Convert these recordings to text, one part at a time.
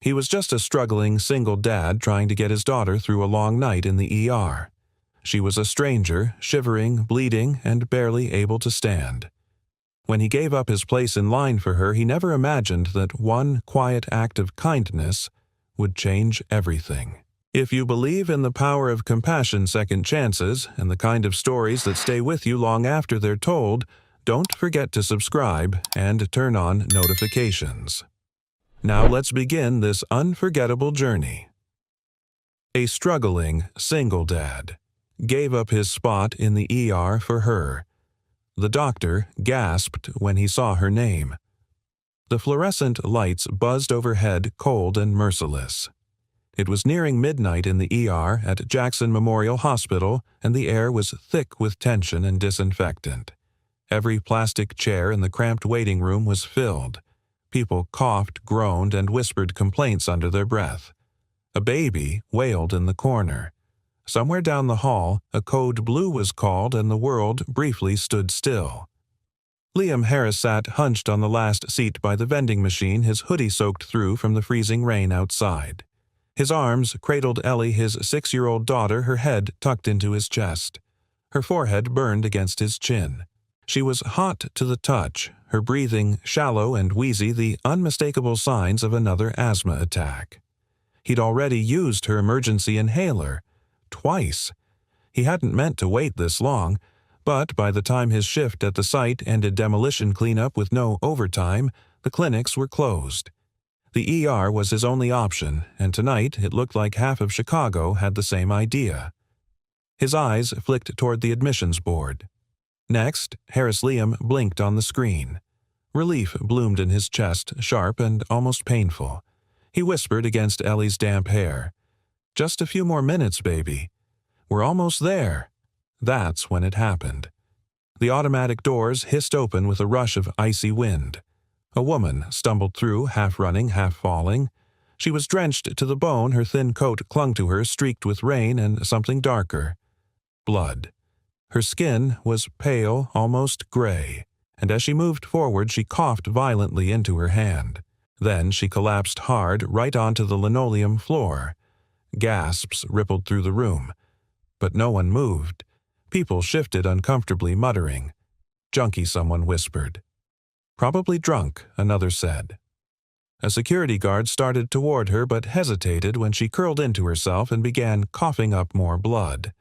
He was just a struggling single dad trying to get his daughter through a long night in the ER. She was a stranger, shivering, bleeding, and barely able to stand. When he gave up his place in line for her, he never imagined that one quiet act of kindness would change everything. If you believe in the power of compassion, second chances, and the kind of stories that stay with you long after they're told, don't forget to subscribe and turn on notifications. Now let's begin this unforgettable journey. A struggling single dad gave up his spot in the ER for her. The doctor gasped when he saw her name. The fluorescent lights buzzed overhead, cold and merciless. It was nearing midnight in the ER at Jackson Memorial Hospital, and the air was thick with tension and disinfectant. Every plastic chair in the cramped waiting room was filled. People coughed, groaned, and whispered complaints under their breath. A baby wailed in the corner. Somewhere down the hall, a code blue was called and the world briefly stood still. Liam Harris sat hunched on the last seat by the vending machine, his hoodie soaked through from the freezing rain outside. His arms cradled Ellie, his 6-year-old daughter, her head tucked into his chest. Her forehead burned against his chin. She was hot to the touch, her breathing shallow and wheezy, the unmistakable signs of another asthma attack. He'd already used her emergency inhaler. Twice. He hadn't meant to wait this long, but by the time his shift at the site ended demolition cleanup with no overtime, the clinics were closed. The ER was his only option, and tonight it looked like half of Chicago had the same idea. His eyes flicked toward the admissions board. Next, Harris Liam blinked on the screen. Relief bloomed in his chest, sharp and almost painful. He whispered against Ellie's damp hair, "Just a few more minutes, baby. We're almost there." That's when it happened. The automatic doors hissed open with a rush of icy wind. A woman stumbled through, half running, half falling. She was drenched to the bone, her thin coat clung to her, streaked with rain and something darker. Blood. Her skin was pale, almost gray, and as she moved forward she coughed violently into her hand. Then she collapsed hard right onto the linoleum floor. Gasps rippled through the room. But no one moved. People shifted uncomfortably, muttering. "Junkie," someone whispered. "Probably drunk," another said. A security guard started toward her but hesitated when she curled into herself and began coughing up more blood.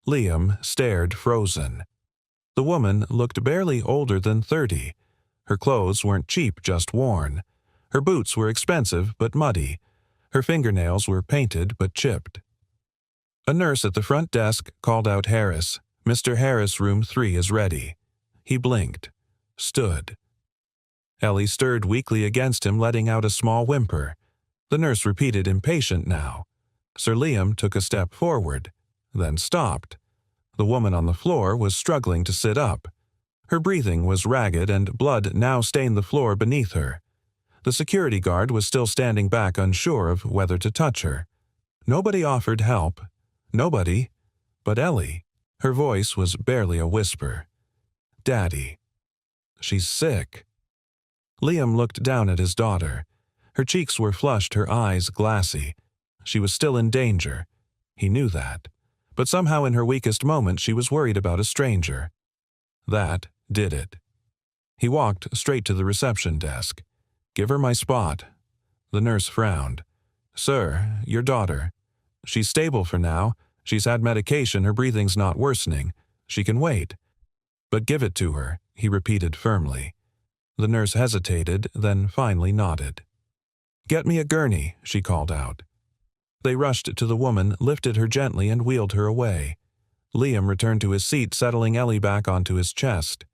Liam stared, frozen. The woman looked barely older than 30. Her clothes weren't cheap, just worn. Her boots were expensive but muddy. Her fingernails were painted but chipped. A nurse at the front desk called out Harris. "Mr. Harris, room 3 is ready." He blinked, stood. Ellie stirred weakly against him, letting out a small whimper. The nurse repeated, impatient now. Sir Liam took a step forward, then stopped. The woman on the floor was struggling to sit up. Her breathing was ragged and blood now stained the floor beneath her. The security guard was still standing back, unsure of whether to touch her. Nobody offered help. Nobody but Ellie. Her voice was barely a whisper. "Daddy. She's sick." Liam looked down at his daughter. Her cheeks were flushed, her eyes glassy. She was still in danger. He knew that. But somehow in her weakest moment she was worried about a stranger. That did it. He walked straight to the reception desk. "Give her my spot." The nurse frowned. "Sir, your daughter. She's stable for now. She's had medication, her breathing's not worsening. She can wait." "But give it to her," he repeated firmly. The nurse hesitated, then finally nodded. "Get me a gurney," she called out. They rushed to the woman, lifted her gently, and wheeled her away. Liam returned to his seat, settling Ellie back onto his chest.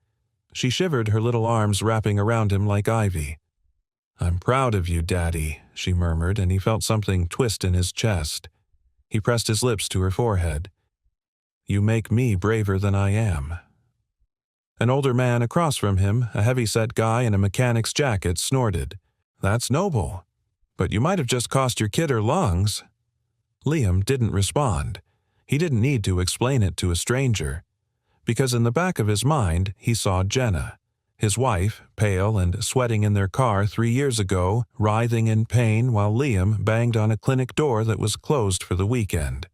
She shivered, her little arms wrapping around him like ivy. "I'm proud of you, Daddy," she murmured, and he felt something twist in his chest. He pressed his lips to her forehead. "You make me braver than I am." An older man across from him, a heavy-set guy in a mechanic's jacket, snorted. "That's noble. But you might have just cost your kid her lungs." Liam didn't respond. He didn't need to explain it to a stranger. Because in the back of his mind, he saw Jenna. His wife, pale and sweating in their car 3 years ago, writhing in pain while Liam banged on a clinic door that was closed for the weekend.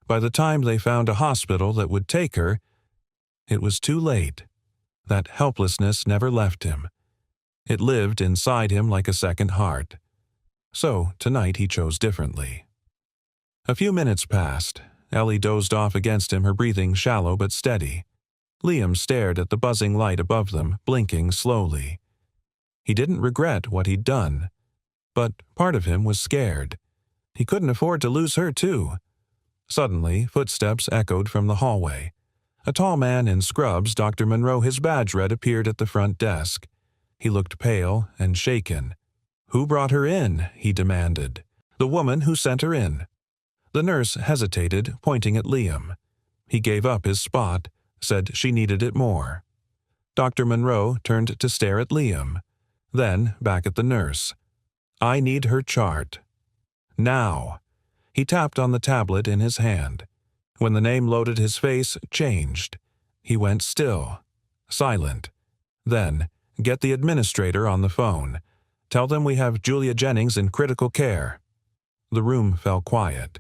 By the time they found a hospital that would take her, it was too late. That helplessness never left him. It lived inside him like a second heart. So tonight he chose differently. A few minutes passed. Ellie dozed off against him, her breathing shallow but steady. Liam stared at the buzzing light above them, blinking slowly. He didn't regret what he'd done, but part of him was scared. He couldn't afford to lose her, too. Suddenly, footsteps echoed from the hallway. A tall man in scrubs, Dr. Monroe, his badge red, appeared at the front desk. He looked pale and shaken. "Who brought her in?" he demanded. "The woman who sent her in." The nurse hesitated, pointing at Liam. He gave up his spot, said she needed it more. Dr. Monroe turned to stare at Liam, then back at the nurse. "I need her chart. Now." He tapped on the tablet in his hand. When the name loaded, his face changed. He went still, silent. Then, "Get the administrator on the phone. Tell them we have Julia Jennings in critical care." The room fell quiet.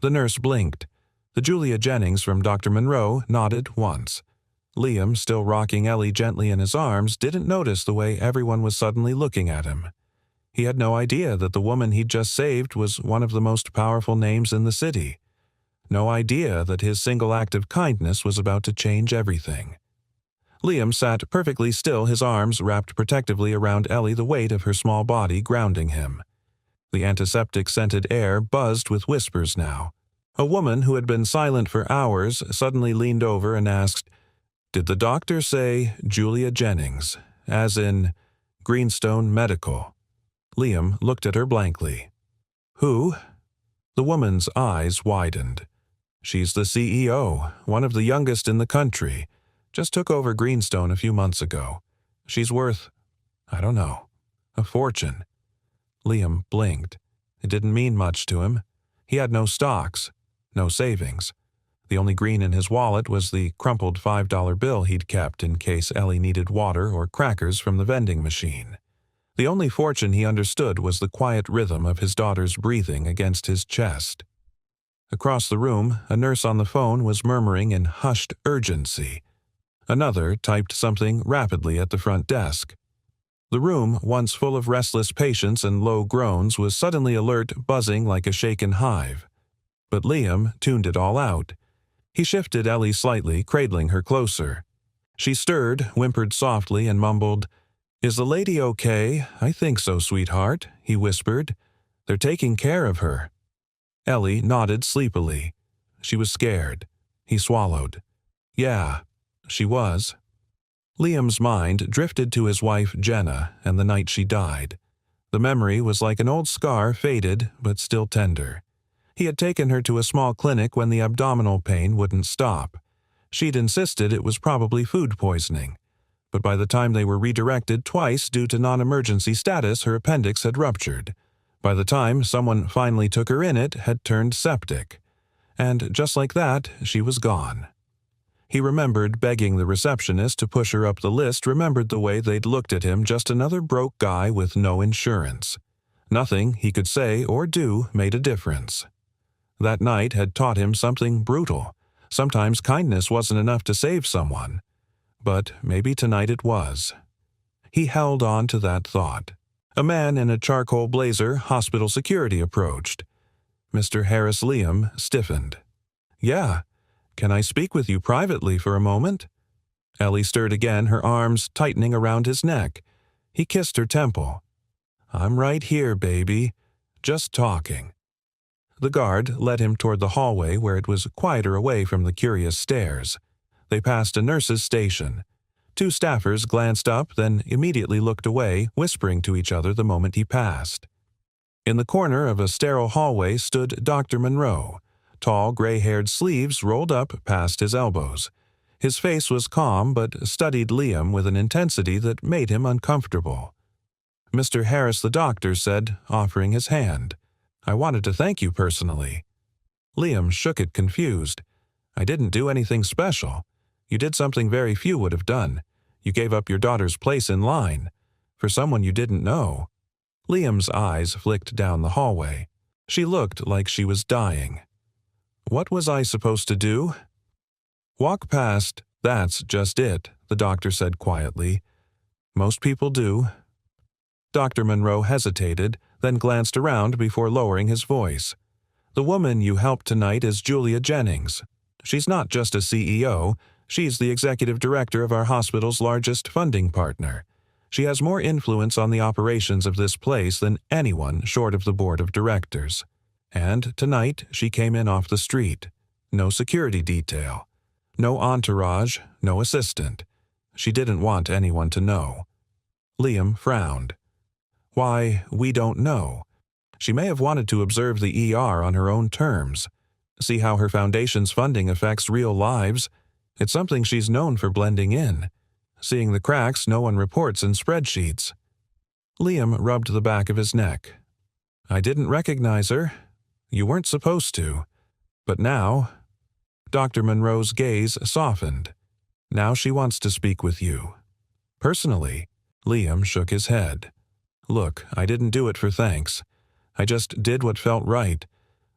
The nurse blinked. The Julia Jennings from Dr. Monroe nodded once. Liam, still rocking Ellie gently in his arms, didn't notice the way everyone was suddenly looking at him. He had no idea that the woman he'd just saved was one of the most powerful names in the city. No idea that his single act of kindness was about to change everything. Liam sat perfectly still, his arms wrapped protectively around Ellie, the weight of her small body grounding him. The antiseptic-scented air buzzed with whispers now. A woman who had been silent for hours suddenly leaned over and asked, "Did the doctor say Julia Jennings, as in Greenstone Medical?" Liam looked at her blankly. "Who?" The woman's eyes widened. "She's the CEO, one of the youngest in the country. Just took over Greenstone a few months ago. She's worth, I don't know, a fortune." Liam blinked. It didn't mean much to him. He had no stocks, no savings. The only green in his wallet was the crumpled $5 bill he'd kept in case Ellie needed water or crackers from the vending machine. The only fortune he understood was the quiet rhythm of his daughter's breathing against his chest. Across the room, a nurse on the phone was murmuring in hushed urgency. Another typed something rapidly at the front desk. The room, once full of restless patients and low groans, was suddenly alert, buzzing like a shaken hive. But Liam tuned it all out. He shifted Ellie slightly, cradling her closer. She stirred, whimpered softly, and mumbled, "Is the lady okay? I think so, sweetheart," he whispered. "They're taking care of her." Ellie nodded sleepily. She was scared. He swallowed. Yeah, she was. Liam's mind drifted to his wife Jenna and the night she died. The memory was like an old scar, faded but still tender. He had taken her to a small clinic when the abdominal pain wouldn't stop. She'd insisted it was probably food poisoning. But by the time they were redirected twice due to non-emergency status, her appendix had ruptured. By the time someone finally took her in, it had turned septic. And just like that, she was gone. He remembered begging the receptionist to push her up the list, remembered the way they'd looked at him, just another broke guy with no insurance. Nothing he could say or do made a difference. That night had taught him something brutal. Sometimes kindness wasn't enough to save someone. But maybe tonight it was. He held on to that thought. A man in a charcoal blazer, hospital security, approached. Mr. Harris Liam stiffened. "Yeah. Can I speak with you privately for a moment?" Ellie stirred again, her arms tightening around his neck. He kissed her temple. "I'm right here, baby. Just talking." The guard led him toward the hallway where it was quieter away from the curious stares. They passed a nurse's station. Two staffers glanced up, then immediately looked away, whispering to each other the moment he passed. In the corner of a sterile hallway stood Dr. Monroe, tall, gray-haired, sleeves rolled up past his elbows. His face was calm but studied Liam with an intensity that made him uncomfortable. "Mr. Harris, the doctor," said, offering his hand. "I wanted to thank you personally." Liam shook it, confused. "I didn't do anything special. You did something very few would have done. You gave up your daughter's place in line. For someone you didn't know." Liam's eyes flicked down the hallway. She looked like she was dying. "What was I supposed to do?" "Walk past. That's just it," the doctor said quietly. "Most people do." Dr. Monroe hesitated, then glanced around before lowering his voice. "The woman you helped tonight is Julia Jennings. She's not just a CEO, she's the executive director of our hospital's largest funding partner. She has more influence on the operations of this place than anyone short of the board of directors. And tonight she came in off the street. No security detail. No entourage, no assistant. She didn't want anyone to know." Liam frowned. "Why, we don't know. She may have wanted to observe the ER on her own terms. See how her foundation's funding affects real lives. It's something she's known for blending in. Seeing the cracks no one reports in spreadsheets." Liam rubbed the back of his neck. "I didn't recognize her. You weren't supposed to. But now—" Dr. Monroe's gaze softened. "Now she wants to speak with you. Personally." Liam shook his head. "Look, I didn't do it for thanks. I just did what felt right.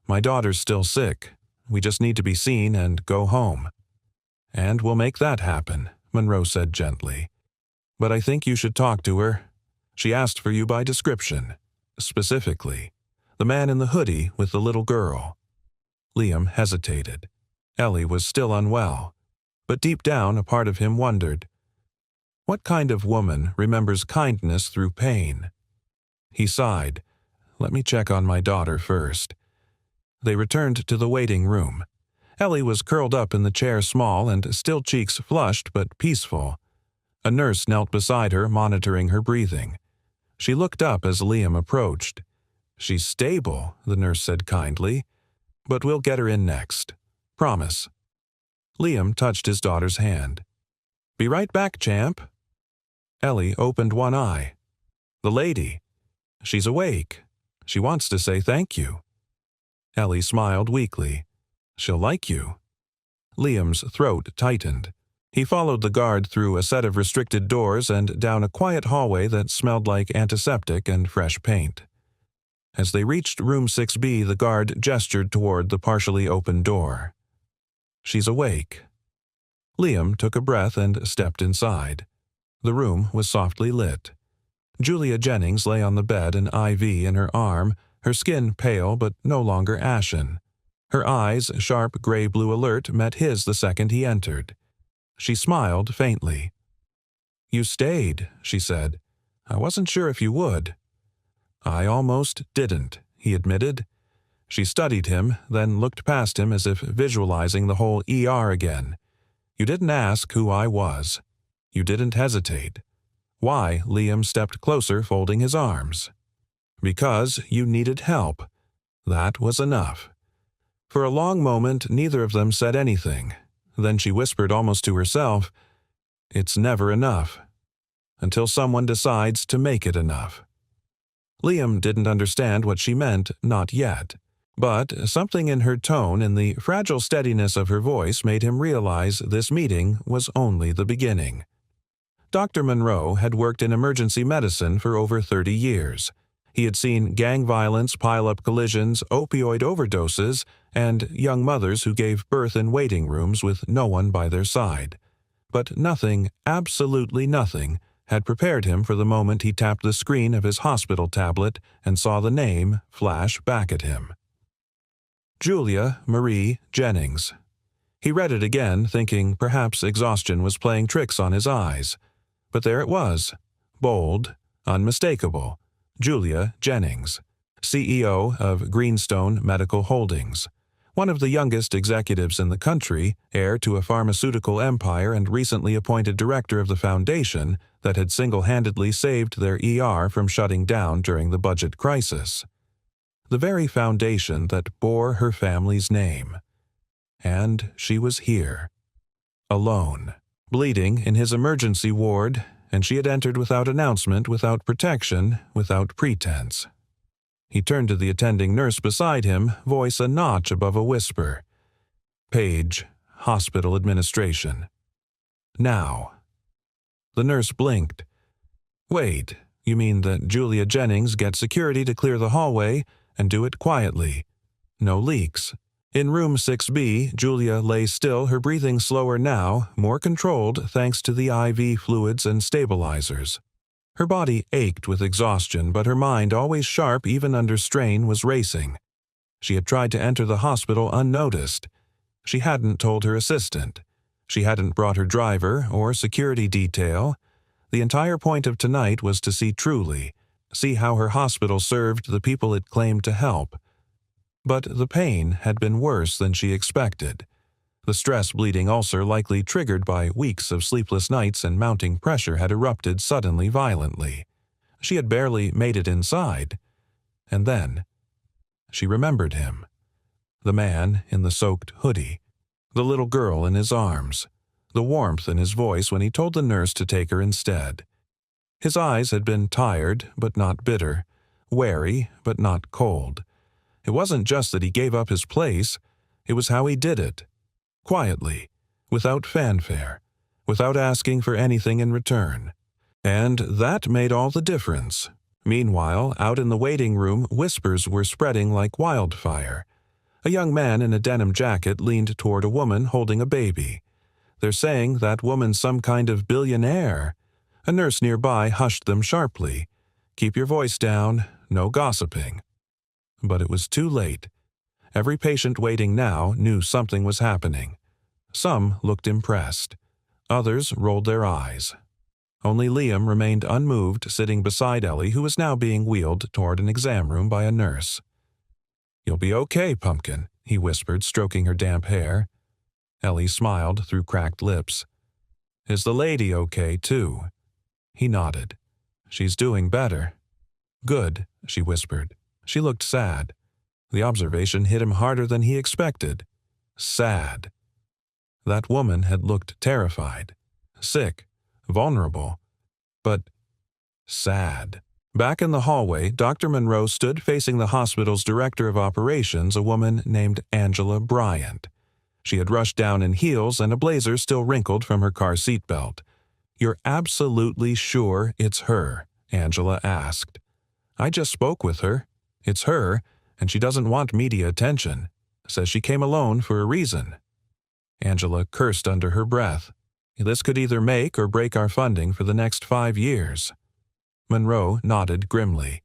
My daughter's still sick. We just need to be seen and go home." "And we'll make that happen," Monroe said gently. "But I think you should talk to her. She asked for you by description. Specifically. The man in the hoodie with the little girl." Liam hesitated. Ellie was still unwell. But deep down, a part of him wondered, what kind of woman remembers kindness through pain? He sighed. "Let me check on my daughter first." They returned to the waiting room. Ellie was curled up in the chair, small and still cheeks flushed but peaceful. A nurse knelt beside her, monitoring her breathing. She looked up as Liam approached. "She's stable," the nurse said kindly. "But we'll get her in next. Promise." Liam touched his daughter's hand. "Be right back, champ." Ellie opened one eye. "The lady. She's awake. She wants to say thank you." Ellie smiled weakly. "She'll like you." Liam's throat tightened. He followed the guard through a set of restricted doors and down a quiet hallway that smelled like antiseptic and fresh paint. As they reached room 6B, the guard gestured toward the partially open door. "She's awake." Liam took a breath and stepped inside. The room was softly lit. Julia Jennings lay on the bed, an IV in her arm, her skin pale but no longer ashen. Her eyes, sharp gray-blue alert, met his the second he entered. She smiled faintly. "You stayed," she said. "I wasn't sure if you would." "I almost didn't," he admitted. She studied him, then looked past him as if visualizing the whole ER again. "You didn't ask who I was. You didn't hesitate." "Why?" Liam stepped closer, folding his arms. "Because you needed help." That was enough. For a long moment, neither of them said anything. Then she whispered almost to herself, "It's never enough. Until someone decides to make it enough." Liam didn't understand what she meant, not yet. But something in her tone and the fragile steadiness of her voice made him realize this meeting was only the beginning. Dr. Monroe had worked in emergency medicine for over 30 years. He had seen gang violence, pile-up collisions, opioid overdoses, and young mothers who gave birth in waiting rooms with no one by their side. But nothing, absolutely nothing, had prepared him for the moment he tapped the screen of his hospital tablet and saw the name flash back at him. Julia Marie Jennings. He read it again, thinking perhaps exhaustion was playing tricks on his eyes. But there it was, bold, unmistakable. Julia Jennings, CEO of Greenstone Medical Holdings, one of the youngest executives in the country, heir to a pharmaceutical empire and recently appointed director of the foundation that had single-handedly saved their ER from shutting down during the budget crisis. The very foundation that bore her family's name. And she was here, alone, bleeding in his emergency ward, and she had entered without announcement, without protection, without pretense. He turned to the attending nurse beside him, voice a notch above a whisper. "Page, hospital administration. Now." The nurse blinked. Wait, you mean that Julia Jennings gets security to clear the hallway and do it quietly? No leaks. In room 6B, Julia lay still, her breathing slower now, more controlled thanks to the IV fluids and stabilizers. Her body ached with exhaustion, but her mind, always sharp even under strain, was racing. She had tried to enter the hospital unnoticed. She hadn't told her assistant. She hadn't brought her driver or security detail. The entire point of tonight was to see truly, see how her hospital served the people it claimed to help. But the pain had been worse than she expected. The stress-bleeding ulcer, likely triggered by weeks of sleepless nights and mounting pressure, had erupted suddenly violently. She had barely made it inside. And then she remembered him. The man in the soaked hoodie. The little girl in his arms. The warmth in his voice when he told the nurse to take her instead. His eyes had been tired, but not bitter. Wary, but not cold. It wasn't just that he gave up his place. It was how he did it. Quietly, without fanfare, without asking for anything in return. And that made all the difference. Meanwhile, out in the waiting room, whispers were spreading like wildfire. A young man in a denim jacket leaned toward a woman holding a baby. They're saying that woman's some kind of billionaire. A nurse nearby hushed them sharply. Keep your voice down, no gossiping. But it was too late. Every patient waiting now knew something was happening. Some looked impressed. Others rolled their eyes. Only Liam remained unmoved, sitting beside Ellie, who was now being wheeled toward an exam room by a nurse. "You'll be okay, Pumpkin," he whispered, stroking her damp hair. Ellie smiled through cracked lips. "Is the lady okay, too?" He nodded. "She's doing better." "Good," she whispered. She looked sad. The observation hit him harder than he expected. Sad. That woman had looked terrified, sick, vulnerable, but sad. Back in the hallway, Dr. Monroe stood facing the hospital's director of operations, a woman named Angela Bryant. She had rushed down in heels and a blazer still wrinkled from her car seatbelt. "You're absolutely sure it's her?" Angela asked. "I just spoke with her. It's her, and she doesn't want media attention. Says she came alone for a reason." Angela cursed under her breath. "This could either make or break our funding for the next 5 years." Monroe nodded grimly.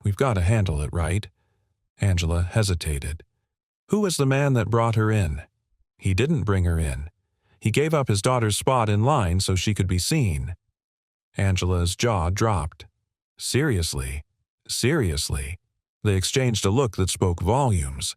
"We've got to handle it, right?" Angela hesitated. "Who was the man that brought her in?" "He didn't bring her in. He gave up his daughter's spot in line so she could be seen." Angela's jaw dropped. "Seriously? Seriously?" They exchanged a look that spoke volumes.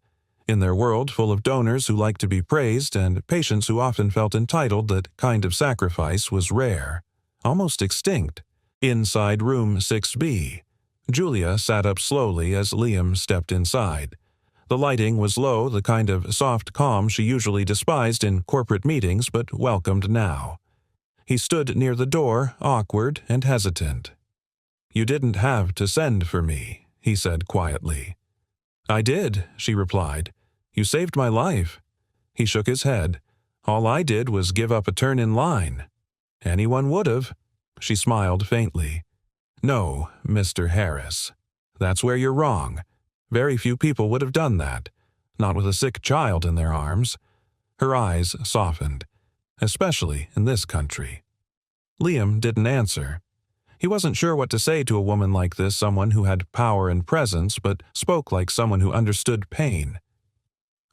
In their world full of donors who liked to be praised and patients who often felt entitled, that kind of sacrifice was rare, almost extinct. Inside room 6B, Julia sat up slowly as Liam stepped inside. The lighting was low, the kind of soft calm she usually despised in corporate meetings but welcomed now. He stood near the door, awkward and hesitant. "You didn't have to send for me," he said quietly. "I did," she replied. "You saved my life." He shook his head. "All I did was give up a turn in line." "Anyone would have." She smiled faintly. "No, Mr. Harris. That's where you're wrong. Very few people would have done that, not with a sick child in their arms." Her eyes softened, especially in this country. Liam didn't answer. He wasn't sure what to say to a woman like this, someone who had power and presence, but spoke like someone who understood pain.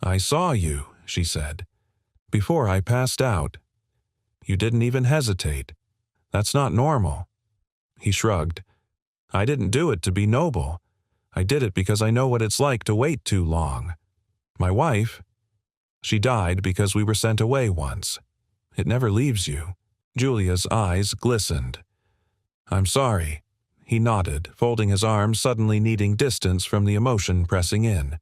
"I saw you," she said, "before I passed out. You didn't even hesitate. That's not normal." He shrugged. "I didn't do it to be noble. I did it because I know what it's like to wait too long. My wife, she died because we were sent away once. It never leaves you." Julia's eyes glistened. "I'm sorry." He nodded, folding his arms, suddenly needing distance from the emotion pressing in.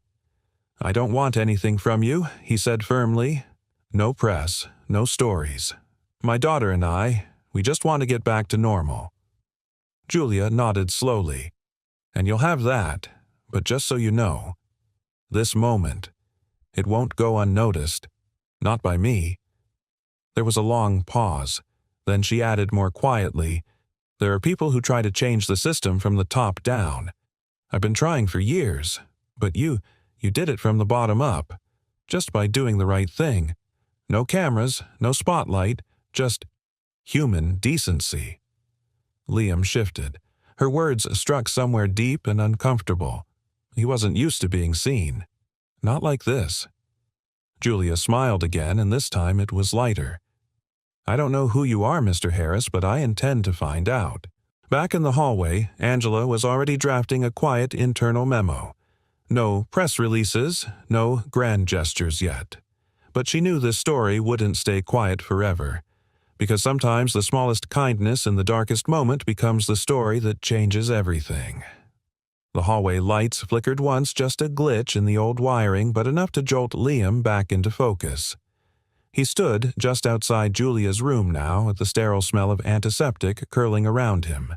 "I don't want anything from you," he said firmly. "No press, no stories. My daughter and I, we just want to get back to normal." Julia nodded slowly. "And you'll have that, but just so you know, this moment, it won't go unnoticed. Not by me." There was a long pause. Then she added more quietly, "There are people who try to change the system from the top down. I've been trying for years, but you did it from the bottom up, just by doing the right thing. No cameras, no spotlight, just human decency." Liam shifted. Her words struck somewhere deep and uncomfortable. He wasn't used to being seen. Not like this. Julia smiled again, and this time it was lighter. "I don't know who you are, Mr. Harris, but I intend to find out." Back in the hallway, Angela was already drafting a quiet internal memo. No press releases, no grand gestures yet. But she knew this story wouldn't stay quiet forever, because sometimes the smallest kindness in the darkest moment becomes the story that changes everything. The hallway lights flickered once, just a glitch in the old wiring, but enough to jolt Liam back into focus. He stood just outside Julia's room now, with the sterile smell of antiseptic curling around him.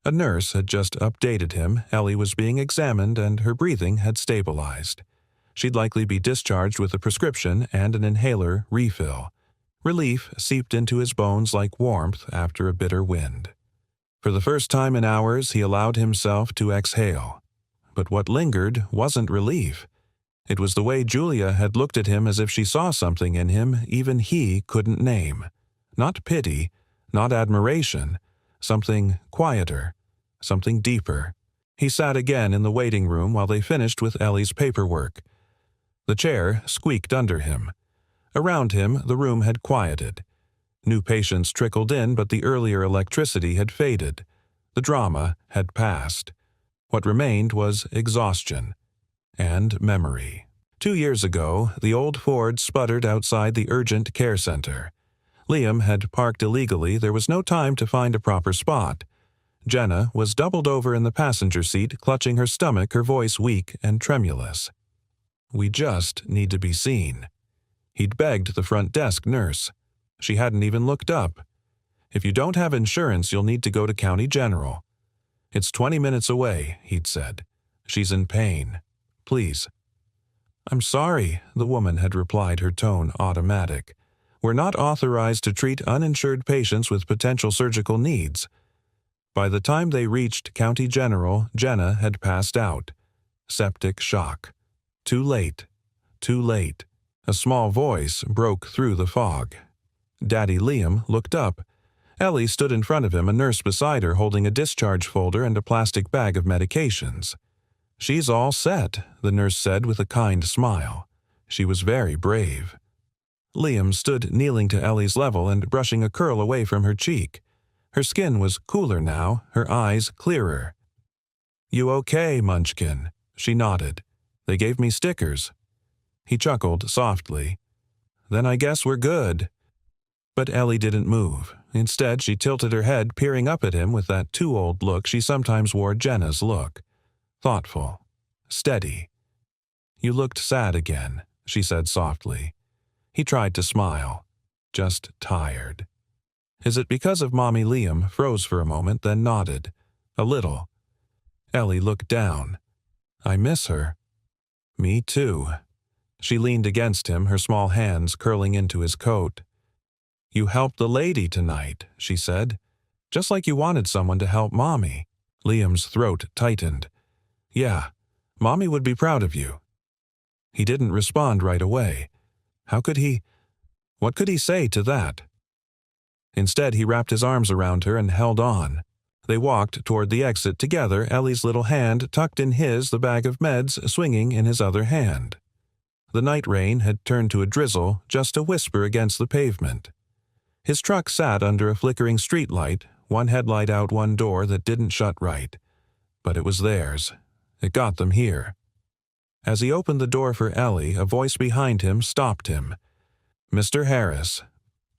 A nurse had just updated him. Ellie was being examined and her breathing had stabilized. She'd likely be discharged with a prescription and an inhaler refill. Relief seeped into his bones like warmth after a bitter wind. For the first time in hours, he allowed himself to exhale. But what lingered wasn't relief. It was the way Julia had looked at him, as if she saw something in him even he couldn't name. Not pity, not admiration, something quieter, something deeper. He sat again in the waiting room while they finished with Ellie's paperwork. The chair squeaked under him. Around him, the room had quieted. New patients trickled in, but the earlier electricity had faded. The drama had passed. What remained was exhaustion and memory. 2 years ago, the old Ford sputtered outside the urgent care center. Liam had parked illegally. There was no time to find a proper spot. Jenna was doubled over in the passenger seat, clutching her stomach, her voice weak and tremulous. "We just need to be seen." He'd begged the front desk nurse. She hadn't even looked up. "If you don't have insurance, you'll need to go to County General." "It's 20 minutes away," he'd said. "She's in pain. Please." "I'm sorry," the woman had replied, her tone automatic. "We're not authorized to treat uninsured patients with potential surgical needs." By the time they reached County General, Jenna had passed out. Septic shock. Too late. Too late. A small voice broke through the fog. Daddy Liam looked up. Ellie stood in front of him, a nurse beside her holding a discharge folder and a plastic bag of medications. "She's all set," the nurse said with a kind smile. She was very brave. Liam stood kneeling to Ellie's level and brushing a curl away from her cheek. Her skin was cooler now, her eyes clearer. "You okay, Munchkin?" She nodded. "They gave me stickers." He chuckled softly. "Then I guess we're good." But Ellie didn't move. Instead, she tilted her head, peering up at him with that too-old look she sometimes wore, Jenna's look. Thoughtful. Steady. "You looked sad again," she said softly. He tried to smile. Just tired. "Is it because of Mommy?" Liam froze for a moment, then nodded. "A little." Ellie looked down. "I miss her." "Me too." She leaned against him, her small hands curling into his coat. "You helped the lady tonight," she said. "Just like you wanted someone to help Mommy." Liam's throat tightened. "Yeah, Mommy would be proud of you." He didn't respond right away. How could he? What could he say to that? Instead, he wrapped his arms around her and held on. They walked toward the exit together, Ellie's little hand tucked in his, the bag of meds swinging in his other hand. The night rain had turned to a drizzle, just a whisper against the pavement. His truck sat under a flickering streetlight, one headlight out one door that didn't shut right. But it was theirs. It got them here. As he opened the door for Ellie, a voice behind him stopped him. "Mr. Harris."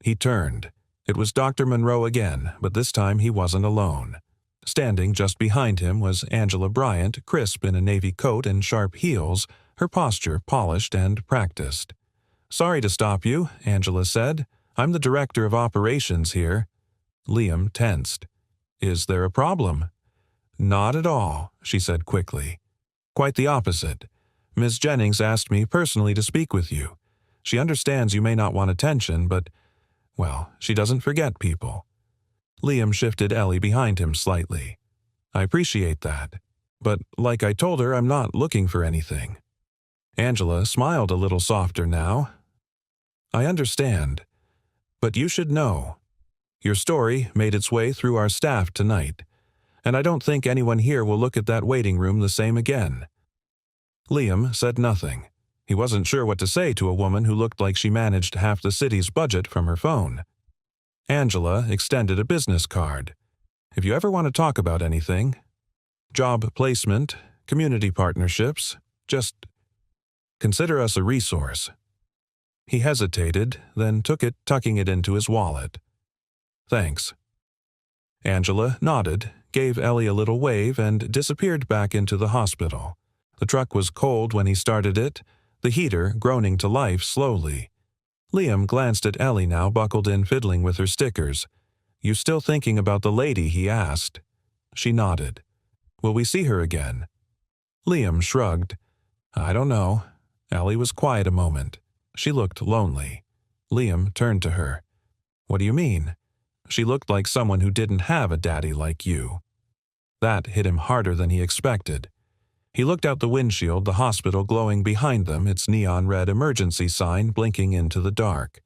He turned. It was Dr. Monroe again, but this time he wasn't alone. Standing just behind him was Angela Bryant, crisp in a navy coat and sharp heels, her posture polished and practiced. "Sorry to stop you," Angela said. "I'm the director of operations here." Liam tensed. "Is there a problem?" "Not at all," she said quickly. "Quite the opposite. Miss Jennings asked me personally to speak with you. She understands you may not want attention, but Well, she doesn't forget people. Liam shifted Ellie behind him slightly. I appreciate that. But like I told her, I'm not looking for anything. Angela smiled a little softer now. I understand. But you should know. Your story made its way through our staff tonight, and I don't think anyone here will look at that waiting room the same again. Liam said nothing. He wasn't sure what to say to a woman who looked like she managed half the city's budget from her phone. Angela extended a business card. If you ever want to talk about anything, job placement, community partnerships, just consider us a resource. He hesitated, then took it, tucking it into his wallet. Thanks. Angela nodded, gave Ellie a little wave, and disappeared back into the hospital. The truck was cold when he started it, the heater groaning to life slowly. Liam glanced at Ellie now, buckled in, fiddling with her stickers. You still thinking about the lady? He asked. She nodded. Will we see her again? Liam shrugged. I don't know. Ellie was quiet a moment. She looked lonely. Liam turned to her. What do you mean? She looked like someone who didn't have a daddy like you. That hit him harder than he expected. He looked out the windshield, the hospital glowing behind them, its neon red emergency sign blinking into the dark.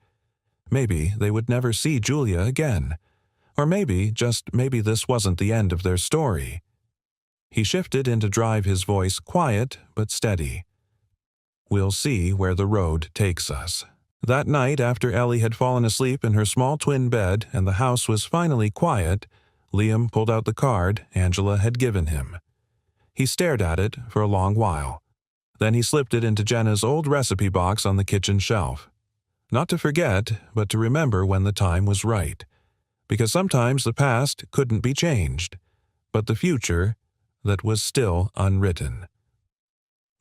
Maybe they would never see Julia again. Or maybe, just maybe, this wasn't the end of their story. He shifted into drive, his voice quiet but steady. We'll see where the road takes us. That night, after Ellie had fallen asleep in her small twin bed and the house was finally quiet, Liam pulled out the card Angela had given him. He stared at it for a long while. Then he slipped it into Jenna's old recipe box on the kitchen shelf. Not to forget, but to remember when the time was right. Because sometimes the past couldn't be changed, but the future that was still unwritten.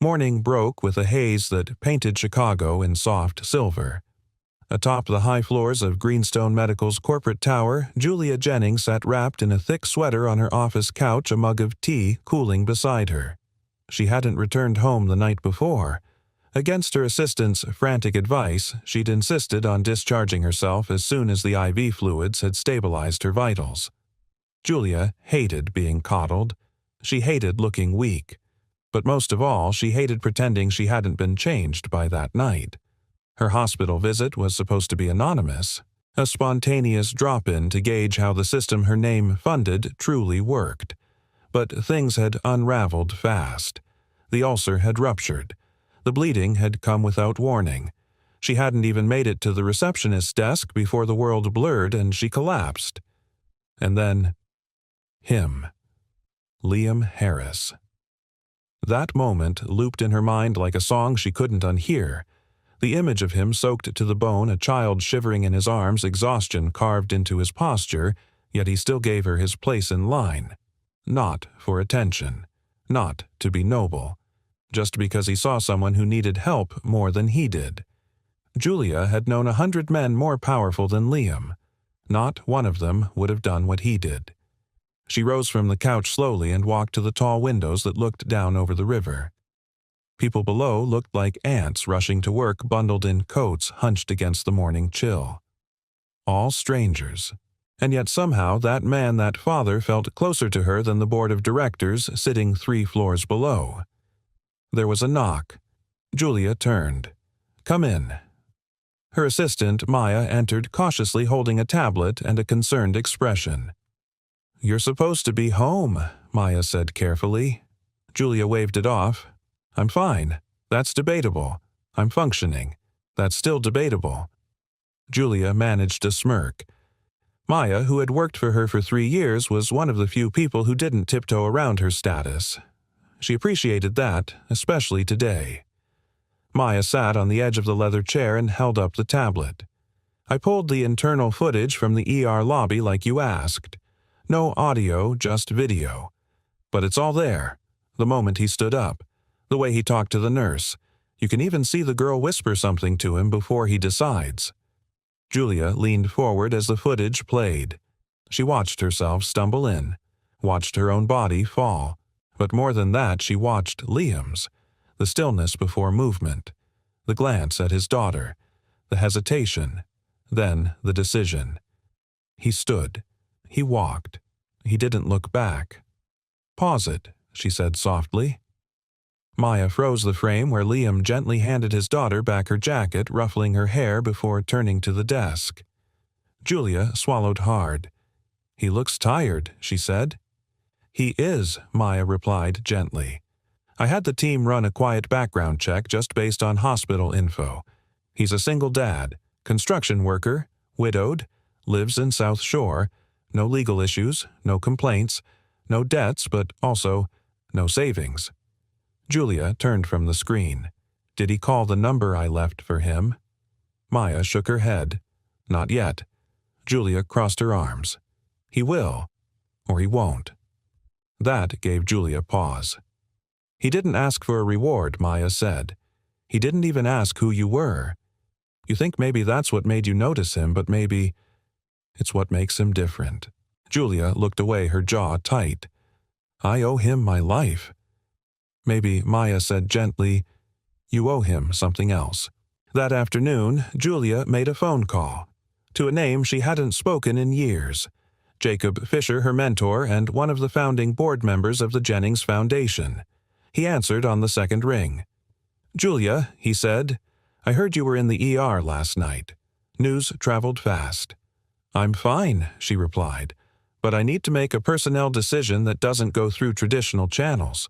Morning broke with a haze that painted Chicago in soft silver. Atop the high floors of Greenstone Medical's corporate tower, Julia Jennings sat wrapped in a thick sweater on her office couch, a mug of tea cooling beside her. She hadn't returned home the night before. Against her assistant's frantic advice, she'd insisted on discharging herself as soon as the IV fluids had stabilized her vitals. Julia hated being coddled. She hated looking weak. But most of all, she hated pretending she hadn't been changed by that night. Her hospital visit was supposed to be anonymous, a spontaneous drop-in to gauge how the system her name funded truly worked. But things had unraveled fast. The ulcer had ruptured. The bleeding had come without warning. She hadn't even made it to the receptionist's desk before the world blurred and she collapsed. And then, him. Liam Harris. That moment looped in her mind like a song she couldn't unhear. The image of him soaked to the bone, a child shivering in his arms, exhaustion carved into his posture, yet he still gave her his place in line. Not for attention. Not to be noble. Just because he saw someone who needed help more than he did. Julia had known 100 men more powerful than Liam. Not one of them would have done what he did. She rose from the couch slowly and walked to the tall windows that looked down over the river. People below looked like ants rushing to work, bundled in coats hunched against the morning chill. All strangers. And yet somehow that man, that father, felt closer to her than the board of directors sitting 3 floors below. There was a knock. Julia turned. Come in. Her assistant, Maya, entered cautiously holding a tablet and a concerned expression. You're supposed to be home, Maya said carefully. Julia waved it off. I'm fine. That's debatable. I'm functioning. That's still debatable. Julia managed a smirk. Maya, who had worked for her for 3 years, was one of the few people who didn't tiptoe around her status. She appreciated that, especially today. Maya sat on the edge of the leather chair and held up the tablet. I pulled the internal footage from the ER lobby like you asked. No audio, just video. But it's all there. The moment he stood up. The way he talked to the nurse. You can even see the girl whisper something to him before he decides. Julia leaned forward as the footage played. She watched herself stumble in. Watched her own body fall. But more than that, she watched Liam's. The stillness before movement. The glance at his daughter. The hesitation. Then the decision. He stood. He walked. He didn't look back. "Pause it," she said softly. Maya froze the frame where Liam gently handed his daughter back her jacket, ruffling her hair before turning to the desk. Julia swallowed hard. "He looks tired," she said. "He is," Maya replied gently. "I had the team run a quiet background check just based on hospital info. He's a single dad, construction worker, widowed, lives in South Shore, no legal issues, no complaints, no debts, but also no savings." Julia turned from the screen. "Did he call the number I left for him?" Maya shook her head. "Not yet." Julia crossed her arms. "He will, or he won't." That gave Julia pause. "He didn't ask for a reward," Maya said. "He didn't even ask who you were. You think maybe that's what made you notice him, but maybe it's what makes him different." Julia looked away, her jaw tight. "I owe him my life." "Maybe," Maya said gently, "you owe him something else." That afternoon, Julia made a phone call to a name she hadn't spoken in years. Jacob Fisher, her mentor, and one of the founding board members of the Jennings Foundation. He answered on the second ring. "Julia," he said, "I heard you were in the ER last night. News traveled fast." "I'm fine," she replied, "but I need to make a personnel decision that doesn't go through traditional channels."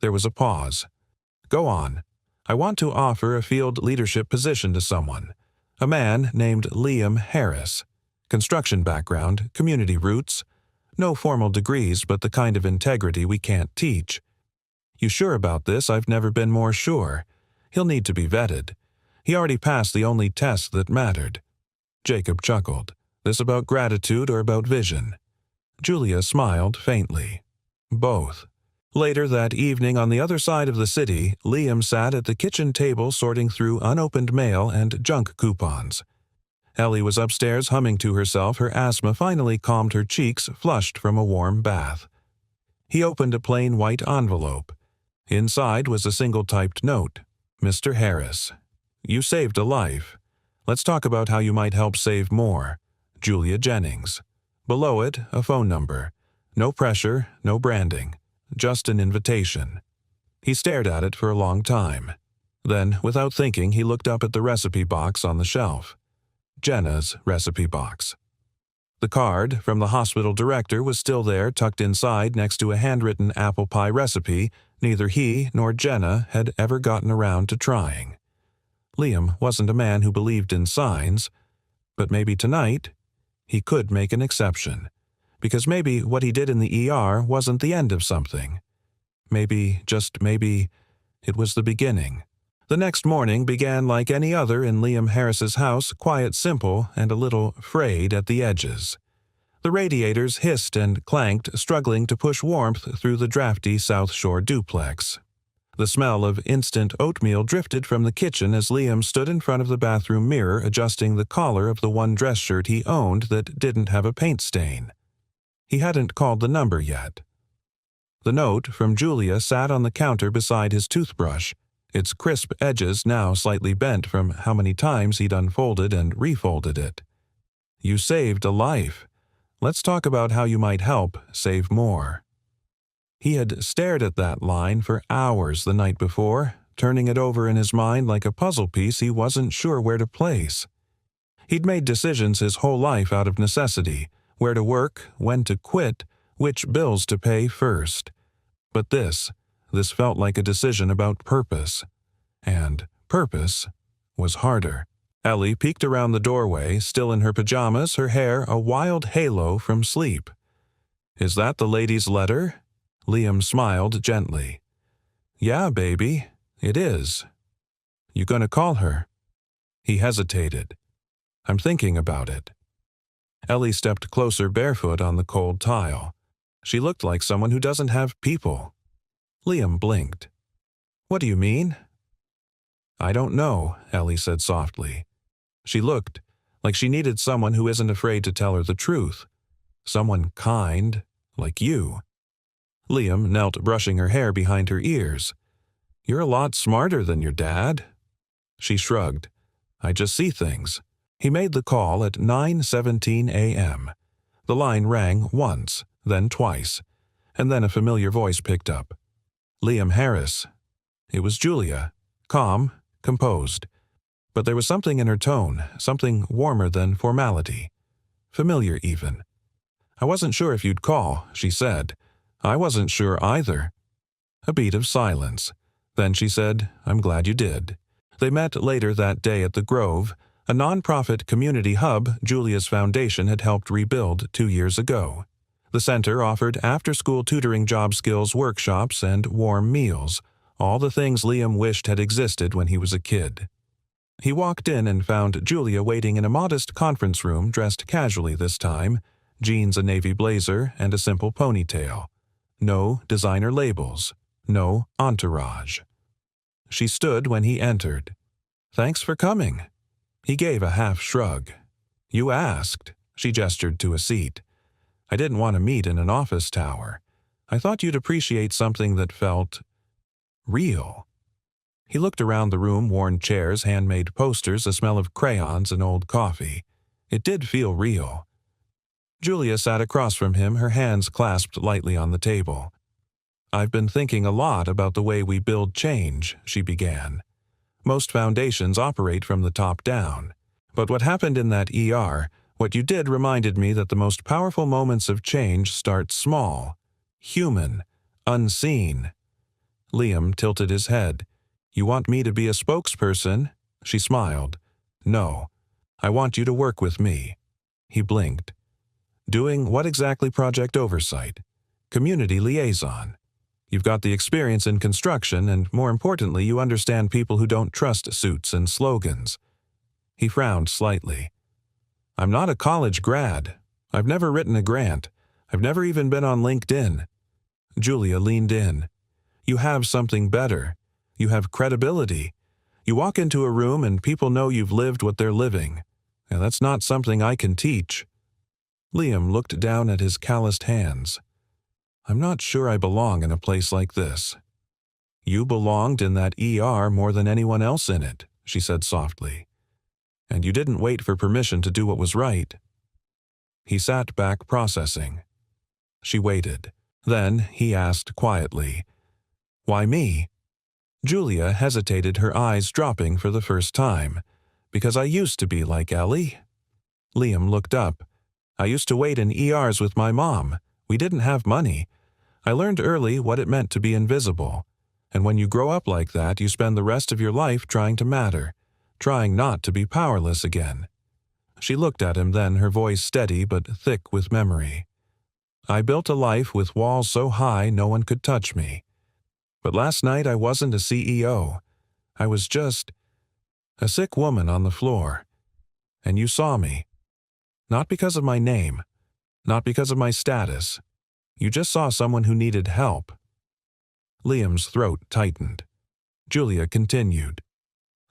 There was a pause. "Go on. I want to offer a field leadership position to someone. A man named Liam Harris. Construction background, community roots. No formal degrees, but the kind of integrity we can't teach. You sure about this? I've never been more sure. He'll need to be vetted. He already passed the only test that mattered." Jacob chuckled. "This about gratitude or about vision?" Julia smiled faintly. "Both." Later that evening on the other side of the city, Liam sat at the kitchen table sorting through unopened mail and junk coupons. Ellie was upstairs humming to herself, her asthma finally calmed, her cheeks flushed from a warm bath. He opened a plain white envelope. Inside was a single-typed note. "Mr. Harris, you saved a life. Let's talk about how you might help save more. Julia Jennings." Below it, a phone number. No pressure, no branding. Just an invitation. He stared at it for a long time. Then, without thinking, he looked up at the recipe box on the shelf. Jenna's recipe box. The card from the hospital director was still there, tucked inside next to a handwritten apple pie recipe neither he nor Jenna had ever gotten around to trying. Liam wasn't a man who believed in signs, but maybe tonight he could make an exception. Because maybe what he did in the ER wasn't the end of something. Maybe, just maybe, it was the beginning. The next morning began like any other in Liam Harris's house, quiet, simple, and a little frayed at the edges. The radiators hissed and clanked, struggling to push warmth through the drafty South Shore duplex. The smell of instant oatmeal drifted from the kitchen as Liam stood in front of the bathroom mirror, adjusting the collar of the one dress shirt he owned that didn't have a paint stain. He hadn't called the number yet. The note from Julia sat on the counter beside his toothbrush, its crisp edges now slightly bent from how many times he'd unfolded and refolded it. "You saved a life. Let's talk about how you might help save more." He had stared at that line for hours the night before, turning it over in his mind like a puzzle piece he wasn't sure where to place. He'd made decisions his whole life out of necessity, where to work, when to quit, which bills to pay first. But this felt like a decision about purpose. And purpose was harder. Ellie peeked around the doorway, still in her pajamas, her hair a wild halo from sleep. "Is that the lady's letter?" Liam smiled gently. "Yeah, baby, it is. You gonna call her?" He hesitated. "I'm thinking about it." Ellie stepped closer, barefoot on the cold tile. She looked like someone who doesn't have people. Liam blinked. "What do you mean?" "I don't know," Ellie said softly. She looked like she needed someone who isn't afraid to tell her the truth. Someone kind, like you. Liam knelt, brushing her hair behind her ears. "You're a lot smarter than your dad." She shrugged. "I just see things. He made the call at 9:17 a.m. The line rang once, then twice, and then a familiar voice picked up. Liam Harris. It was Julia, calm, composed. But there was something in her tone, something warmer than formality. Familiar even. "I wasn't sure if you'd call," she said. "I wasn't sure either." A beat of silence. Then she said, "I'm glad you did." They met later that day at the Grove, a non-profit community hub Julia's foundation had helped rebuild 2 years ago. The center offered after-school tutoring, job skills workshops, and warm meals, all the things Liam wished had existed when he was a kid. He walked in and found Julia waiting in a modest conference room, dressed casually this time, jeans, a navy blazer, and a simple ponytail. No designer labels, no entourage. She stood when he entered. "Thanks for coming." He gave a half shrug. "You asked." She gestured to a seat. "I didn't want to meet in an office tower. I thought you'd appreciate something that felt real." He looked around the room, worn chairs, handmade posters, a smell of crayons and old coffee. It did feel real. Julia sat across from him, her hands clasped lightly on the table. "I've been thinking a lot about the way we build change," she began. "Most foundations operate from the top down. But what happened in that ER, what you did reminded me that the most powerful moments of change start small, human, unseen." Liam tilted his head. "You want me to be a spokesperson?" She smiled. "No. I want you to work with me." He blinked. "Doing what exactly? Project oversight? Community liaison? You've got the experience in construction, and more importantly, you understand people who don't trust suits and slogans." He frowned slightly. "I'm not a college grad. I've never written a grant. I've never even been on LinkedIn." Julia leaned in. "You have something better. You have credibility. You walk into a room and people know you've lived what they're living. And that's not something I can teach." Liam looked down at his calloused hands. "I'm not sure I belong in a place like this." "You belonged in that ER more than anyone else in it," she said softly. "And you didn't wait for permission to do what was right." He sat back, processing. She waited. Then he asked quietly, "Why me?" Julia hesitated, her eyes dropping for the first time. "Because I used to be like Ellie." Liam looked up. "I used to wait in ERs with my mom. We didn't have money. I learned early what it meant to be invisible. And when you grow up like that, you spend the rest of your life trying to matter, trying not to be powerless again." She looked at him then, her voice steady but thick with memory. "I built a life with walls so high no one could touch me. But last night I wasn't a CEO. I was just a sick woman on the floor. And you saw me. Not because of my name, not because of my status. You just saw someone who needed help." Liam's throat tightened. Julia continued,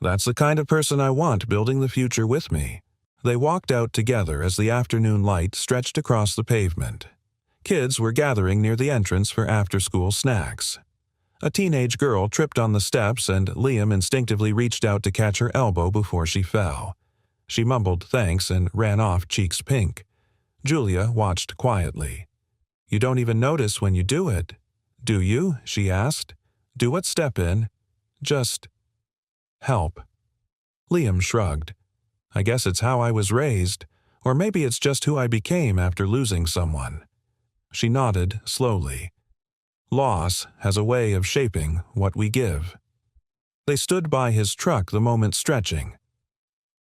"That's the kind of person I want building the future with me." They walked out together as the afternoon light stretched across the pavement. Kids were gathering near the entrance for after-school snacks. A teenage girl tripped on the steps, and Liam instinctively reached out to catch her elbow before she fell. She mumbled thanks and ran off, cheeks pink. Julia watched quietly. "You don't even notice when you do it, do you?" she asked. "Do what? Step in? Just help." Liam shrugged. "I guess it's how I was raised, or maybe it's just who I became after losing someone." She nodded slowly. "Loss has a way of shaping what we give." They stood by his truck, the moment stretching.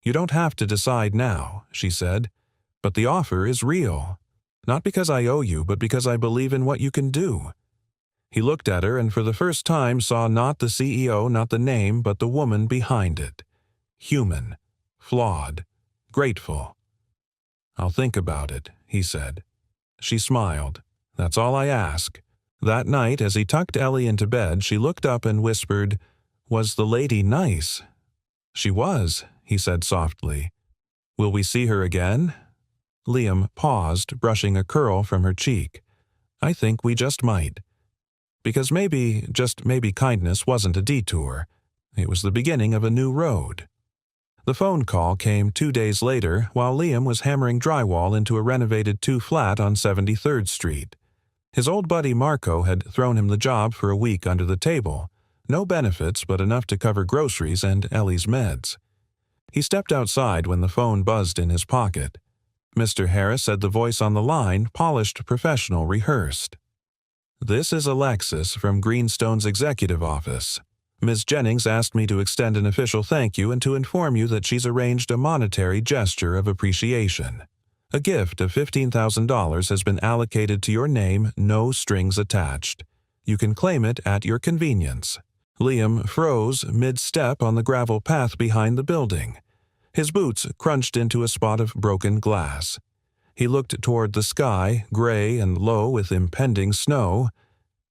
"You don't have to decide now," she said, "but the offer is real. Not because I owe you, but because I believe in what you can do." He looked at her and for the first time saw not the CEO, not the name, but the woman behind it. Human, flawed, grateful. "I'll think about it," he said. She smiled. "That's all I ask." That night, as he tucked Ellie into bed, she looked up and whispered, "Was the lady nice?" "She was," he said softly. "Will we see her again?" Liam paused, brushing a curl from her cheek. "I think we just might." Because maybe, just maybe, kindness wasn't a detour. It was the beginning of a new road. The phone call came 2 days later while Liam was hammering drywall into a renovated 2-flat on 73rd Street. His old buddy Marco had thrown him the job for a week under the table. No benefits, but enough to cover groceries and Ellie's meds. He stepped outside when the phone buzzed in his pocket. Mr. Harris said the voice on the line, polished, professional, rehearsed. "This is Alexis from Greenstone's executive office. Ms. Jennings asked me to extend an official thank you and to inform you that she's arranged a monetary gesture of appreciation. A gift of $15,000 has been allocated to your name, no strings attached. You can claim it at your convenience." Liam froze mid-step on the gravel path behind the building. His boots crunched into a spot of broken glass. He looked toward the sky, gray and low with impending snow.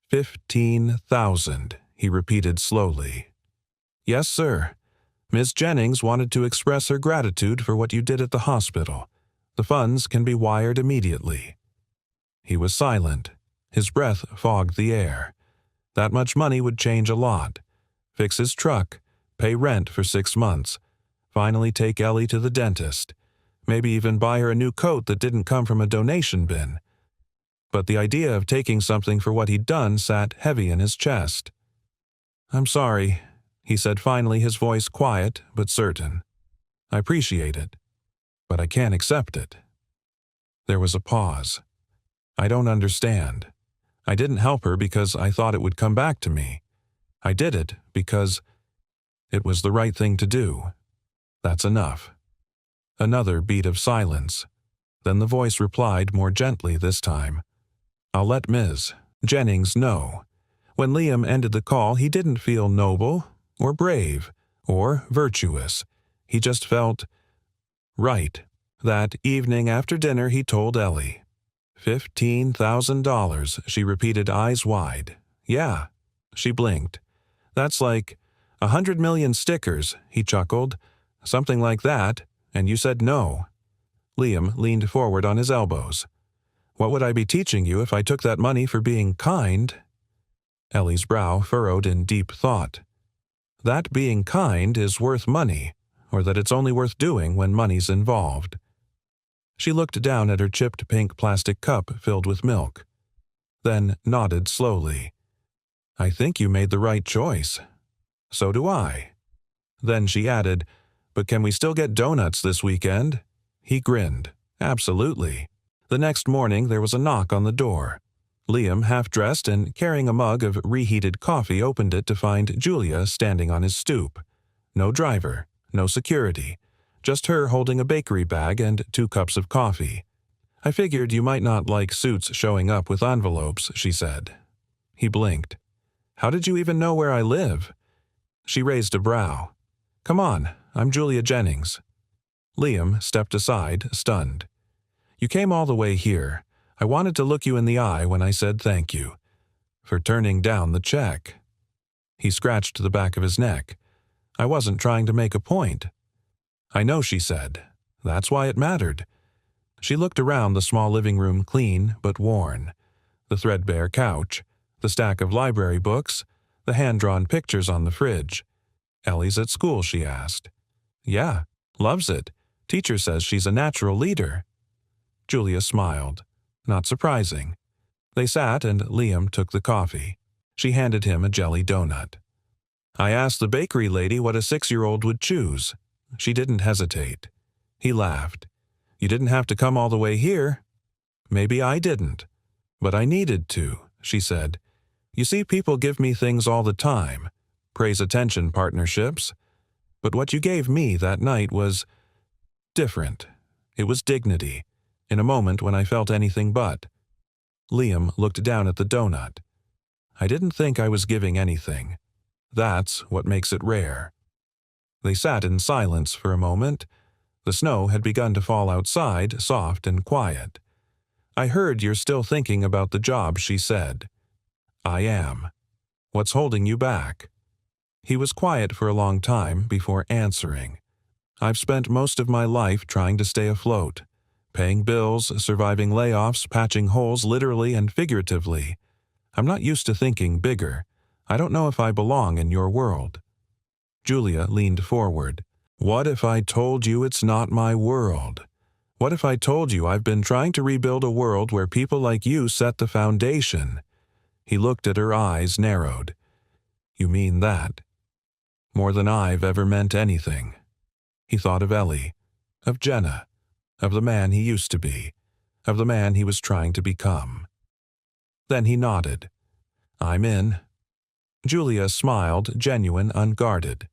15,000, he repeated slowly. "Yes, sir. Miss Jennings wanted to express her gratitude for what you did at the hospital. The funds can be wired immediately." He was silent. His breath fogged the air. That much money would change a lot. Fix his truck, pay rent for 6 months, finally take Ellie to the dentist, maybe even buy her a new coat that didn't come from a donation bin. But the idea of taking something for what he'd done sat heavy in his chest. "I'm sorry," he said finally, his voice quiet but certain. "I appreciate it, but I can't accept it." There was a pause. "I don't understand. I didn't help her because I thought it would come back to me. I did it because it was the right thing to do. That's enough." Another beat of silence. Then the voice replied more gently this time. "I'll let Ms. Jennings know." When Liam ended the call, he didn't feel noble or brave or virtuous. He just felt right. That evening after dinner, he told Ellie. $15,000, she repeated, eyes wide. "Yeah." She blinked. "That's like 100 million stickers," he chuckled. "Something like that, and you said no." Liam leaned forward on his elbows. "What would I be teaching you if I took that money for being kind?" Ellie's brow furrowed in deep thought. That being kind is worth money, or that it's only worth doing when money's involved. She looked down at her chipped pink plastic cup filled with milk, then nodded slowly. "I think you made the right choice." "So do I." Then she added, "But can we still get donuts this weekend?" He grinned. "Absolutely." The next morning there was a knock on the door. Liam, half-dressed and carrying a mug of reheated coffee, opened it to find Julia standing on his stoop. No driver, no security. Just her holding a bakery bag and 2 cups of coffee. "I figured you might not like suits showing up with envelopes," she said. He blinked. "How did you even know where I live?" She raised a brow. "Come on, I'm Julia Jennings." Liam stepped aside, stunned. "You came all the way here. I wanted to look you in the eye when I said thank you. For turning down the check." He scratched the back of his neck. "I wasn't trying to make a point." "I know," she said. "That's why it mattered." She looked around the small living room, clean but worn. The threadbare couch, the stack of library books, the hand-drawn pictures on the fridge. "Ellie's at school?" she asked. "Yeah, loves it. Teacher says she's a natural leader." Julia smiled. Not surprising. They sat and Liam took the coffee. She handed him a jelly donut. "I asked the bakery lady what a 6-year-old would choose. She didn't hesitate." He laughed. "You didn't have to come all the way here." "Maybe I didn't. But I needed to," she said. "You see, people give me things all the time. Praise attention partnerships. But what you gave me that night was different. It was dignity, in a moment when I felt anything but." Liam looked down at the donut. "I didn't think I was giving anything. That's what makes it rare." They sat in silence for a moment. The snow had begun to fall outside, soft and quiet. "I heard you're still thinking about the job," she said. "I am. What's holding you back?" He was quiet for a long time before answering. "I've spent most of my life trying to stay afloat, paying bills, surviving layoffs, patching holes literally and figuratively. I'm not used to thinking bigger. I don't know if I belong in your world." Julia leaned forward. What if I told you it's not my world? What if I told you I've been trying to rebuild a world where people like you set the foundation? He looked at her eyes, narrowed. You mean that? More than I've ever meant anything. He thought of Ellie, of Jenna, of the man he used to be, of the man he was trying to become. Then he nodded. I'm in. Julia smiled, genuine, unguarded.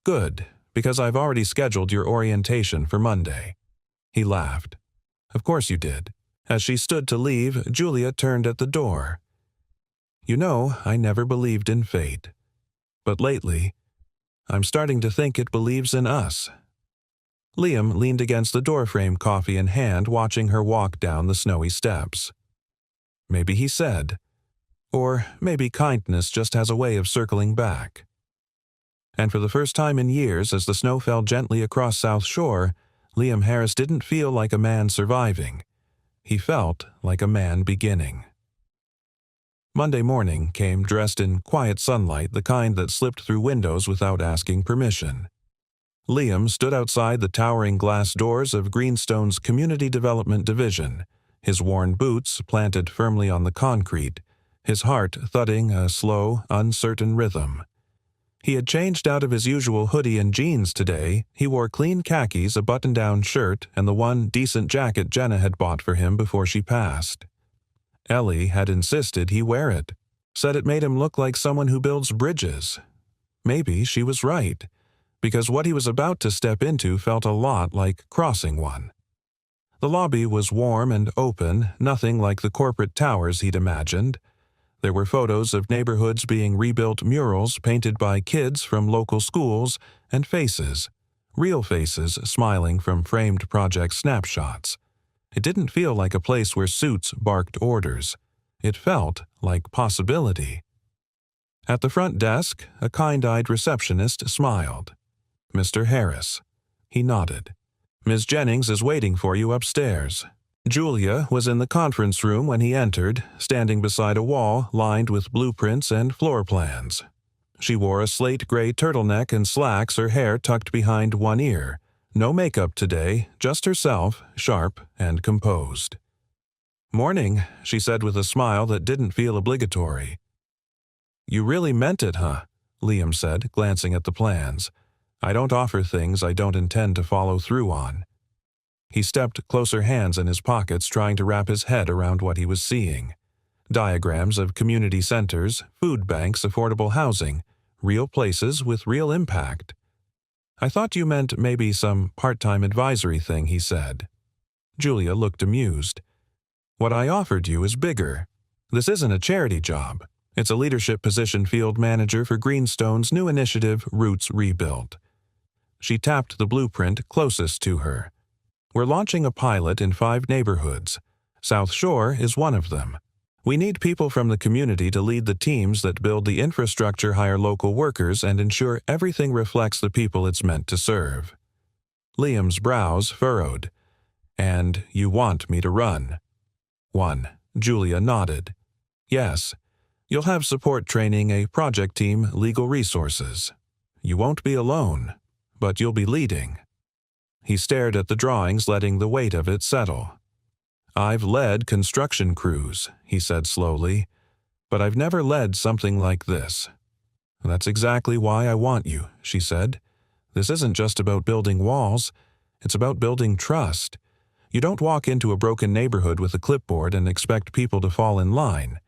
Good, because I've already scheduled your orientation for Monday. He laughed. Of course you did. As she stood to leave, Julia turned at the door. You know, I never believed in fate. But lately, I'm starting to think it believes in us. Liam leaned against the doorframe, coffee in hand, watching her walk down the snowy steps. Maybe he said. Or maybe kindness just has a way of circling back. And for the first time in years, as the snow fell gently across South Shore, Liam Harris didn't feel like a man surviving. He felt like a man beginning. Monday morning came dressed in quiet sunlight, the kind that slipped through windows without asking permission. Liam stood outside the towering glass doors of Greenstone's Community Development Division, his worn boots planted firmly on the concrete, his heart thudding a slow, uncertain rhythm. He had changed out of his usual hoodie and jeans today. He wore clean khakis, a button-down shirt, and the one decent jacket Jenna had bought for him before she passed. Ellie had insisted he wear it, said it made him look like someone who builds bridges. Maybe she was right, because what he was about to step into felt a lot like crossing one. The lobby was warm and open, nothing like the corporate towers he'd imagined. There were photos of neighborhoods being rebuilt, murals painted by kids from local schools, and faces, real faces smiling from framed project snapshots. It didn't feel like a place where suits barked orders. It felt like possibility. At the front desk, a kind-eyed receptionist smiled. Mr. Harris. He nodded. Ms. Jennings is waiting for you upstairs. Julia was in the conference room when he entered, standing beside a wall lined with blueprints and floor plans. She wore a slate-gray turtleneck and slacks, her hair tucked behind one ear. No makeup today, just herself, sharp and composed. Morning, she said with a smile that didn't feel obligatory. You really meant it, huh? Liam said, glancing at the plans. I don't offer things I don't intend to follow through on. He stepped closer, hands in his pockets, trying to wrap his head around what he was seeing. Diagrams of community centers, food banks, affordable housing, real places with real impact. I thought you meant maybe some part-time advisory thing, he said. Julia looked amused. What I offered you is bigger. This isn't a charity job. It's a leadership position, field manager for Greenstone's new initiative, Roots Rebuilt. She tapped the blueprint closest to her. We're launching a pilot in 5 neighborhoods. South Shore is one of them. We need people from the community to lead the teams that build the infrastructure, hire local workers, and ensure everything reflects the people it's meant to serve. Liam's brows furrowed. And you want me to run? 1. Julia nodded. Yes. You'll have support training, a project team, legal resources. You won't be alone, but you'll be leading. He stared at the drawings, letting the weight of it settle. I've led construction crews, he said slowly, but I've never led something like this. That's exactly why I want you, she said. This isn't just about building walls. It's about building trust. You don't walk into a broken neighborhood with a clipboard and expect people to fall in line.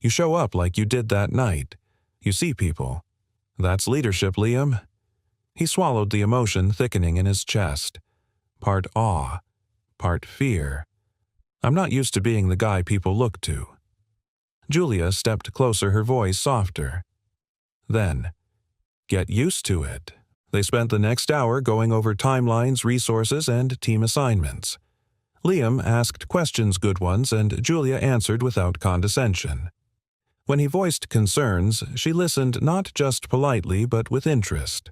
You show up like you did that night. You see people. That's leadership, Liam. He swallowed, the emotion thickening in his chest. Part awe, part fear. I'm not used to being the guy people look to. Julia stepped closer, her voice softer. Then, get used to it. They spent the next hour going over timelines, resources, and team assignments. Liam asked questions, good ones, and Julia answered without condescension. When he voiced concerns, she listened not just politely but with interest.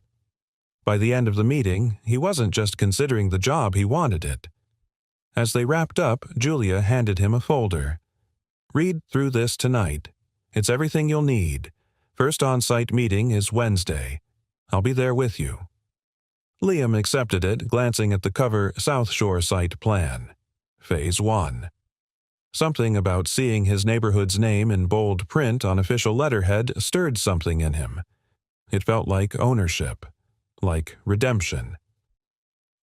By the end of the meeting, he wasn't just considering the job, he wanted it. As they wrapped up, Julia handed him a folder. Read through this tonight. It's everything you'll need. First on-site meeting is Wednesday. I'll be there with you. Liam accepted it, glancing at the cover South Shore site plan. Phase 1. Something about seeing his neighborhood's name in bold print on official letterhead stirred something in him. It felt like ownership, like redemption.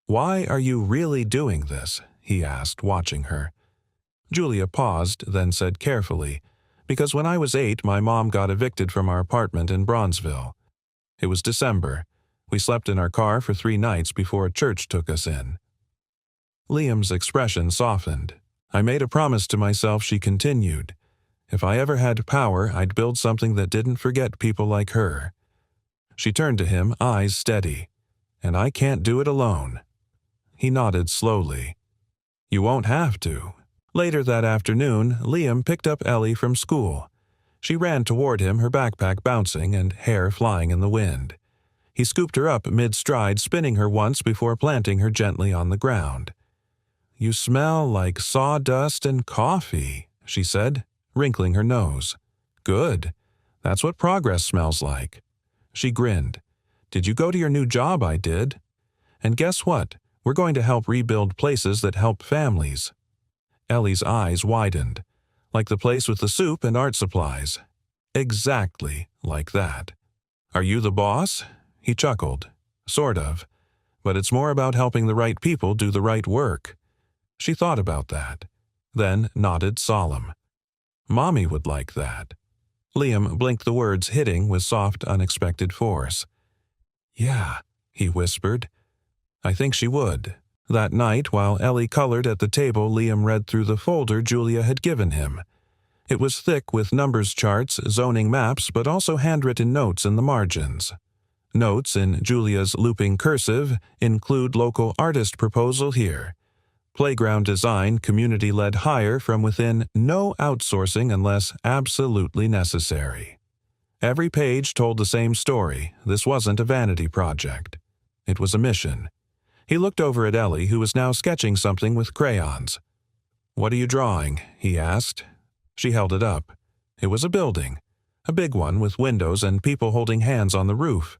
"Why are you really doing this?" he asked, watching her. Julia paused, then said carefully, "Because when I was 8, my mom got evicted from our apartment in Bronzeville. It was December. We slept in our car for 3 nights before a church took us in." Liam's expression softened. "I made a promise to myself," she continued. "If I ever had power, I'd build something that didn't forget people like her." She turned to him, eyes steady. "And I can't do it alone." He nodded slowly. "You won't have to." Later that afternoon, Liam picked up Ellie from school. She ran toward him, her backpack bouncing and hair flying in the wind. He scooped her up mid-stride, spinning her once before planting her gently on the ground. "You smell like sawdust and coffee," she said, wrinkling her nose. "Good. That's what progress smells like." She grinned. "Did you go to your new job?" "I did. And guess what? We're going to help rebuild places that help families." Ellie's eyes widened. "Like the place with the soup and art supplies." "Exactly like that." "Are you the boss?" He chuckled. "Sort of. But it's more about helping the right people do the right work." She thought about that, then nodded solemn. "Mommy would like that." Liam blinked, the words hitting with soft, unexpected force. "Yeah," he whispered. "I think she would." That night, while Ellie colored at the table, Liam read through the folder Julia had given him. It was thick with numbers charts, zoning maps, but also handwritten notes in the margins. Notes in Julia's looping cursive include local artist proposal here. Playground design, community-led hire from within, no outsourcing unless absolutely necessary. Every page told the same story. This wasn't a vanity project. It was a mission. He looked over at Ellie, who was now sketching something with crayons. "What are you drawing?" he asked. She held it up. It was a building, a big one with windows and people holding hands on the roof.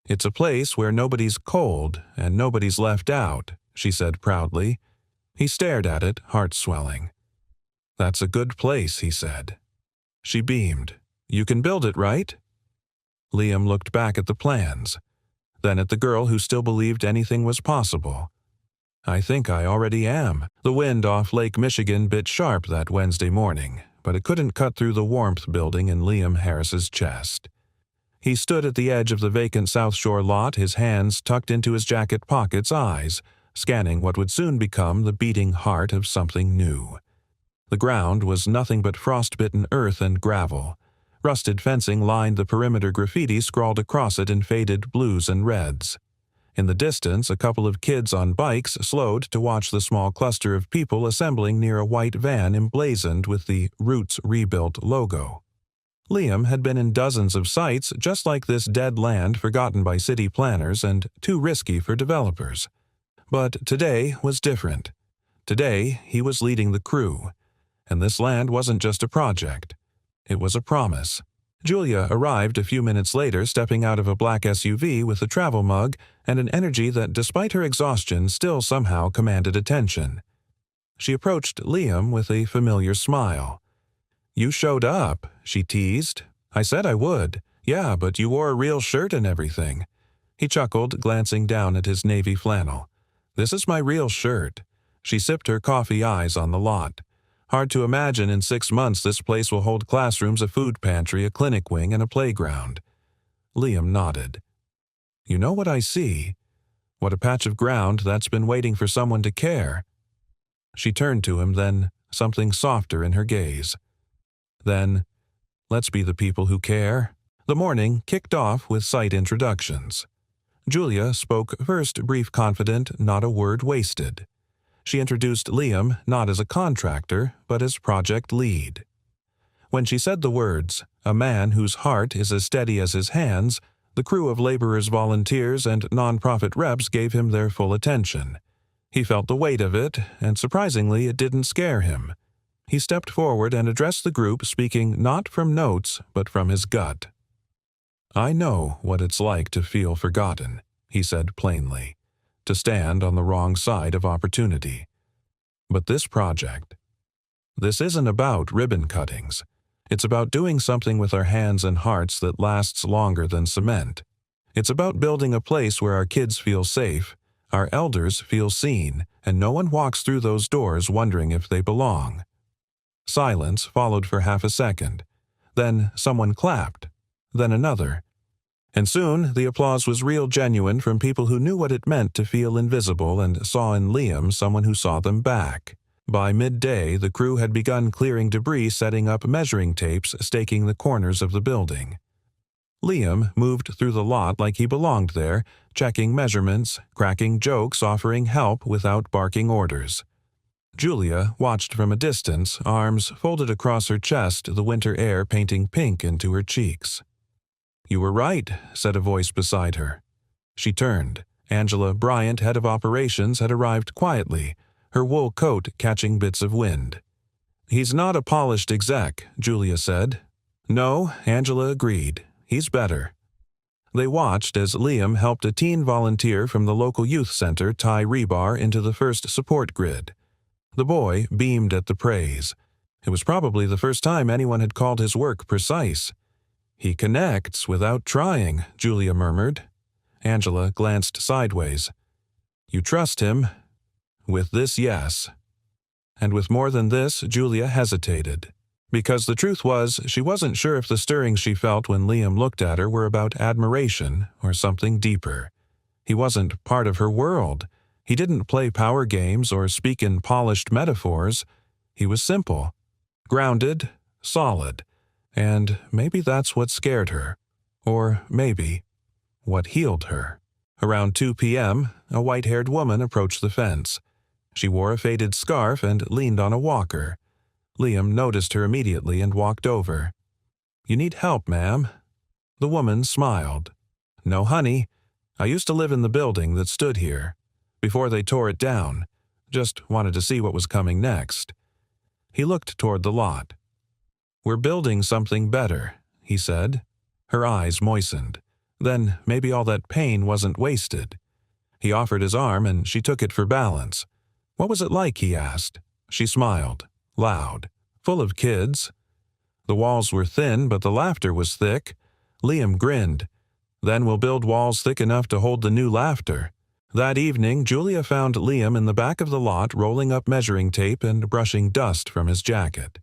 "It's a place where nobody's cold and nobody's left out," she said proudly. He stared at it, heart swelling. "That's a good place," he said. She beamed. "You can build it, right?" Liam looked back at the plans, then at the girl who still believed anything was possible. "I think I already am." The wind off Lake Michigan bit sharp that Wednesday morning, but it couldn't cut through the warmth building in Liam Harris's chest. He stood at the edge of the vacant South Shore lot, his hands tucked into his jacket pockets, eyes scanning what would soon become the beating heart of something new. The ground was nothing but frostbitten earth and gravel. Rusted fencing lined the perimeter, graffiti scrawled across it in faded blues and reds. In the distance, a couple of kids on bikes slowed to watch the small cluster of people assembling near a white van emblazoned with the Roots Rebuilt logo. Liam had been in dozens of sites just like this, dead land forgotten by city planners and too risky for developers. But today was different. Today, he was leading the crew. And this land wasn't just a project. It was a promise. Julia arrived a few minutes later, stepping out of a black SUV with a travel mug and an energy that, despite her exhaustion, still somehow commanded attention. She approached Liam with a familiar smile. "You showed up," she teased. "I said I would. Yeah, but you wore a real shirt and everything." He chuckled, glancing down at his navy flannel. "This is my real shirt." She sipped her coffee, eyes on the lot. "Hard to imagine in 6 months this place will hold classrooms, a food pantry, a clinic wing, and a playground." Liam nodded. "You know what I see? What a patch of ground that's been waiting for someone to care." She turned to him, then something softer in her gaze. "Then, let's be the people who care." The morning kicked off with site introductions. Julia spoke first, brief, confident, not a word wasted. She introduced Liam not as a contractor, but as project lead. When she said the words, "a man whose heart is as steady as his hands," the crew of laborers, volunteers, and nonprofit reps gave him their full attention. He felt the weight of it, and surprisingly, it didn't scare him. He stepped forward and addressed the group, speaking not from notes, but from his gut. "I know what it's like to feel forgotten," he said plainly, to stand on the wrong side of opportunity. But this project, this isn't about ribbon cuttings. It's about doing something with our hands and hearts that lasts longer than cement. It's about building a place where our kids feel safe, our elders feel seen, and no one walks through those doors wondering if they belong. Silence followed for half a second. Then someone clapped. Then another. And soon the applause was real genuine from people who knew what it meant to feel invisible and saw in Liam someone who saw them back. By midday, the crew had begun clearing debris, setting up measuring tapes, staking the corners of the building. Liam moved through the lot like he belonged there, checking measurements, cracking jokes, offering help without barking orders. Julia watched from a distance, arms folded across her chest, the winter air painting pink into her cheeks. "You were right," said a voice beside her. She turned. Angela Bryant, head of operations, had arrived quietly, her wool coat catching bits of wind. "He's not a polished exec," Julia said. "No," Angela agreed. "He's better." They watched as Liam helped a teen volunteer from the local youth center tie rebar into the first support grid. The boy beamed at the praise. It was probably the first time anyone had called his work precise. "He connects without trying," Julia murmured. Angela glanced sideways. "You trust him?" "With this, yes." And with more than this, Julia hesitated. Because the truth was, she wasn't sure if the stirrings she felt when Liam looked at her were about admiration or something deeper. He wasn't part of her world. He didn't play power games or speak in polished metaphors. He was simple, grounded, solid, and maybe that's what scared her. Or maybe what healed her. Around 2 p.m., a white-haired woman approached the fence. She wore a faded scarf and leaned on a walker. Liam noticed her immediately and walked over. "You need help, ma'am?" The woman smiled. "No, honey. I used to live in the building that stood here, before they tore it down. Just wanted to see what was coming next." He looked toward the lot. "We're building something better," he said. Her eyes moistened. Then maybe all that pain wasn't wasted. He offered his arm and she took it for balance. "What was it like?" he asked. She smiled, loud, full of kids. The walls were thin, but the laughter was thick. Liam grinned. "Then we'll build walls thick enough to hold the new laughter." That evening, Julia found Liam in the back of the lot rolling up measuring tape and brushing dust from his jacket.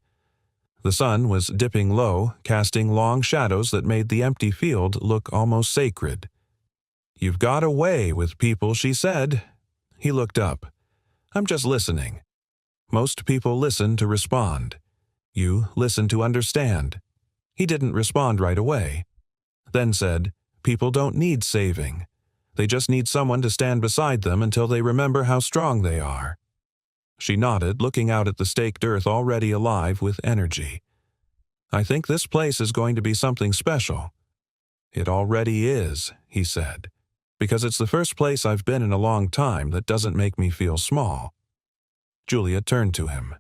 The sun was dipping low, casting long shadows that made the empty field look almost sacred. "You've got a way with people," she said. He looked up. "I'm just listening." Most people listen to respond. You listen to understand. He didn't respond right away. Then said, "People don't need saving. They just need someone to stand beside them until they remember how strong they are." She nodded, looking out at the staked earth already alive with energy. "I think this place is going to be something special." "It already is," he said, "because it's the first place I've been in a long time that doesn't make me feel small." Julia turned to him.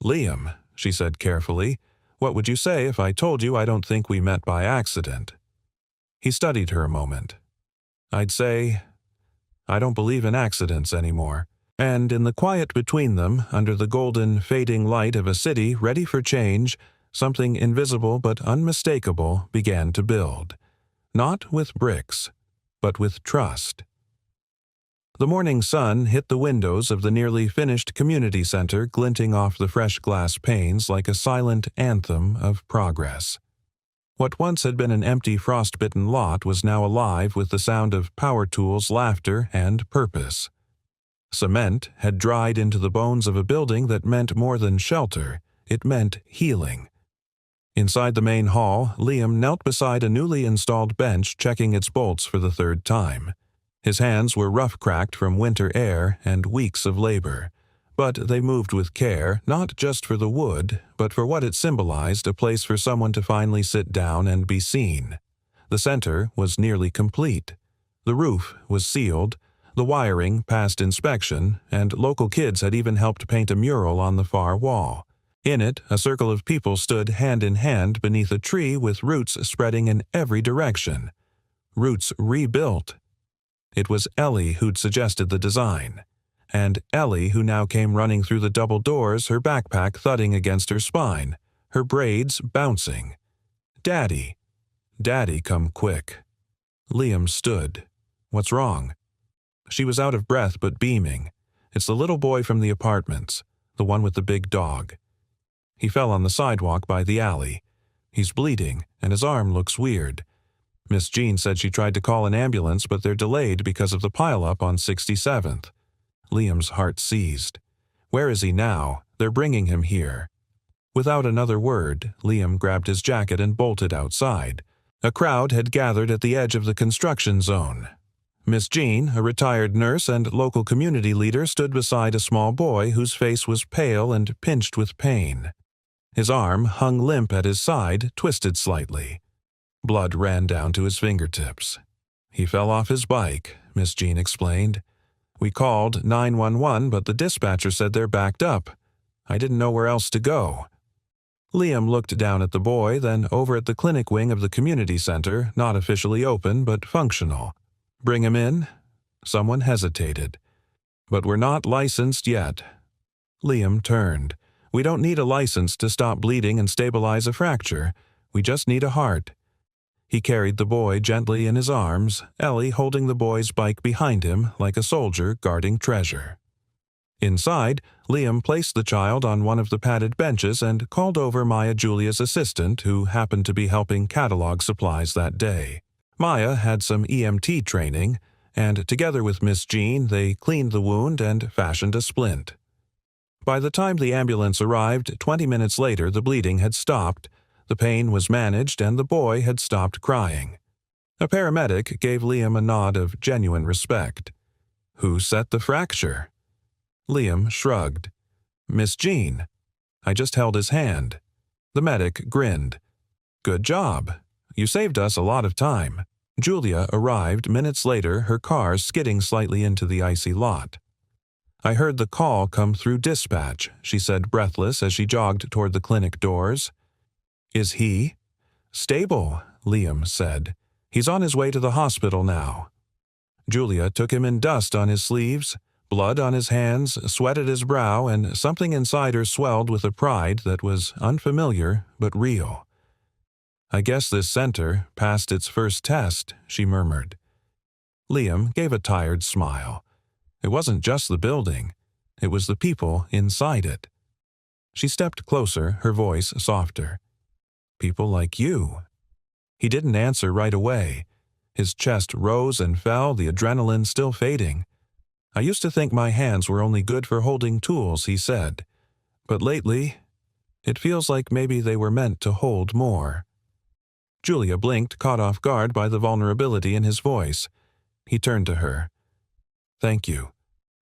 "Liam," she said carefully, "what would you say if I told you I don't think we met by accident?" He studied her a moment. "I'd say, I don't believe in accidents anymore." And in the quiet between them, under the golden, fading light of a city ready for change, something invisible but unmistakable began to build. Not with bricks, but with trust. The morning sun hit the windows of the nearly finished community center, glinting off the fresh glass panes like a silent anthem of progress. What once had been an empty frost-bitten lot was now alive with the sound of power tools, laughter, and purpose. Cement had dried into the bones of a building that meant more than shelter. It meant healing. Inside the main hall, Liam knelt beside a newly installed bench, checking its bolts for the third time. His hands were rough-cracked from winter air and weeks of labor. But they moved with care, not just for the wood, but for what it symbolized, a place for someone to finally sit down and be seen. The center was nearly complete. The roof was sealed, the wiring passed inspection, and local kids had even helped paint a mural on the far wall. In it, a circle of people stood hand in hand beneath a tree with roots spreading in every direction. Roots rebuilt. It was Ellie who'd suggested the design, and Ellie who now came running through the double doors, her backpack thudding against her spine, her braids bouncing. "Daddy! Daddy, come quick." Liam stood. "What's wrong?" She was out of breath but beaming. "It's the little boy from the apartments, the one with the big dog. He fell on the sidewalk by the alley. He's bleeding, and his arm looks weird. Miss Jean said she tried to call an ambulance, but they're delayed because of the pileup on 67th. Liam's heart seized. "Where is he now? They're bringing him here." Without another word, Liam grabbed his jacket and bolted outside. A crowd had gathered at the edge of the construction zone. Miss Jean, a retired nurse and local community leader, stood beside a small boy whose face was pale and pinched with pain. His arm hung limp at his side, twisted slightly. Blood ran down to his fingertips. "He fell off his bike," Miss Jean explained. "We called 911, but the dispatcher said they're backed up. I didn't know where else to go." Liam looked down at the boy, then over at the clinic wing of the community center, not officially open but functional. "Bring him in?" Someone hesitated. "But we're not licensed yet." Liam turned. "We don't need a license to stop bleeding and stabilize a fracture. We just need a heart." He carried the boy gently in his arms, Ellie holding the boy's bike behind him like a soldier guarding treasure. Inside, Liam placed the child on one of the padded benches and called over Maya Julia's assistant, who happened to be helping catalog supplies that day. Maya had some EMT training, and together with Miss Jean, they cleaned the wound and fashioned a splint. By the time the ambulance arrived, 20 minutes later, the bleeding had stopped, the pain was managed, and the boy had stopped crying. A paramedic gave Liam a nod of genuine respect. "Who set the fracture?" Liam shrugged. "Miss Jean. I just held his hand." The medic grinned. "Good job. You saved us a lot of time." Julia arrived minutes later, her car skidding slightly into the icy lot. "I heard the call come through dispatch," she said, breathless, as she jogged toward the clinic doors. "Is he?" "Stable," Liam said. "He's on his way to the hospital now." Julia took him in, dust on his sleeves, blood on his hands, sweat at his brow, and something inside her swelled with a pride that was unfamiliar but real. "I guess this center passed its first test," she murmured. Liam gave a tired smile. It wasn't just the building. It was the people inside it. She stepped closer, her voice softer. "People like you." He didn't answer right away. His chest rose and fell, the adrenaline still fading. "I used to think my hands were only good for holding tools," he said. "But lately, it feels like maybe they were meant to hold more." Julia blinked, caught off guard by the vulnerability in his voice. He turned to her. "Thank you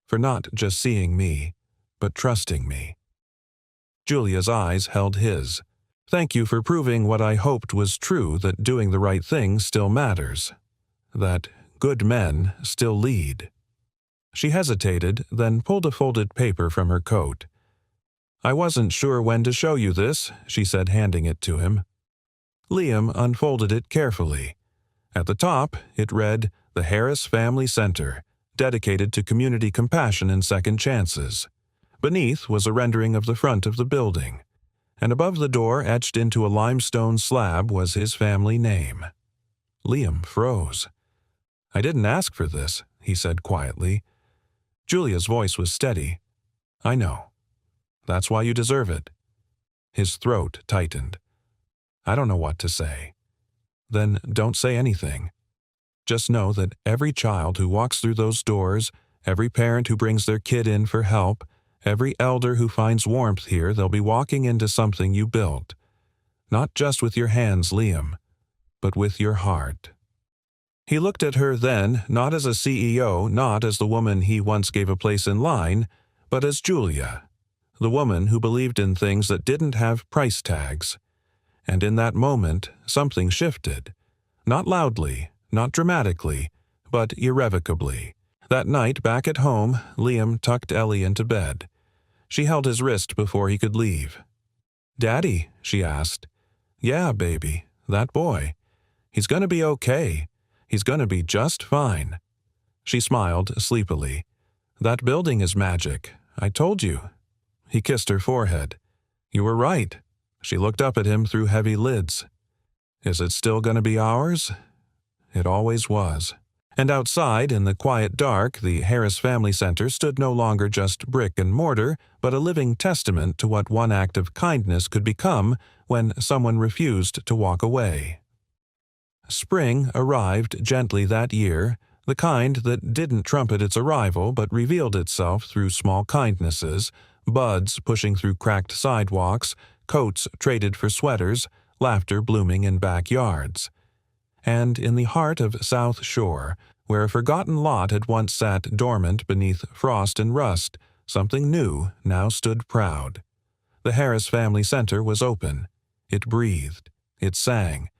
for not just seeing me, but trusting me." Julia's eyes held his. "Thank you for proving what I hoped was true, that doing the right thing still matters. That good men still lead." She hesitated, then pulled a folded paper from her coat. "I wasn't sure when to show you this," she said, handing it to him. Liam unfolded it carefully. At the top, it read, "The Harris Family Center, dedicated to community compassion and second chances." Beneath was a rendering of the front of the building, and above the door, etched into a limestone slab, was his family name. Liam froze. "I didn't ask for this," he said quietly. Julia's voice was steady. "I know. That's why you deserve it." His throat tightened. "I don't know what to say." "Then don't say anything. Just know that every child who walks through those doors, every parent who brings their kid in for help, every elder who finds warmth here, they'll be walking into something you built. Not just with your hands, Liam, but with your heart." He looked at her then, not as a CEO, not as the woman he once gave a place in line, but as Julia, the woman who believed in things that didn't have price tags. And in that moment, something shifted. Not loudly, not dramatically, but irrevocably. That night, back at home, Liam tucked Ellie into bed. She held his wrist before he could leave. "Daddy?" she asked. "Yeah, baby, that boy. He's gonna be okay. He's gonna be just fine." She smiled sleepily. "That building is magic. I told you." He kissed her forehead. "You were right." She looked up at him through heavy lids. "Is it still going to be ours?" It always was. And outside, in the quiet dark, the Harris Family Center stood no longer just brick and mortar, but a living testament to what one act of kindness could become when someone refused to walk away. Spring arrived gently that year, the kind that didn't trumpet its arrival but revealed itself through small kindnesses, buds pushing through cracked sidewalks, coats traded for sweaters, laughter blooming in backyards. And in the heart of South Shore, where a forgotten lot had once sat dormant beneath frost and rust, something new now stood proud. The Harris Family Center was open. It breathed. It sang.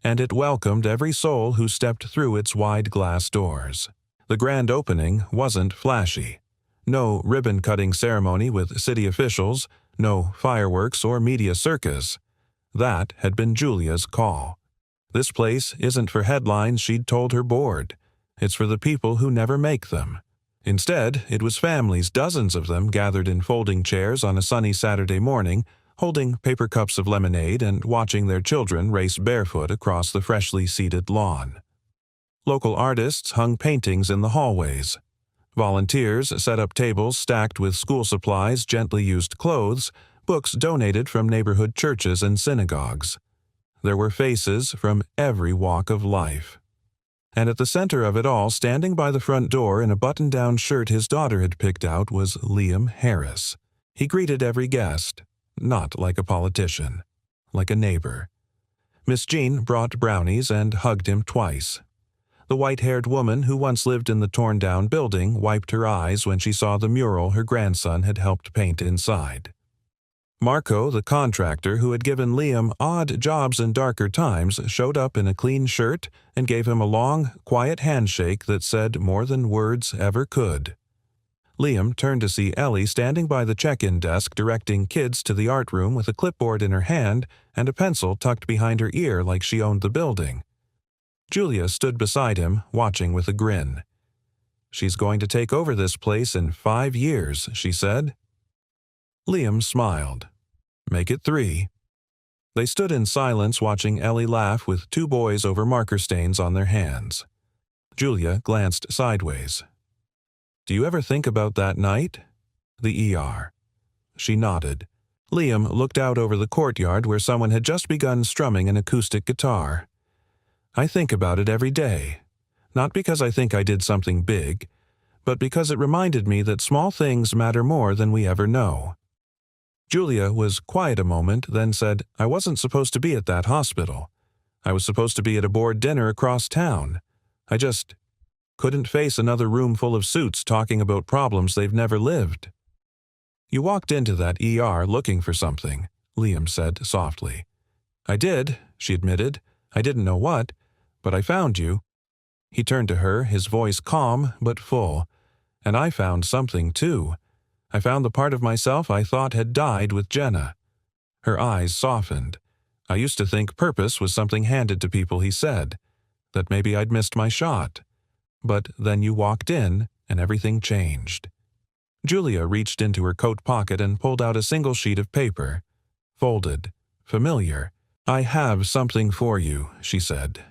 And it welcomed every soul who stepped through its wide glass doors. The grand opening wasn't flashy. No ribbon-cutting ceremony with city officials, no fireworks or media circus. That had been Julia's call. This place isn't for headlines, she'd told her board. It's for the people who never make them. Instead, it was families, dozens of them, gathered in folding chairs on a sunny Saturday morning, holding paper cups of lemonade and watching their children race barefoot across the freshly seeded lawn. Local artists hung paintings in the hallways. Volunteers set up tables stacked with school supplies, gently used clothes, books donated from neighborhood churches and synagogues. There were faces from every walk of life. And at the center of it all, standing by the front door in a button-down shirt his daughter had picked out, was Liam Harris. He greeted every guest, not like a politician, like a neighbor. Miss Jean brought brownies and hugged him twice. The white-haired woman who once lived in the torn-down building wiped her eyes when she saw the mural her grandson had helped paint inside. Marco, the contractor who had given Liam odd jobs in darker times, showed up in a clean shirt and gave him a long, quiet handshake that said more than words ever could. Liam turned to see Ellie standing by the check-in desk directing kids to the art room with a clipboard in her hand and a pencil tucked behind her ear like she owned the building. Julia stood beside him, watching with a grin. "She's going to take over this place in 5 years," she said. Liam smiled. "Make it 3. They stood in silence watching Ellie laugh with 2 boys over marker stains on their hands. Julia glanced sideways. "Do you ever think about that night?" The ER. She nodded. Liam looked out over the courtyard where someone had just begun strumming an acoustic guitar. "I think about it every day. Not because I think I did something big, but because it reminded me that small things matter more than we ever know." Julia was quiet a moment, then said, "I wasn't supposed to be at that hospital. I was supposed to be at a board dinner across town. I just couldn't face another room full of suits talking about problems they've never lived." "You walked into that ER looking for something," Liam said softly. "I did," she admitted. "I didn't know what, but I found you." He turned to her, his voice calm but full. "And I found something, too. I found the part of myself I thought had died with Jenna." Her eyes softened. "I used to think purpose was something handed to people," he said, "that maybe I'd missed my shot. But then you walked in, and everything changed." Julia reached into her coat pocket and pulled out a single sheet of paper. Folded. Familiar. "I have something for you," she said.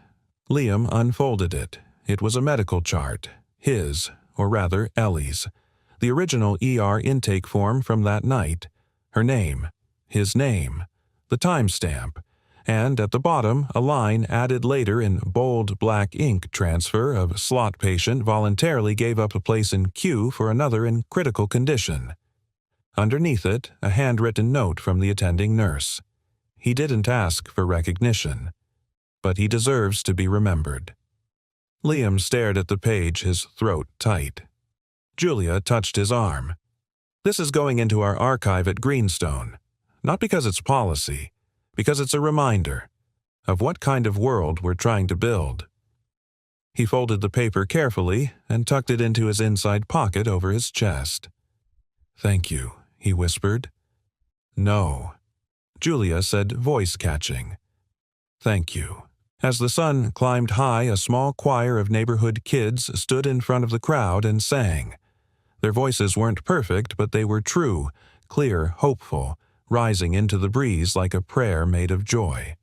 Liam unfolded it. It was a medical chart. His, or rather Ellie's. The original ER intake form from that night. Her name. His name. The timestamp. And at the bottom, a line added later in bold black ink transfer of slot patient voluntarily gave up a place in queue for another in critical condition. Underneath it, a handwritten note from the attending nurse. He didn't ask for recognition, but he deserves to be remembered. Liam stared at the page, his throat tight. Julia touched his arm. "This is going into our archive at Greenstone. Not because it's policy, because it's a reminder of what kind of world we're trying to build." He folded the paper carefully and tucked it into his inside pocket over his chest. "Thank you," he whispered. "No," Julia said, voice catching. "Thank you." As the sun climbed high, a small choir of neighborhood kids stood in front of the crowd and sang. Their voices weren't perfect, but they were true, clear, hopeful, rising into the breeze like a prayer made of joy.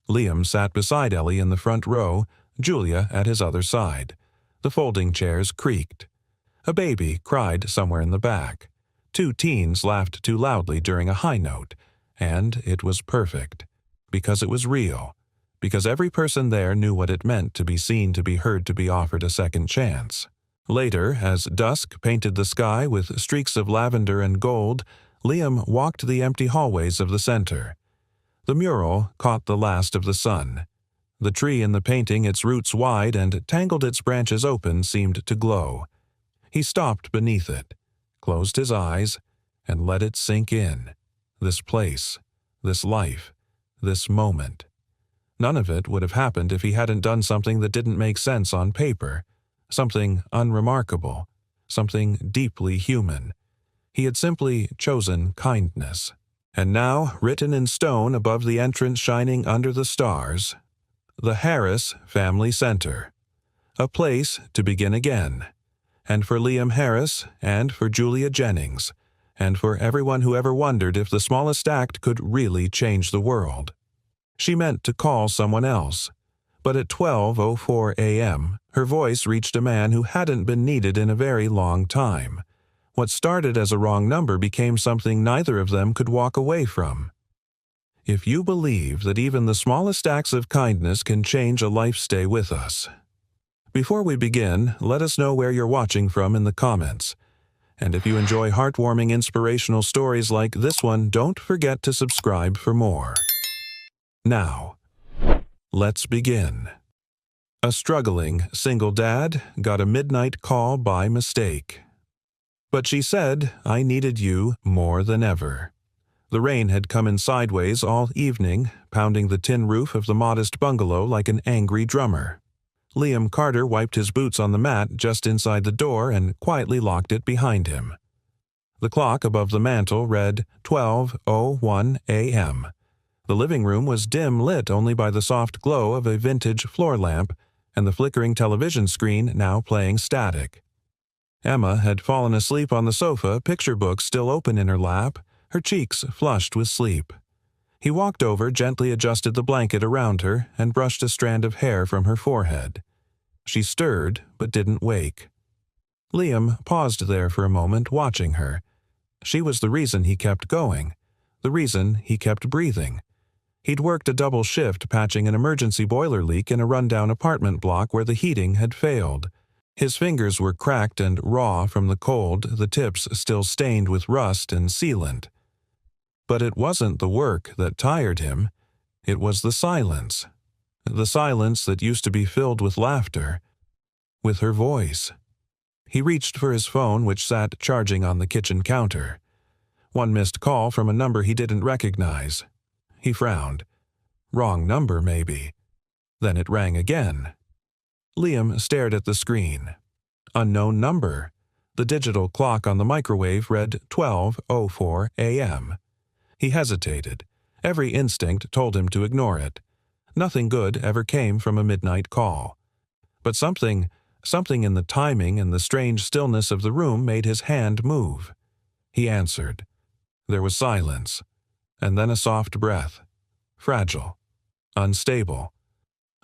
Liam sat beside Ellie in the front row, Julia at his other side. The folding chairs creaked. A baby cried somewhere in the back. 2 teens laughed too loudly during a high note, and it was perfect. Because it was real. Because every person there knew what it meant to be seen, to be heard, to be offered a second chance. Later, as dusk painted the sky with streaks of lavender and gold, Liam walked the empty hallways of the center. The mural caught the last of the sun. The tree in the painting, its roots wide and tangled its branches open, seemed to glow. He stopped beneath it, closed his eyes, and let it sink in. This place, this life, this moment. None of it would have happened if he hadn't done something that didn't make sense on paper, something unremarkable, something deeply human. He had simply chosen kindness. And now, written in stone above the entrance shining under the stars, the Harris Family Center. A place to begin again. And for Liam Harris, and for Julia Jennings, and for everyone who ever wondered if the smallest act could really change the world. She meant to call someone else, but at 12:04 a.m., her voice reached a man who hadn't been needed in a very long time. What started as a wrong number became something neither of them could walk away from. If you believe that even the smallest acts of kindness can change a life, stay with us. Before we begin, let us know where you're watching from in the comments. And if you enjoy heartwarming, inspirational stories like this one, don't forget to subscribe for more. Now, let's begin. A struggling single dad got a midnight call by mistake. But she said, "I needed you more than ever." The rain had come in sideways all evening, pounding the tin roof of the modest bungalow like an angry drummer. Liam Carter wiped his boots on the mat just inside the door and quietly locked it behind him. The clock above the mantel read 12:01 a.m. The living room was dim lit only by the soft glow of a vintage floor lamp and the flickering television screen now playing static. Emma had fallen asleep on the sofa, picture book still open in her lap, her cheeks flushed with sleep. He walked over, gently adjusted the blanket around her, and brushed a strand of hair from her forehead. She stirred, but didn't wake. Liam paused there for a moment, watching her. She was the reason he kept going, the reason he kept breathing. He'd worked a double shift patching an emergency boiler leak in a rundown apartment block where the heating had failed. His fingers were cracked and raw from the cold, the tips still stained with rust and sealant. But it wasn't the work that tired him. It was the silence. The silence that used to be filled with laughter. With her voice. He reached for his phone, which sat charging on the kitchen counter. One missed call from a number he didn't recognize. He frowned. Wrong number, maybe. Then it rang again. Liam stared at the screen. Unknown number. The digital clock on the microwave read 12:04 a.m. He hesitated. Every instinct told him to ignore it. Nothing good ever came from a midnight call. But something in the timing and the strange stillness of the room made his hand move. He answered. There was silence. And then a soft breath. Fragile. Unstable.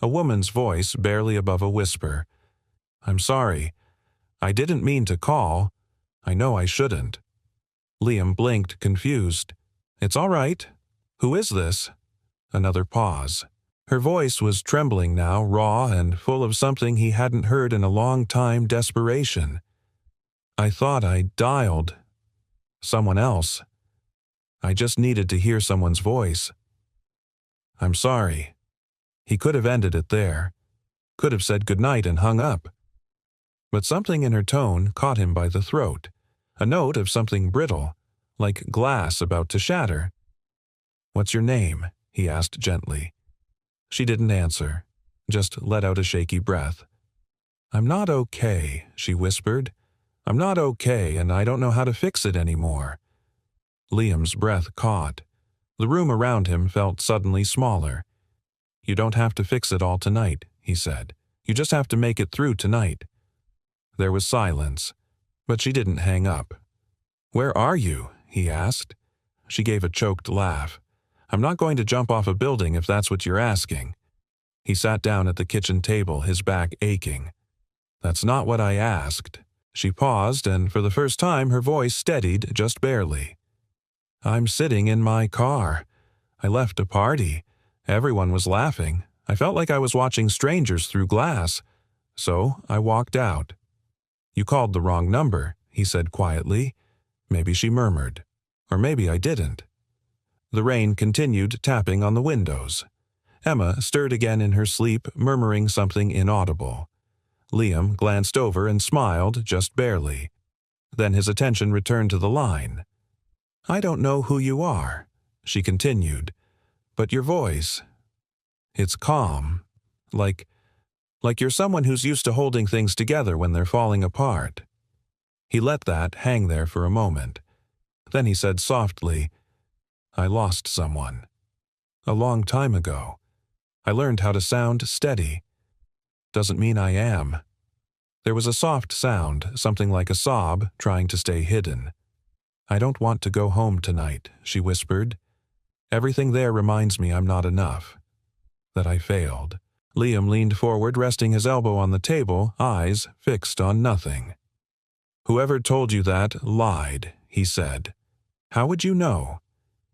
A woman's voice barely above a whisper. "I'm sorry. I didn't mean to call. I know I shouldn't." Liam blinked, confused. "It's all right. Who is this?" Another pause. Her voice was trembling now, raw and full of something he hadn't heard in a long time, desperation. "I thought I dialed someone else. I just needed to hear someone's voice. I'm sorry." He could have ended it there. Could have said goodnight and hung up. But something in her tone caught him by the throat. A note of something brittle, like glass about to shatter. "What's your name?" he asked gently. She didn't answer, just let out a shaky breath. "I'm not okay," she whispered. "I'm not okay, and I don't know how to fix it anymore." Liam's breath caught. The room around him felt suddenly smaller. You don't have to fix it all tonight, he said. You just have to make it through tonight. There was silence, but she didn't hang up. Where are you? He asked. She gave a choked laugh. I'm not going to jump off a building if that's what you're asking. He sat down at the kitchen table, his back aching. That's not what I asked. She paused, and for the first time her voice steadied just barely. I'm sitting in my car. I left a party. Everyone was laughing. I felt like I was watching strangers through glass. So I walked out. You called the wrong number, he said quietly. Maybe she murmured. Or maybe I didn't. The rain continued tapping on the windows. Emma stirred again in her sleep, murmuring something inaudible. Liam glanced over and smiled just barely. Then his attention returned to the line. I don't know who you are, she continued, but your voice, it's calm, like you're someone who's used to holding things together when they're falling apart. He let that hang there for a moment. Then he said softly, I lost someone. A long time ago. I learned how to sound steady. Doesn't mean I am. There was a soft sound, something like a sob, trying to stay hidden. I don't want to go home tonight, she whispered. Everything there reminds me I'm not enough. That I failed. Liam leaned forward, resting his elbow on the table, eyes fixed on nothing. Whoever told you that lied, he said. How would you know?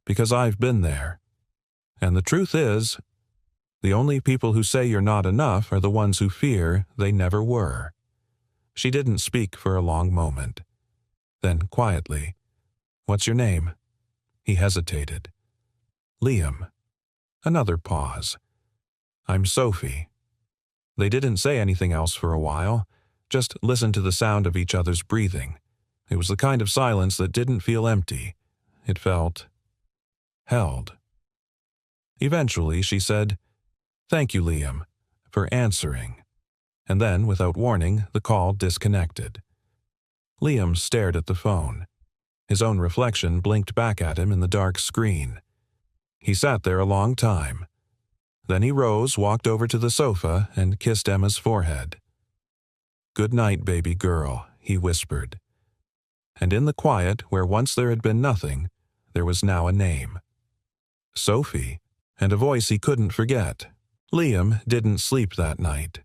Because I've been there. And the truth is, the only people who say you're not enough are the ones who fear they never were. She didn't speak for a long moment. Then, quietly, what's your name? He hesitated. Liam. Another pause. I'm Sophie. They didn't say anything else for a while, just listened to the sound of each other's breathing. It was the kind of silence that didn't feel empty. It felt held. Eventually, she said, Thank you, Liam, for answering. And then, without warning, the call disconnected. Liam stared at the phone. His own reflection blinked back at him in the dark screen. He sat there a long time. Then he rose, walked over to the sofa, and kissed Emma's forehead. Good night, baby girl, he whispered. And in the quiet, where once there had been nothing, there was now a name. Sophie, and a voice he couldn't forget. Liam didn't sleep that night.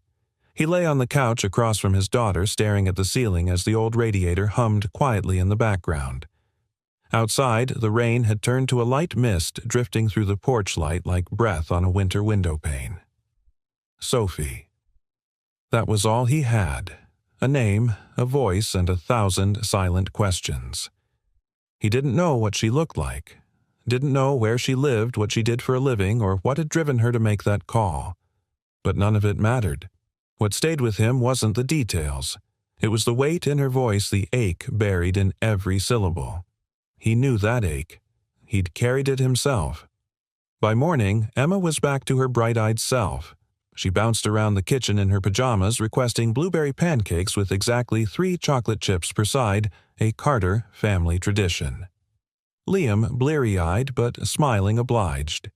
He lay on the couch across from his daughter, staring at the ceiling as the old radiator hummed quietly in the background. Outside, the rain had turned to a light mist drifting through the porch light like breath on a winter window pane. Sophie. That was all he had. A name, a voice, and 1,000 silent questions. He didn't know what she looked like. Didn't know where she lived, what she did for a living, or what had driven her to make that call. But none of it mattered. What stayed with him wasn't the details. It was the weight in her voice, the ache buried in every syllable. He knew that ache. He'd carried it himself. By morning, Emma was back to her bright-eyed self. She bounced around the kitchen in her pajamas, requesting blueberry pancakes with exactly 3 chocolate chips per side, a Carter family tradition. Liam, bleary-eyed but smiling, obliged.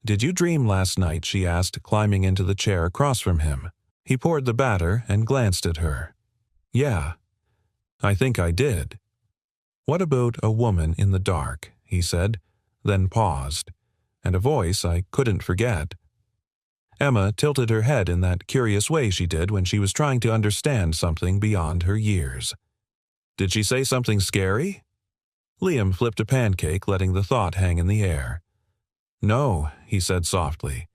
Did you dream last night? She asked, climbing into the chair across from him. He poured the batter and glanced at her. Yeah, I think I did. What about a woman in the dark? He said, then paused, and a voice I couldn't forget. Emma tilted her head in that curious way she did when she was trying to understand something beyond her years. Did she say something scary? Liam flipped a pancake, letting the thought hang in the air. No, he said softly.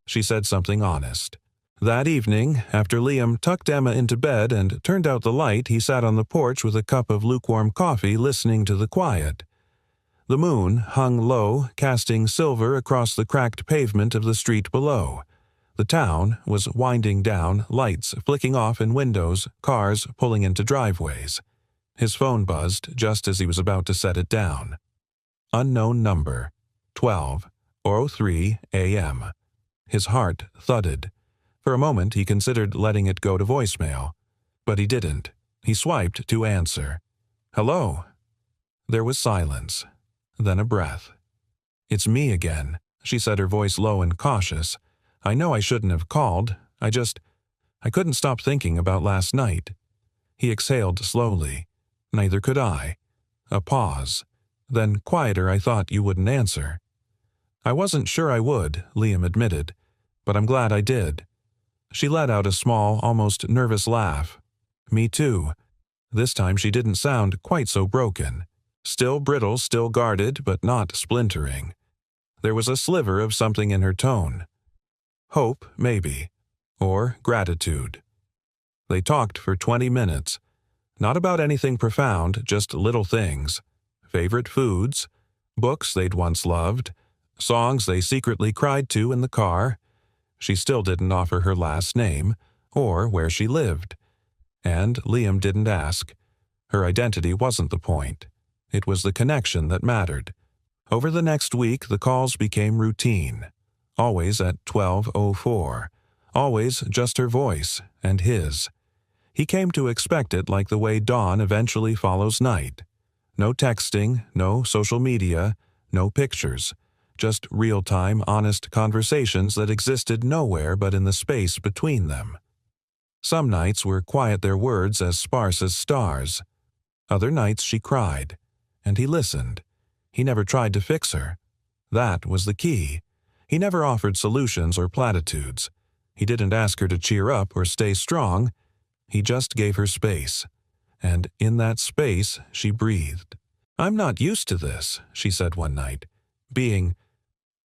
She said something honest. That evening, after Liam tucked Emma into bed and turned out the light, he sat on the porch with a cup of lukewarm coffee, listening to the quiet. The moon hung low, casting silver across the cracked pavement of the street below. The town was winding down, lights flicking off in windows, cars pulling into driveways. His phone buzzed just as he was about to set it down. Unknown number, 12:03 a.m. His heart thudded. For a moment he considered letting it go to voicemail, but he didn't. He swiped to answer. Hello. There was silence, then a breath. It's me again, she said, her voice low and cautious. I know I shouldn't have called. I couldn't stop thinking about last night." He exhaled slowly. "Neither could I." A pause. "Then quieter I thought you wouldn't answer." "I wasn't sure I would," Liam admitted, "but I'm glad I did." She let out a small, almost nervous laugh. "Me too." This time she didn't sound quite so broken. Still brittle, still guarded, but not splintering. There was a sliver of something in her tone. Hope, maybe. Or gratitude. They talked for 20 minutes. Not about anything profound, just little things. Favorite foods, books they'd once loved, songs they secretly cried to in the car. She still didn't offer her last name, or where she lived. And Liam didn't ask. Her identity wasn't the point. It was the connection that mattered. Over the next week, the calls became routine. Always at 12:04. Always just her voice, and his. He came to expect it like the way dawn eventually follows night. No texting, no social media, no pictures. Just real-time, honest conversations that existed nowhere but in the space between them. Some nights were quiet, their words as sparse as stars. Other nights she cried. And he listened. He never tried to fix her. That was the key. He never offered solutions or platitudes. He didn't ask her to cheer up or stay strong. He just gave her space. And in that space, she breathed. "I'm not used to this," she said one night. "Being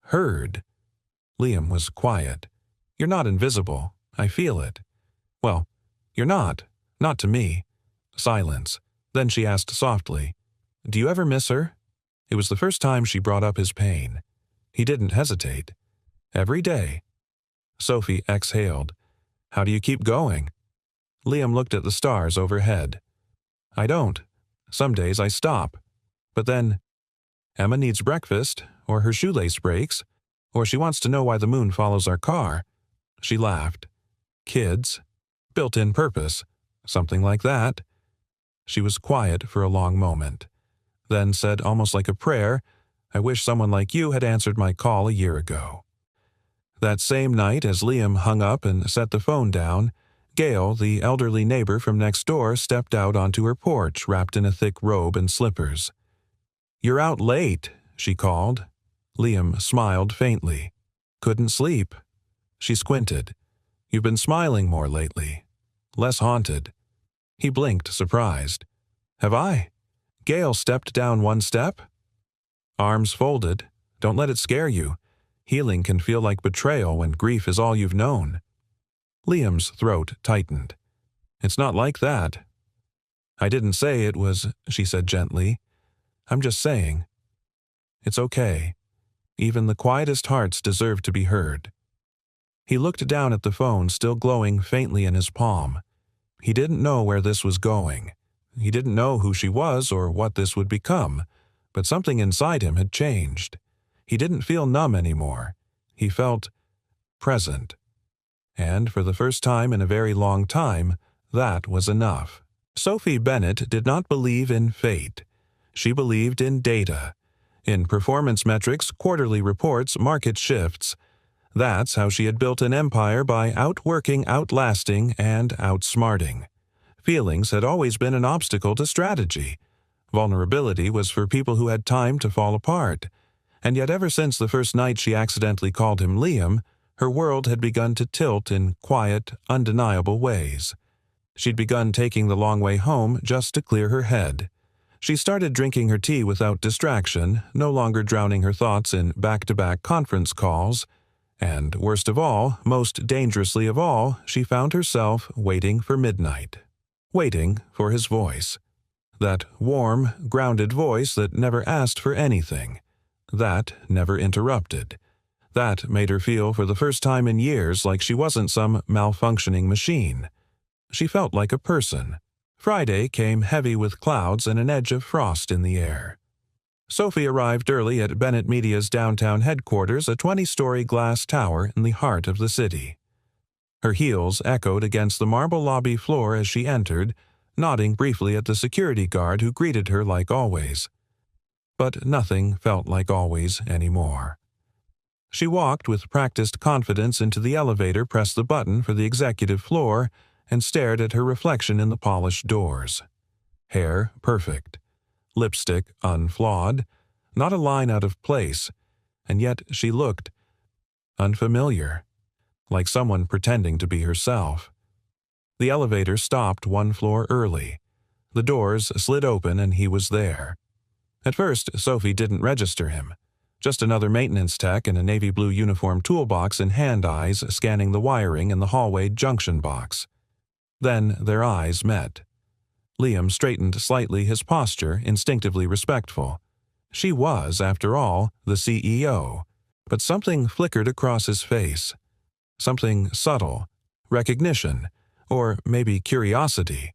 heard." Liam was quiet. "You're not invisible. I feel it." "Well, you're not. Not to me." Silence. Then she asked softly, "Do you ever miss her?" It was the first time she brought up his pain. He didn't hesitate. "Every day." Sophie exhaled. "How do you keep going?" Liam looked at the stars overhead. "I don't. Some days I stop. But then Emma needs breakfast, or her shoelace breaks, or she wants to know why the moon follows our car." She laughed. "Kids. Built-in purpose. Something like that." She was quiet for a long moment. Then said almost like a prayer, "I wish someone like you had answered my call a year ago." That same night, as Liam hung up and set the phone down, Gail, the elderly neighbor from next door, stepped out onto her porch wrapped in a thick robe and slippers. "You're out late," she called. Liam smiled faintly. "Couldn't sleep." She squinted. "You've been smiling more lately. Less haunted." He blinked, surprised. "Have I?" Gail stepped down one step. Arms folded. "Don't let it scare you. Healing can feel like betrayal when grief is all you've known." Liam's throat tightened. "It's not like that." "I didn't say it was," she said gently. "I'm just saying. It's okay. Even the quietest hearts deserve to be heard." He looked down at the phone, still glowing faintly in his palm. He didn't know where this was going. He didn't know who she was or what this would become, but something inside him had changed. He didn't feel numb anymore. He felt present. And for the first time in a very long time, that was enough. Sophie Bennett did not believe in fate. She believed in data. In performance metrics, quarterly reports, market shifts. That's how she had built an empire, by outworking, outlasting, and outsmarting. Feelings had always been an obstacle to strategy. Vulnerability was for people who had time to fall apart. And yet ever since the first night she accidentally called him Liam, her world had begun to tilt in quiet, undeniable ways. She'd begun taking the long way home just to clear her head. She started drinking her tea without distraction, no longer drowning her thoughts in back-to-back conference calls. And worst of all, most dangerously of all, she found herself waiting for midnight. Waiting for his voice. That warm, grounded voice that never asked for anything. That never interrupted. That made her feel for the first time in years like she wasn't some malfunctioning machine. She felt like a person. Friday came heavy with clouds and an edge of frost in the air. Sophie arrived early at Bennett Media's downtown headquarters, a 20-story glass tower in the heart of the city. Her heels echoed against the marble lobby floor as she entered, nodding briefly at the security guard who greeted her like always. But nothing felt like always anymore. She walked with practiced confidence into the elevator, pressed the button for the executive floor, and stared at her reflection in the polished doors. Hair perfect. Lipstick unflawed. Not a line out of place. And yet she looked unfamiliar, like someone pretending to be herself. The elevator stopped one floor early. The doors slid open and he was there. At first, Sophie didn't register him. Just another maintenance tech in a navy blue uniform toolbox and hand eyes scanning the wiring in the hallway junction box. Then their eyes met. Liam straightened slightly, his posture instinctively respectful. She was, after all, the CEO. But something flickered across his face. Something subtle. Recognition. Or maybe curiosity.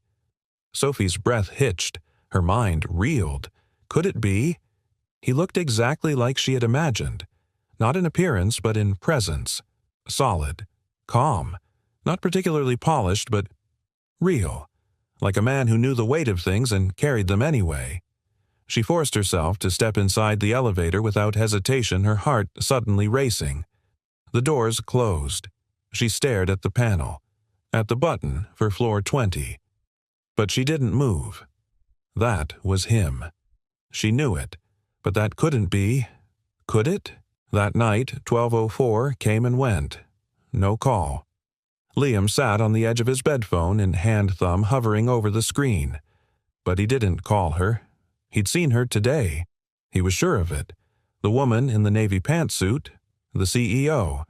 Sophie's breath hitched. Her mind reeled. Could it be? He looked exactly like she had imagined. Not in appearance, but in presence. Solid. Calm. Not particularly polished, but real. Like a man who knew the weight of things and carried them anyway. She forced herself to step inside the elevator without hesitation, her heart suddenly racing. The doors closed. She stared at the panel. At the button for floor 20. But she didn't move. That was him. She knew it. But that couldn't be. Could it? That night, 12:04, came and went. No call. Liam sat on the edge of his bedphone and hand thumb hovering over the screen. But he didn't call her. He'd seen her today. He was sure of it. The woman in the navy pantsuit. The CEO.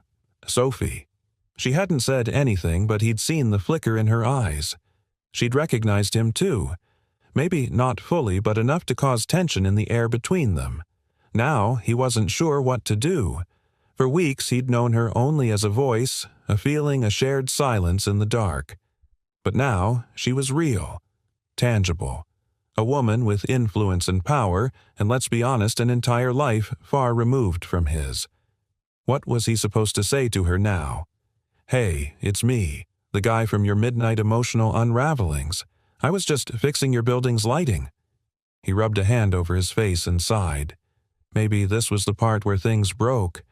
Sophie. She hadn't said anything, but he'd seen the flicker in her eyes. She'd recognized him too. Maybe not fully, but enough to cause tension in the air between them. Now he wasn't sure what to do. For weeks he'd known her only as a voice, a feeling, a shared silence in the dark. But now she was real. Tangible. A woman with influence and power, and let's be honest, an entire life far removed from his. What was he supposed to say to her now? Hey, it's me, the guy from your midnight emotional unravelings. I was just fixing your building's lighting. He rubbed a hand over his face and sighed. Maybe this was the part where things broke.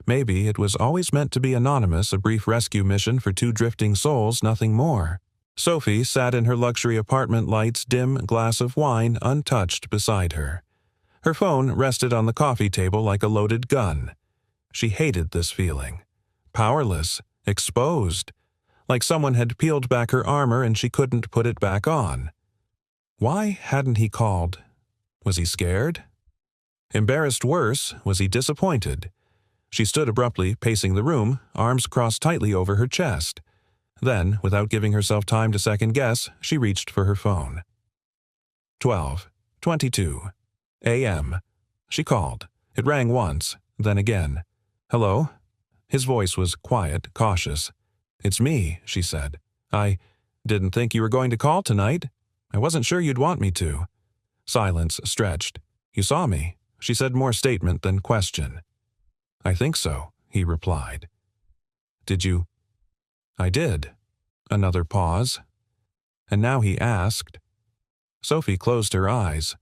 Maybe it was always meant to be anonymous, a brief rescue mission for two drifting souls, nothing more. Sophie sat in her luxury apartment light's dim glass of wine untouched beside her. Her phone rested on the coffee table like a loaded gun. She hated this feeling. Powerless, exposed, like someone had peeled back her armor and she couldn't put it back on. Why hadn't he called? Was he scared? Embarrassed worse, was he disappointed? She stood abruptly, pacing the room, arms crossed tightly over her chest. Then, without giving herself time to second-guess, she reached for her phone. 12:22 a.m. She called. It rang once, then again. Hello? His voice was quiet, cautious. It's me, she said. I didn't think you were going to call tonight. I wasn't sure you'd want me to. Silence stretched. You saw me, she said, more statement than question. I think so, he replied. Did you? I did. Another pause. And now he asked. Sophie closed her eyes.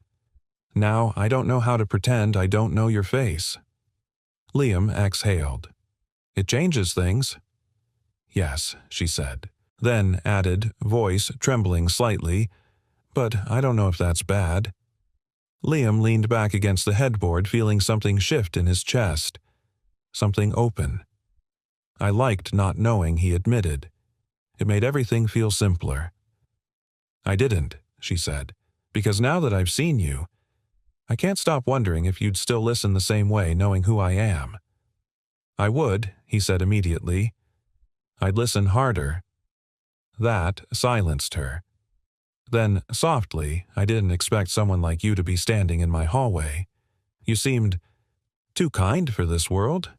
Now I don't know how to pretend I don't know your face. Liam exhaled. It changes things. Yes, she said. Then added, voice trembling slightly, but I don't know if that's bad. Liam leaned back against the headboard, feeling something shift in his chest. Something open. I liked not knowing, he admitted. It made everything feel simpler. I didn't, she said, because now that I've seen you, I can't stop wondering if you'd still listen the same way knowing who I am. I would, he said immediately. I'd listen harder. That silenced her. Then, softly, I didn't expect someone like you to be standing in my hallway. You seemed too kind for this world.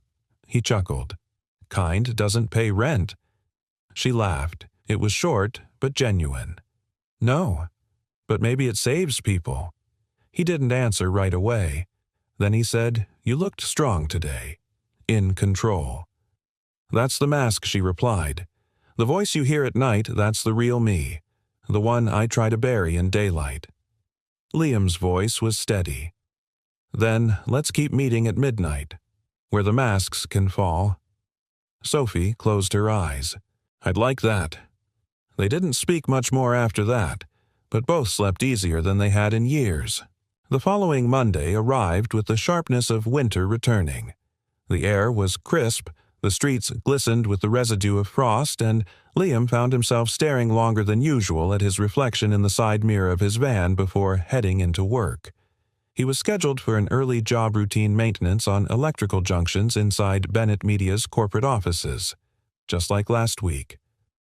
He chuckled. Kind doesn't pay rent. She laughed. It was short, but genuine. No, but maybe it saves people. He didn't answer right away. Then he said, You looked strong today. In control. That's the mask, she replied. The voice you hear at night, that's the real me. The one I try to bury in daylight. Liam's voice was steady. Then let's keep meeting at midnight. where the masks can fall. Sophie closed her eyes. I'd like that. They didn't speak much more after that, but both slept easier than they had in years. The following Monday arrived with the sharpness of winter returning. The air was crisp, the streets glistened with the residue of frost, and Liam found himself staring longer than usual at his reflection in the side mirror of his van before heading into work. He was scheduled for an early job routine maintenance on electrical junctions inside Bennett Media's corporate offices. Just like last week.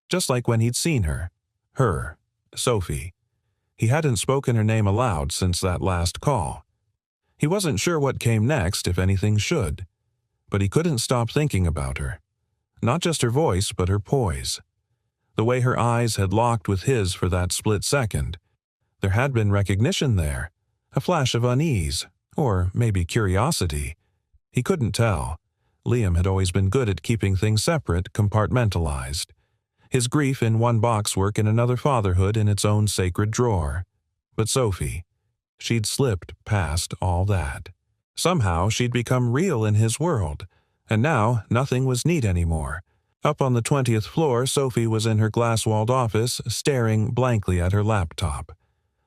Just like when he'd seen her. Her, Sophie. He hadn't spoken her name aloud since that last call. He wasn't sure what came next, if anything should. But he couldn't stop thinking about her. Not just her voice, but her poise. The way her eyes had locked with his for that split second. There had been recognition there. A flash of unease, or maybe curiosity. He couldn't tell. Liam had always been good at keeping things separate, compartmentalized. His grief in one boxwork and another fatherhood in its own sacred drawer. But Sophie, she'd slipped past all that. Somehow she'd become real in his world, and now nothing was neat anymore. Up on the 20th floor, Sophie was in her glass-walled office, staring blankly at her laptop.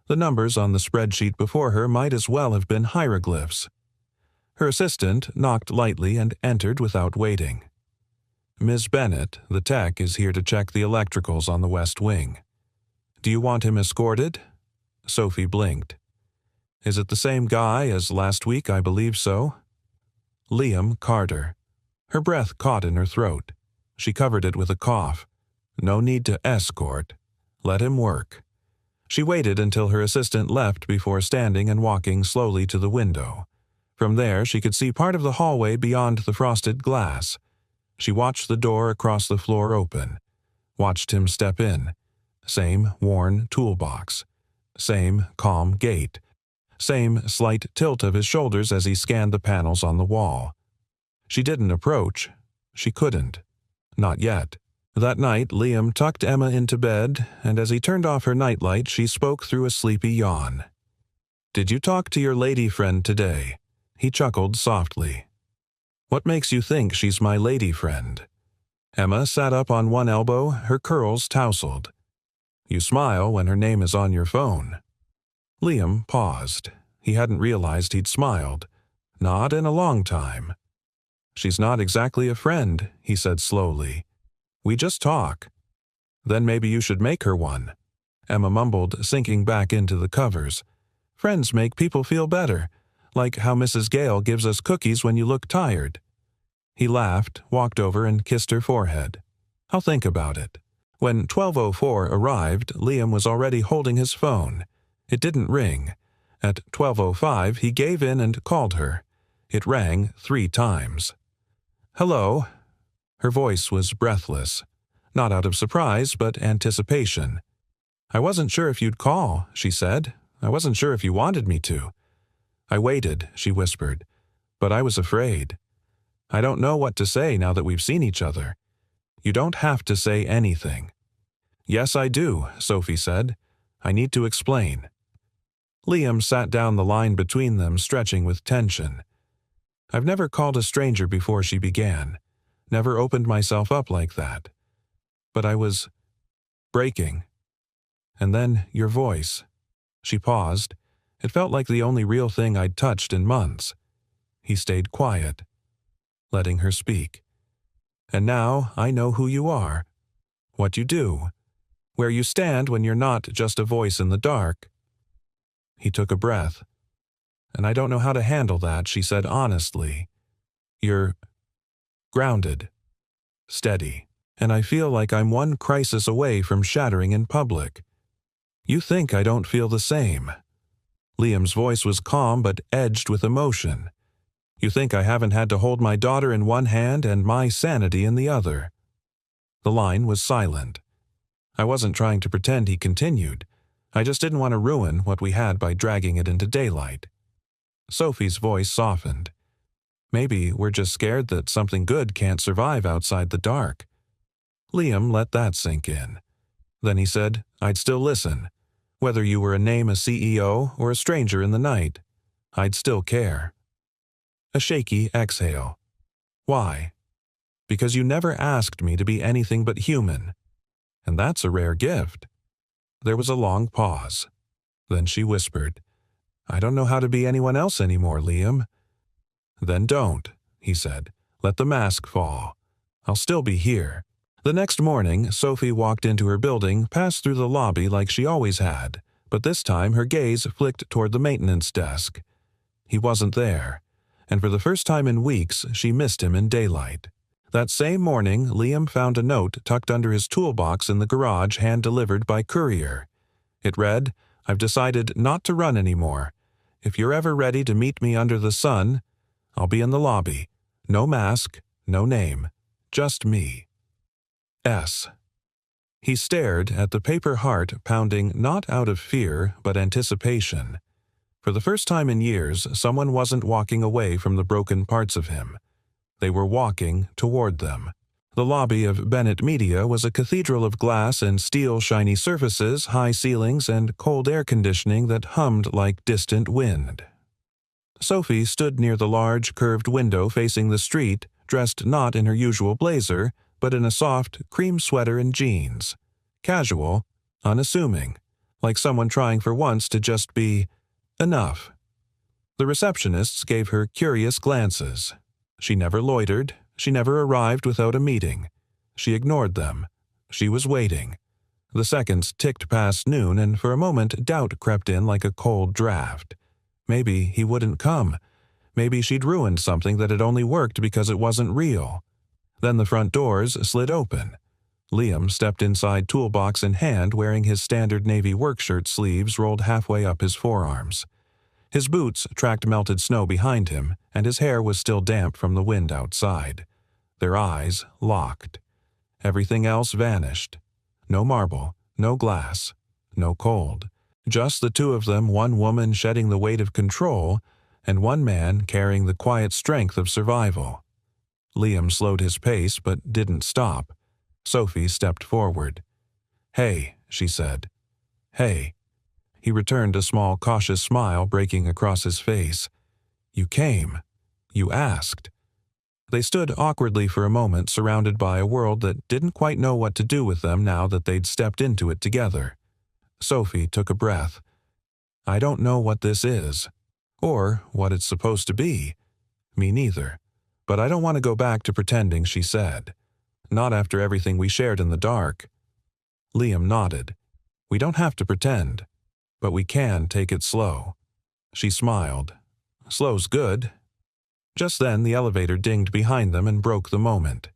The numbers on the spreadsheet before her might as well have been hieroglyphs. Her assistant knocked lightly and entered without waiting. Ms. Bennett, the tech, is here to check the electricals on the west wing. Do you want him escorted? Sophie blinked. Is it the same guy as last week? I believe so. Liam Carter. Her breath caught in her throat. She covered it with a cough. No need to escort. Let him work. She waited until her assistant left before standing and walking slowly to the window. From there, she could see part of the hallway beyond the frosted glass. She watched the door across the floor open. Watched him step in. Same worn toolbox. Same calm gait. Same slight tilt of his shoulders as he scanned the panels on the wall. She didn't approach. She couldn't. Not yet. That night, Liam tucked Emma into bed, and as he turned off her nightlight, she spoke through a sleepy yawn. Did you talk to your lady friend today? He chuckled softly. What makes you think she's my lady friend? Emma sat up on one elbow, her curls tousled. You smile when her name is on your phone. Liam paused. He hadn't realized he'd smiled. Not in a long time. She's not exactly a friend, he said slowly. We just talk. Then maybe you should make her one. Emma mumbled, sinking back into the covers. Friends make people feel better. Like how Mrs. Gale gives us cookies when you look tired. He laughed, walked over and kissed her forehead. I'll think about it. When 12:04 arrived, Liam was already holding his phone. It didn't ring. At 12:05, he gave in and called her. It rang 3 times. Hello. Her voice was breathless. Not out of surprise, but anticipation. I wasn't sure if you'd call, she said. I wasn't sure if you wanted me to. I waited, she whispered, but I was afraid. I don't know what to say now that we've seen each other. You don't have to say anything. Yes, I do, Sophie said. I need to explain. Liam sat down the line between them, stretching with tension. I've never called a stranger before, she began. Never opened myself up like that. But I was breaking. And then your voice. She paused. It felt like the only real thing I'd touched in months. He stayed quiet, letting her speak. And now I know who you are, what you do, where you stand when you're not just a voice in the dark. He took a breath. And I don't know how to handle that, she said honestly. You're grounded, steady, and I feel like I'm one crisis away from shattering in public. You think I don't feel the same. Liam's voice was calm but edged with emotion. You think I haven't had to hold my daughter in one hand and my sanity in the other. The line was silent. I wasn't trying to pretend, he continued. I just didn't want to ruin what we had by dragging it into daylight. Sophie's voice softened. Maybe we're just scared that something good can't survive outside the dark. Liam let that sink in. Then he said, I'd still listen. Whether you were a name a CEO or a stranger in the night, I'd still care. A shaky exhale. Why? Because you never asked me to be anything but human. And that's a rare gift. There was a long pause. Then she whispered, I don't know how to be anyone else anymore, Liam. Then don't, he said. Let the mask fall. I'll still be here. The next morning, Sophie walked into her building, passed through the lobby like she always had, but this time her gaze flicked toward the maintenance desk. He wasn't there, and for the first time in weeks, she missed him in daylight. That same morning, Liam found a note tucked under his toolbox in the garage, hand-delivered by courier. It read, I've decided not to run anymore. If you're ever ready to meet me under the sun, I'll be in the lobby. No mask, no name, just me. S. He stared at the paper heart pounding not out of fear but anticipation. For the first time in years, someone wasn't walking away from the broken parts of him. They were walking toward them. The lobby of Bennett Media was a cathedral of glass and steel shiny surfaces, high ceilings, and cold air conditioning that hummed like distant wind. Sophie stood near the large, curved window facing the street, dressed not in her usual blazer, but in a soft, cream sweater and jeans. Casual, unassuming, like someone trying for once to just be enough. The receptionists gave her curious glances. She never loitered. She never arrived without a meeting. She ignored them. She was waiting. The seconds ticked past noon, and for a moment doubt crept in like a cold draft. Maybe he wouldn't come. Maybe she'd ruined something that had only worked because it wasn't real. Then the front doors slid open. Liam stepped inside, toolbox in hand, wearing his standard navy workshirt sleeves rolled halfway up his forearms. His boots tracked melted snow behind him, and his hair was still damp from the wind outside. Their eyes locked. Everything else vanished. No marble, no glass, no cold. Just the two of them, one woman shedding the weight of control, and one man carrying the quiet strength of survival. Liam slowed his pace but didn't stop. Sophie stepped forward. Hey, she said. Hey. He returned a small, cautious smile breaking across his face. You came. You asked. They stood awkwardly for a moment, surrounded by a world that didn't quite know what to do with them now that they'd stepped into it together. Sophie took a breath. I don't know what this is, or what it's supposed to be. Me neither. But I don't want to go back to pretending, she said. Not after everything we shared in the dark. Liam nodded. We don't have to pretend, but we can take it slow. She smiled. Slow's good. Just then the elevator dinged behind them and broke the moment.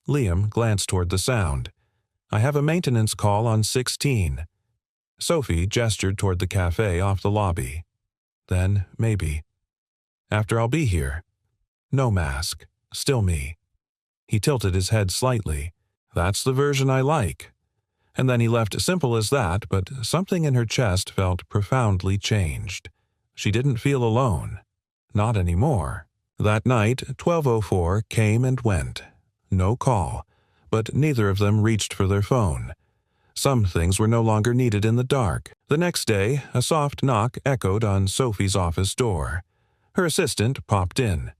Liam glanced toward the sound. I have a maintenance call on 16. Sophie gestured toward the cafe off the lobby. Then, maybe. After I'll be here. No mask. Still me. He tilted his head slightly. That's the version I like. And then he left simple as that, but something in her chest felt profoundly changed. She didn't feel alone. Not anymore. That night, 12:04 came and went. No call, but neither of them reached for their phone. Some things were no longer needed in the dark. The next day, a soft knock echoed on Sophie's office door. Her assistant popped in.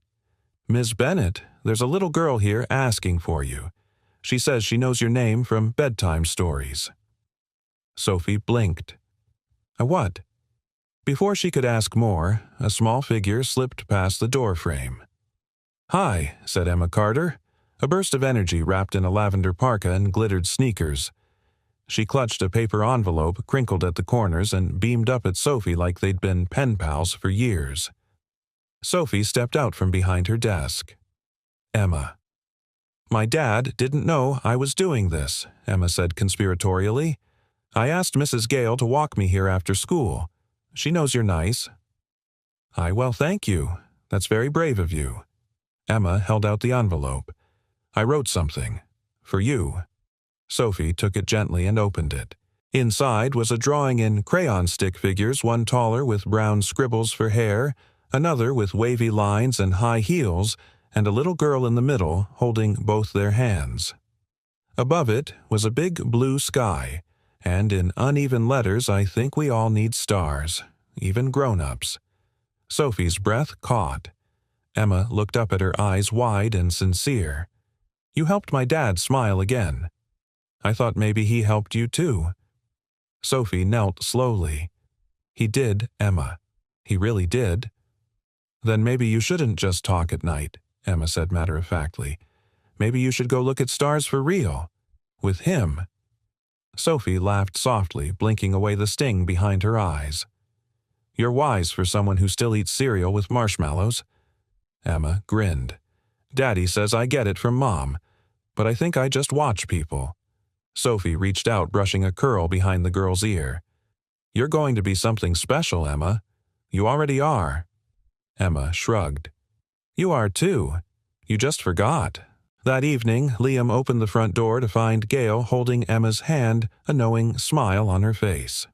Ms. Bennett, there's a little girl here asking for you. She says she knows your name from bedtime stories. Sophie blinked. What? Before she could ask more, a small figure slipped past the doorframe. Hi, said Emma Carter, a burst of energy wrapped in a lavender parka and glittered sneakers. She clutched a paper envelope crinkled at the corners and beamed up at Sophie like they'd been pen pals for years. Sophie stepped out from behind her desk. Emma. My dad didn't know I was doing this, Emma said conspiratorially. I asked Mrs. Gale to walk me here after school. She knows you're nice. Well, thank you. That's very brave of you. Emma held out the envelope. I wrote something. For you. Sophie took it gently and opened it. Inside was a drawing in crayon stick figures, one taller with brown scribbles for hair, another with wavy lines and high heels, and a little girl in the middle holding both their hands. Above it was a big blue sky, and in uneven letters, I think we all need stars, even grown-ups. Sophie's breath caught. Emma looked up at her, eyes wide and sincere. You helped my dad smile again. I thought maybe he helped you too. Sophie knelt slowly. He did, Emma. He really did. Then maybe you shouldn't just talk at night, Emma said matter-of-factly. Maybe you should go look at stars for real. With him. Sophie laughed softly, blinking away the sting behind her eyes. You're wise for someone who still eats cereal with marshmallows. Emma grinned. Daddy says I get it from Mom, but I think I just watch people. Sophie reached out, brushing a curl behind the girl's ear. You're going to be something special, Emma. You already are. Emma shrugged. You are too. You just forgot. That evening, Liam opened the front door to find Gail holding Emma's hand, a knowing smile on her face.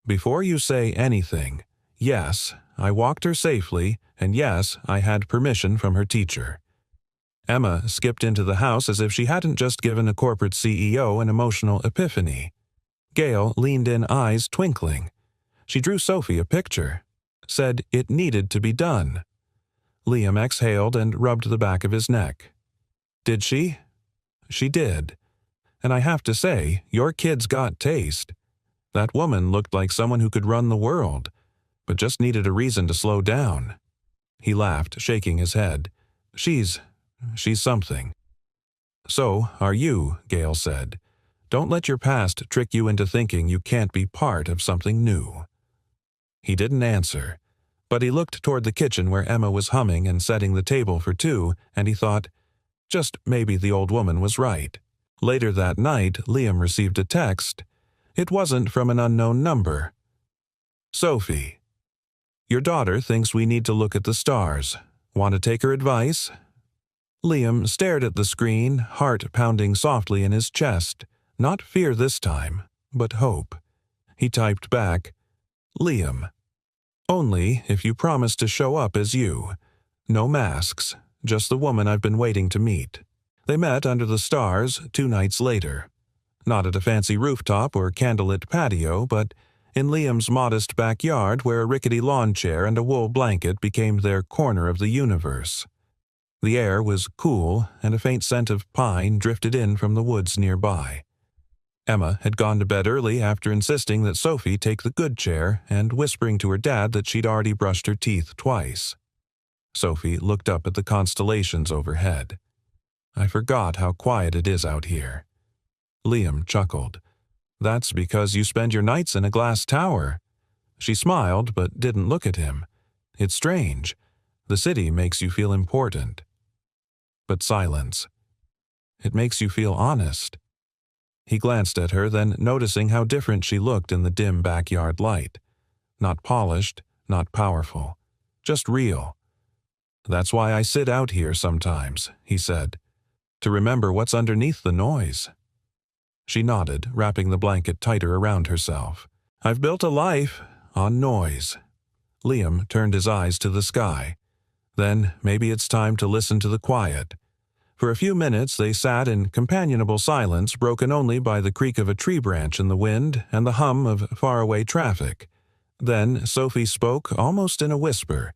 Before you say anything, yes, I walked her safely, and yes, I had permission from her teacher. Emma skipped into the house as if she hadn't just given a corporate CEO an emotional epiphany. Gail leaned in, eyes twinkling. She drew Sophie a picture. Said it needed to be done. Liam exhaled and rubbed the back of his neck. Did she? She did. And I have to say, your kid's got taste. That woman looked like someone who could run the world, but just needed a reason to slow down. He laughed, shaking his head. She's something. So are you, Gail said. Don't let your past trick you into thinking you can't be part of something new. He didn't answer, but he looked toward the kitchen where Emma was humming and setting the table for two, and he thought, just maybe the old woman was right. Later that night, Liam received a text. It wasn't from an unknown number. Sophie, your daughter thinks we need to look at the stars. Want to take her advice? Liam stared at the screen, heart pounding softly in his chest. Not fear this time, but hope. He typed back, Liam, only if you promise to show up as you. No masks, just the woman I've been waiting to meet. They met under the stars 2 nights later. Not at a fancy rooftop or candlelit patio, but in Liam's modest backyard where a rickety lawn chair and a wool blanket became their corner of the universe. The air was cool, and a faint scent of pine drifted in from the woods nearby. Emma had gone to bed early after insisting that Sophie take the good chair and whispering to her dad that she'd already brushed her teeth twice. Sophie looked up at the constellations overhead. I forgot how quiet it is out here. Liam chuckled. That's because you spend your nights in a glass tower. She smiled but didn't look at him. It's strange. The city makes you feel important. But silence. It makes you feel honest. He glanced at her, then noticing how different she looked in the dim backyard light. Not polished, not powerful, just real. That's why I sit out here sometimes, he said, to remember what's underneath the noise. She nodded, wrapping the blanket tighter around herself. I've built a life on noise. Liam turned his eyes to the sky. Then maybe it's time to listen to the quiet. For a few minutes they sat in companionable silence, broken only by the creak of a tree branch in the wind and the hum of faraway traffic. Then Sophie spoke, almost in a whisper.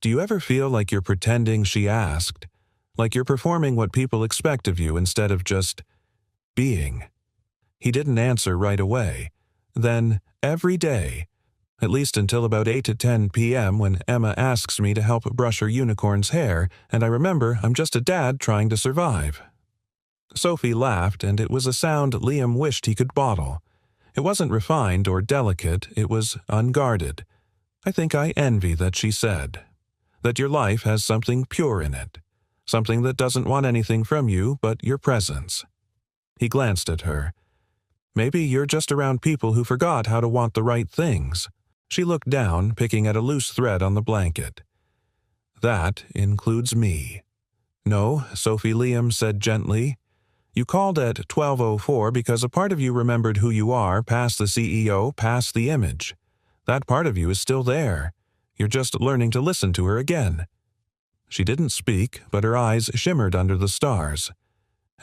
Do you ever feel like you're pretending, she asked, like you're performing what people expect of you instead of just being? He didn't answer right away. Then, every day, at least until about 8 to 10 p.m. when Emma asks me to help brush her unicorn's hair, and I remember I'm just a dad trying to survive. Sophie laughed, and it was a sound Liam wished he could bottle. It wasn't refined or delicate, it was unguarded. I think I envy that, she said. That your life has something pure in it. Something that doesn't want anything from you but your presence. He glanced at her. Maybe you're just around people who forgot how to want the right things. She looked down, picking at a loose thread on the blanket. That includes me. No, Sophie, Liam said gently. You called at 12:04 because a part of you remembered who you are, past the CEO, past the image. That part of you is still there. You're just learning to listen to her again. She didn't speak, but her eyes shimmered under the stars.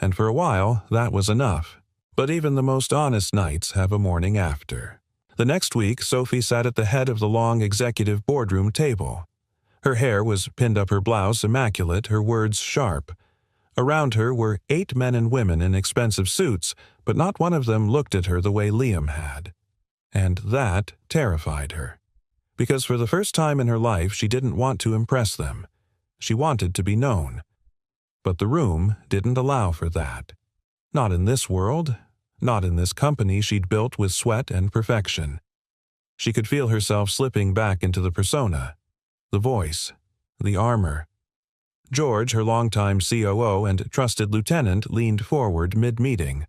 And for a while, that was enough. But even the most honest nights have a morning after. The next week, Sophie sat at the head of the long executive boardroom table. Her hair was pinned up her blouse immaculate, her words sharp. Around her were 8 men and women in expensive suits, but not one of them looked at her the way Liam had. And that terrified her. Because for the first time in her life she didn't want to impress them. She wanted to be known. But the room didn't allow for that. Not in this world, not in this company she'd built with sweat and perfection. She could feel herself slipping back into the persona, the voice, the armor. George, her longtime COO and trusted lieutenant, leaned forward mid-meeting.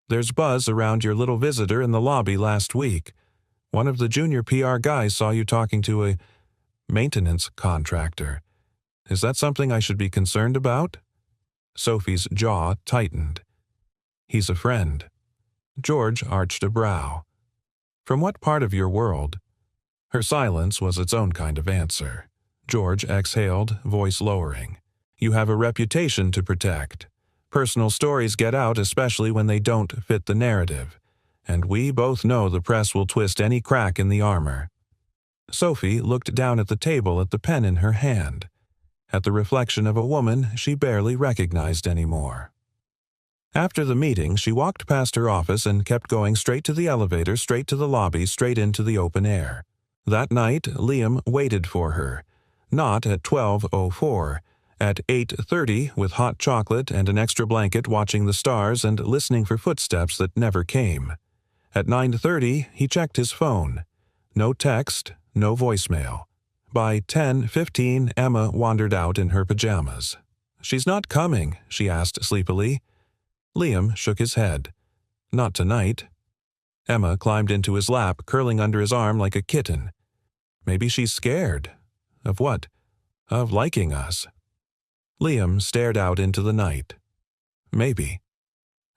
"There's buzz around your little visitor in the lobby last week. One of the junior PR guys saw you talking to a maintenance contractor. Is that something I should be concerned about?" Sophie's jaw tightened. "He's a friend." George arched a brow. "From what part of your world?" Her silence was its own kind of answer. George exhaled, voice lowering. "You have a reputation to protect. Personal stories get out especially when they don't fit the narrative. And we both know the press will twist any crack in the armor." Sophie looked down at the table at the pen in her hand, at the reflection of a woman she barely recognized anymore. After the meeting, she walked past her office and kept going straight to the elevator, straight to the lobby, straight into the open air. That night, Liam waited for her. Not at 12:04, at 8:30 with hot chocolate and an extra blanket, watching the stars and listening for footsteps that never came. At 9:30, he checked his phone. No text, no voicemail. By 10:15, Emma wandered out in her pajamas. "She's not coming?" she asked sleepily. Liam shook his head. "Not tonight." Emma climbed into his lap, curling under his arm like a kitten. "Maybe she's scared." "Of what?" "Of liking us." Liam stared out into the night. "Maybe."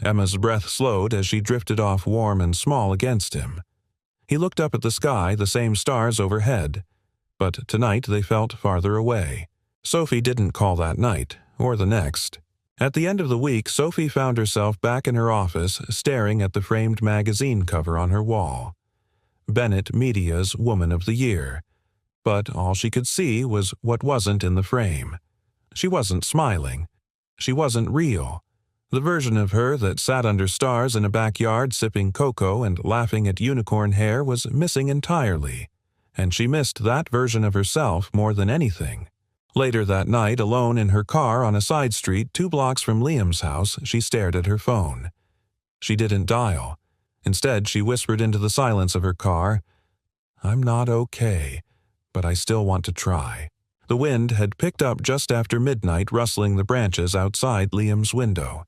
Emma's breath slowed as she drifted off warm and small against him. He looked up at the sky, the same stars overhead. But tonight they felt farther away. Sophie didn't call that night, or the next. At the end of the week, Sophie found herself back in her office, staring at the framed magazine cover on her wall. Bennett Media's Woman of the Year. But all she could see was what wasn't in the frame. She wasn't smiling. She wasn't real. The version of her that sat under stars in a backyard sipping cocoa and laughing at unicorn hair was missing entirely, and she missed that version of herself more than anything. Later that night, alone in her car on a side street 2 blocks from Liam's house, she stared at her phone. She didn't dial. Instead, she whispered into the silence of her car, "I'm not okay, but I still want to try." The wind had picked up just after midnight, rustling the branches outside Liam's window.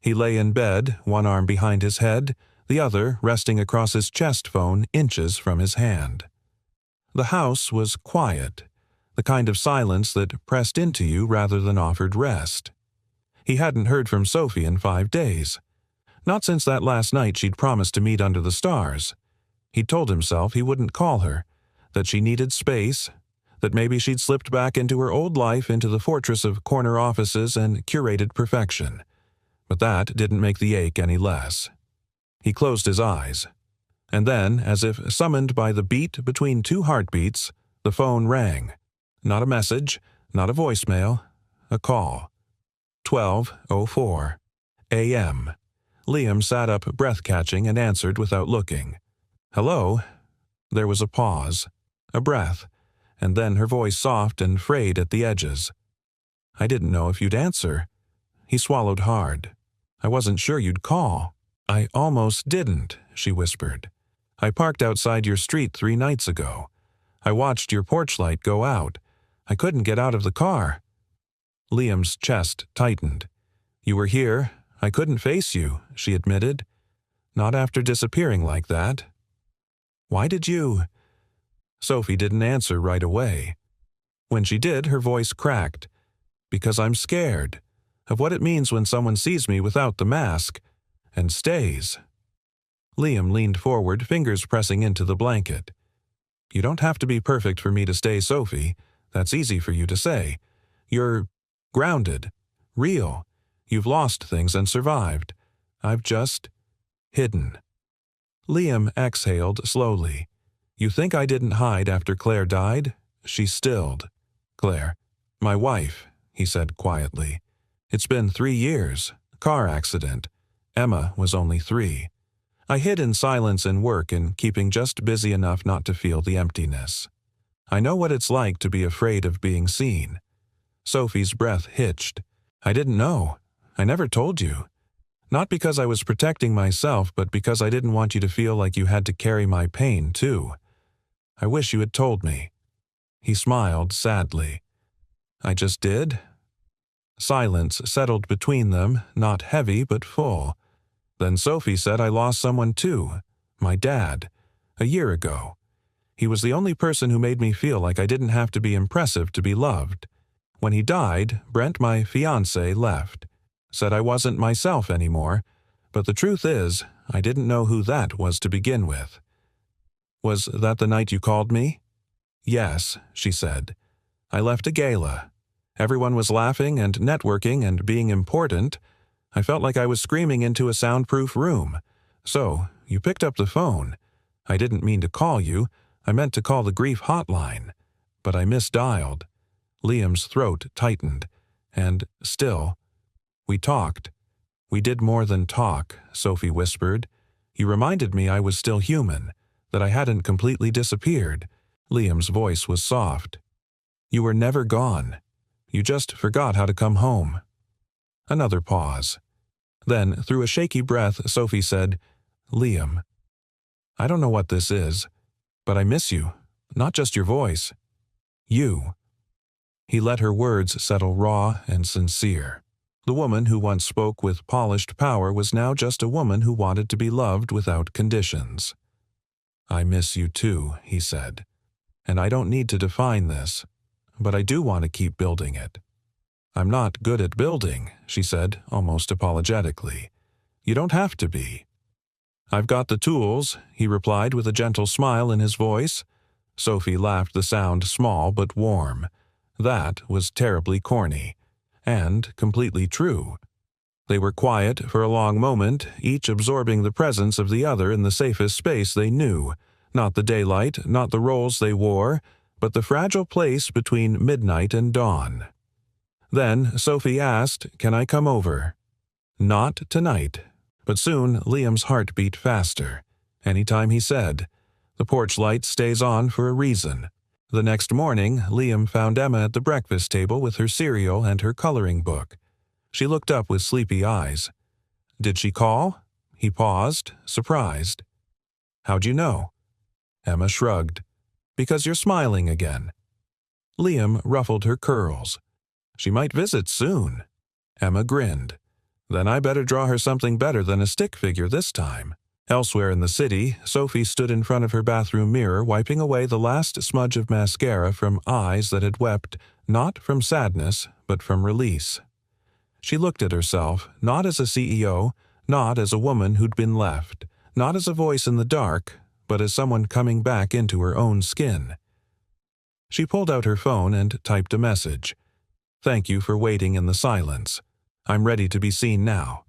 He lay in bed, one arm behind his head, the other resting across his chest phone inches from his hand. The house was quiet, the kind of silence that pressed into you rather than offered rest. He hadn't heard from Sophie in 5 days. Not since that last night she'd promised to meet under the stars. He'd told himself he wouldn't call her, that she needed space, that maybe she'd slipped back into her old life, into the fortress of corner offices and curated perfection. But that didn't make the ache any less. He closed his eyes. And then, as if summoned by the beat between 2 heartbeats, the phone rang. Not a message, not a voicemail, a call. 12:04 a.m. Liam sat up breath-catching and answered without looking. "Hello?" There was a pause, a breath, and then her voice soft and frayed at the edges. "I didn't know if you'd answer." He swallowed hard. "I wasn't sure you'd call." "I almost didn't," she whispered. "I parked outside your street 3 nights ago. I watched your porch light go out. I couldn't get out of the car." Liam's chest tightened. "You were here. I couldn't face you," she admitted. "Not after disappearing like that." "Why did you—" Sophie didn't answer right away. When she did, her voice cracked. "Because I'm scared of what it means when someone sees me without the mask and stays." Liam leaned forward, fingers pressing into the blanket. "You don't have to be perfect for me to stay, Sophie. That's easy for you to say. You're grounded, real. You've lost things and survived. I've just hidden." Liam exhaled slowly. "You think I didn't hide after Claire died? She stilled. "Claire, my wife," he said quietly. "It's been 3 years. Car accident. Emma was only 3. I hid in silence in work and keeping just busy enough not to feel the emptiness. I know what it's like to be afraid of being seen." Sophie's breath hitched. "I didn't know. I never told you. Not because I was protecting myself, but because I didn't want you to feel like you had to carry my pain, too. I wish you had told me." He smiled sadly. "I just did?" Silence settled between them, not heavy but full. Then Sophie said, "I lost someone too. My dad. A year ago. He was the only person who made me feel like I didn't have to be impressive to be loved. When he died, Brent, my fiancé, left. Said I wasn't myself anymore, but the truth is, I didn't know who that was to begin with." "Was that the night you called me?" "Yes," she said. "I left a gala. Everyone was laughing and networking and being important. I felt like I was screaming into a soundproof room. So, you picked up the phone. I didn't mean to call you. I meant to call the grief hotline. But I misdialed." Liam's throat tightened. "And still, we talked." "We did more than talk," Sophie whispered. "You reminded me I was still human, that I hadn't completely disappeared." Liam's voice was soft. "You were never gone. You just forgot how to come home." Another pause. Then, through a shaky breath, Sophie said, "Liam, I don't know what this is, but I miss you. Not just your voice. You." He let her words settle raw and sincere. The woman who once spoke with polished power was now just a woman who wanted to be loved without conditions. "I miss you too," he said. "And I don't need to define this, but I do want to keep building it." "I'm not good at building," she said, almost apologetically. "You don't have to be." "I've got the tools," he replied with a gentle smile in his voice. Sophie laughed, the sound small but warm. That was terribly corny, and completely true. They were quiet for a long moment, each absorbing the presence of the other in the safest space they knew, not the daylight, not the roles they wore, but the fragile place between midnight and dawn. Then Sophie asked, "Can I come over?" Not tonight, but soon Liam's heart beat faster. Anytime he said. The porch light stays on for a reason. The next morning, Liam found Emma at the breakfast table with her cereal and her coloring book. She looked up with sleepy eyes. "Did she call?" He paused, surprised. "How'd you know?" Emma shrugged. "Because you're smiling again." Liam ruffled her curls. "She might visit soon." Emma grinned. "Then I better draw her something better than a stick figure this time." Elsewhere in the city, Sophie stood in front of her bathroom mirror wiping away the last smudge of mascara from eyes that had wept not from sadness, but from release. She looked at herself, not as a CEO, not as a woman who'd been left, not as a voice in the dark, but as someone coming back into her own skin. She pulled out her phone and typed a message. "Thank you for waiting in the silence. I'm ready to be seen now."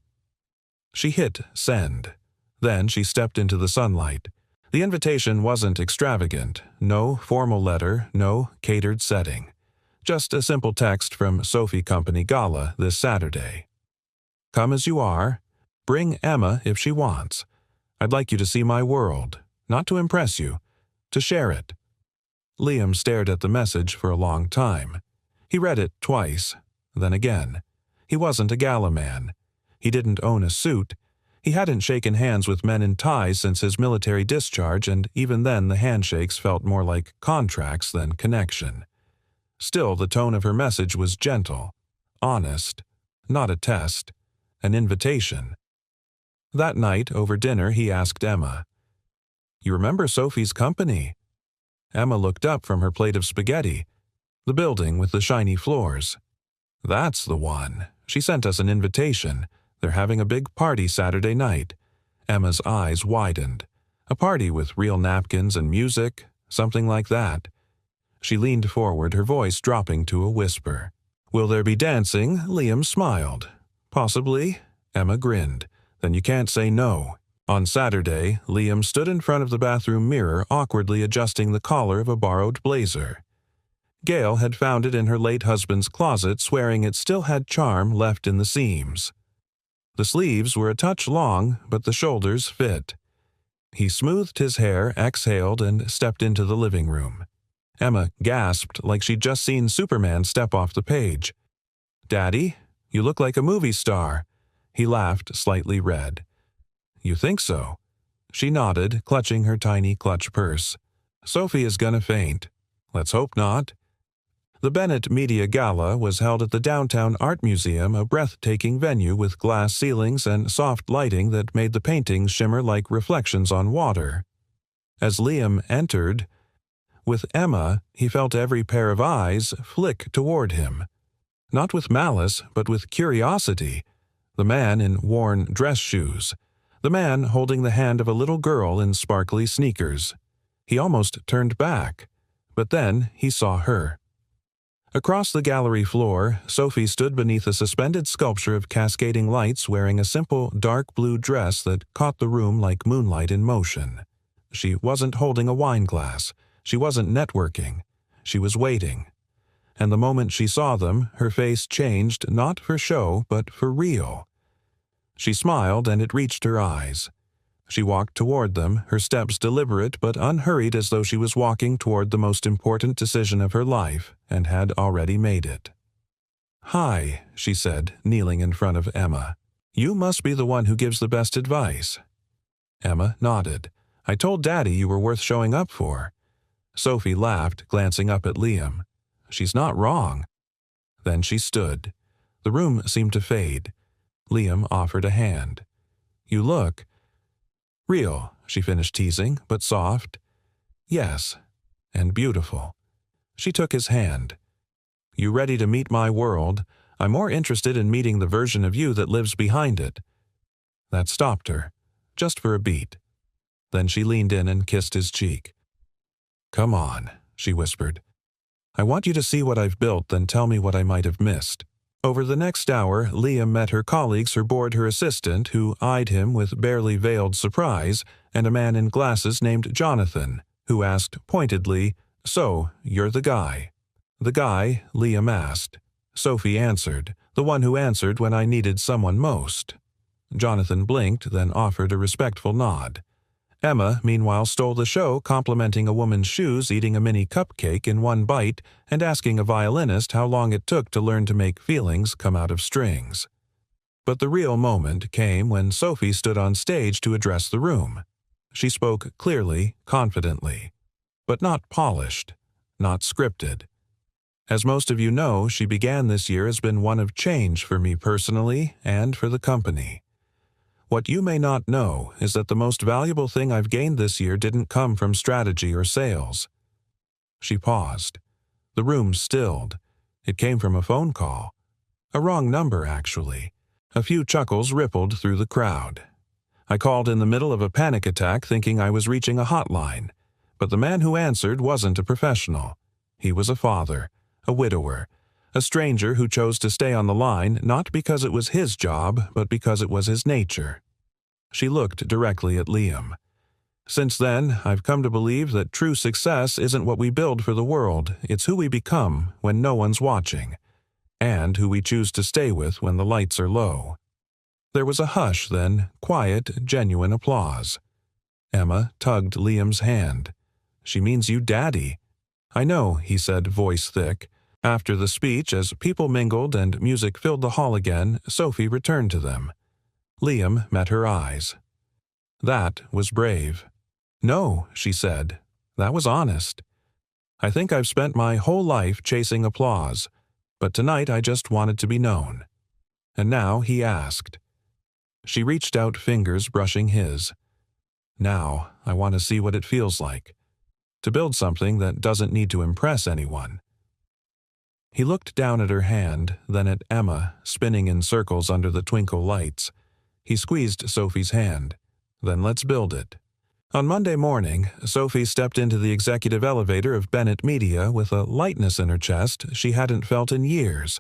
She hit send. Then she stepped into the sunlight. The invitation wasn't extravagant, no formal letter, no catered setting. Just a simple text from Sophie Company Gala this Saturday. "Come as you are. Bring Emma if she wants. I'd like you to see my world, not to impress you, to share it." Liam stared at the message for a long time. He read it twice, then again. He wasn't a gala man. He didn't own a suit. He hadn't shaken hands with men in ties since his military discharge, and even then the handshakes felt more like contracts than connection. Still, the tone of her message was gentle, honest, not a test, an invitation. That night, over dinner, he asked Emma, "You remember Sophie's Company?" Emma looked up from her plate of spaghetti. "The building with the shiny floors." "That's the one. She sent us an invitation. They're having a big party Saturday night." Emma's eyes widened. A party with real napkins and music, something like that. She leaned forward, her voice dropping to a whisper. "Will there be dancing?" Liam smiled. "Possibly." Emma grinned. "Then you can't say no." On Saturday, Liam stood in front of the bathroom mirror awkwardly adjusting the collar of a borrowed blazer. Gail had found it in her late husband's closet, swearing it still had charm left in the seams. The sleeves were a touch long, but the shoulders fit. He smoothed his hair, exhaled, and stepped into the living room. Emma gasped like she'd just seen Superman step off the page. "Daddy, you look like a movie star." He laughed, slightly red. "You think so?" She nodded, clutching her tiny clutch purse. "Sophie is gonna faint." "Let's hope not." The Bennett Media Gala was held at the Downtown Art Museum, a breathtaking venue with glass ceilings and soft lighting that made the paintings shimmer like reflections on water. As Liam entered, with Emma, he felt every pair of eyes flick toward him. Not with malice, but with curiosity. The man in worn dress shoes. The man holding the hand of a little girl in sparkly sneakers. He almost turned back, but then he saw her. Across the gallery floor, Sophie stood beneath a suspended sculpture of cascading lights wearing a simple dark blue dress that caught the room like moonlight in motion. She wasn't holding a wine glass. She wasn't networking. She was waiting. And the moment she saw them, her face changed not for show, but for real. She smiled and it reached her eyes. She walked toward them, her steps deliberate but unhurried as though she was walking toward the most important decision of her life and had already made it. "Hi," she said, kneeling in front of Emma. "You must be the one who gives the best advice." Emma nodded. "I told Daddy you were worth showing up for." Sophie laughed, glancing up at Liam. "She's not wrong." Then she stood. The room seemed to fade. Liam offered a hand. "You look—" "Real," she finished teasing, "but soft." "Yes, and beautiful." She took his hand. "You ready to meet my world? I'm more interested in meeting the version of you that lives behind it." That stopped her, just for a beat. Then she leaned in and kissed his cheek. "Come on," she whispered. "I want you to see what I've built, then tell me what I might have missed." Over the next hour, Liam met her colleagues aboard her assistant, who eyed him with barely veiled surprise, and a man in glasses named Jonathan, who asked pointedly, "So, you're the guy?" "The guy?" Liam asked. Sophie answered, "The one who answered when I needed someone most." Jonathan blinked, then offered a respectful nod. Emma, meanwhile, stole the show, complimenting a woman's shoes, eating a mini cupcake in one bite, and asking a violinist how long it took to learn to make feelings come out of strings. But the real moment came when Sophie stood on stage to address the room. She spoke clearly, confidently, but not polished, not scripted. As most of you know, she began this year has been one of change for me personally and for the company. What you may not know is that the most valuable thing I've gained this year didn't come from strategy or sales. She paused. The room stilled. It came from a phone call. A wrong number, actually. A few chuckles rippled through the crowd. I called in the middle of a panic attack thinking I was reaching a hotline. But the man who answered wasn't a professional. He was a father, a widower, a stranger who chose to stay on the line not because it was his job, but because it was his nature. She looked directly at Liam. Since then, I've come to believe that true success isn't what we build for the world, it's who we become when no one's watching, and who we choose to stay with when the lights are low. There was a hush then, quiet, genuine applause. Emma tugged Liam's hand. "She means you, Daddy." "I know," he said, voice thick. After the speech, as people mingled and music filled the hall again, Sophie returned to them. Liam met her eyes. "That was brave." "No," she said. "That was honest. I think I've spent my whole life chasing applause, but tonight I just wanted to be known." And now he asked. She reached out, fingers brushing his. "Now I want to see what it feels like. To build something that doesn't need to impress anyone." He looked down at her hand, then at Emma, spinning in circles under the twinkle lights. He squeezed Sophie's hand. "Then let's build it." On Monday morning, Sophie stepped into the executive elevator of Bennett Media with a lightness in her chest she hadn't felt in years.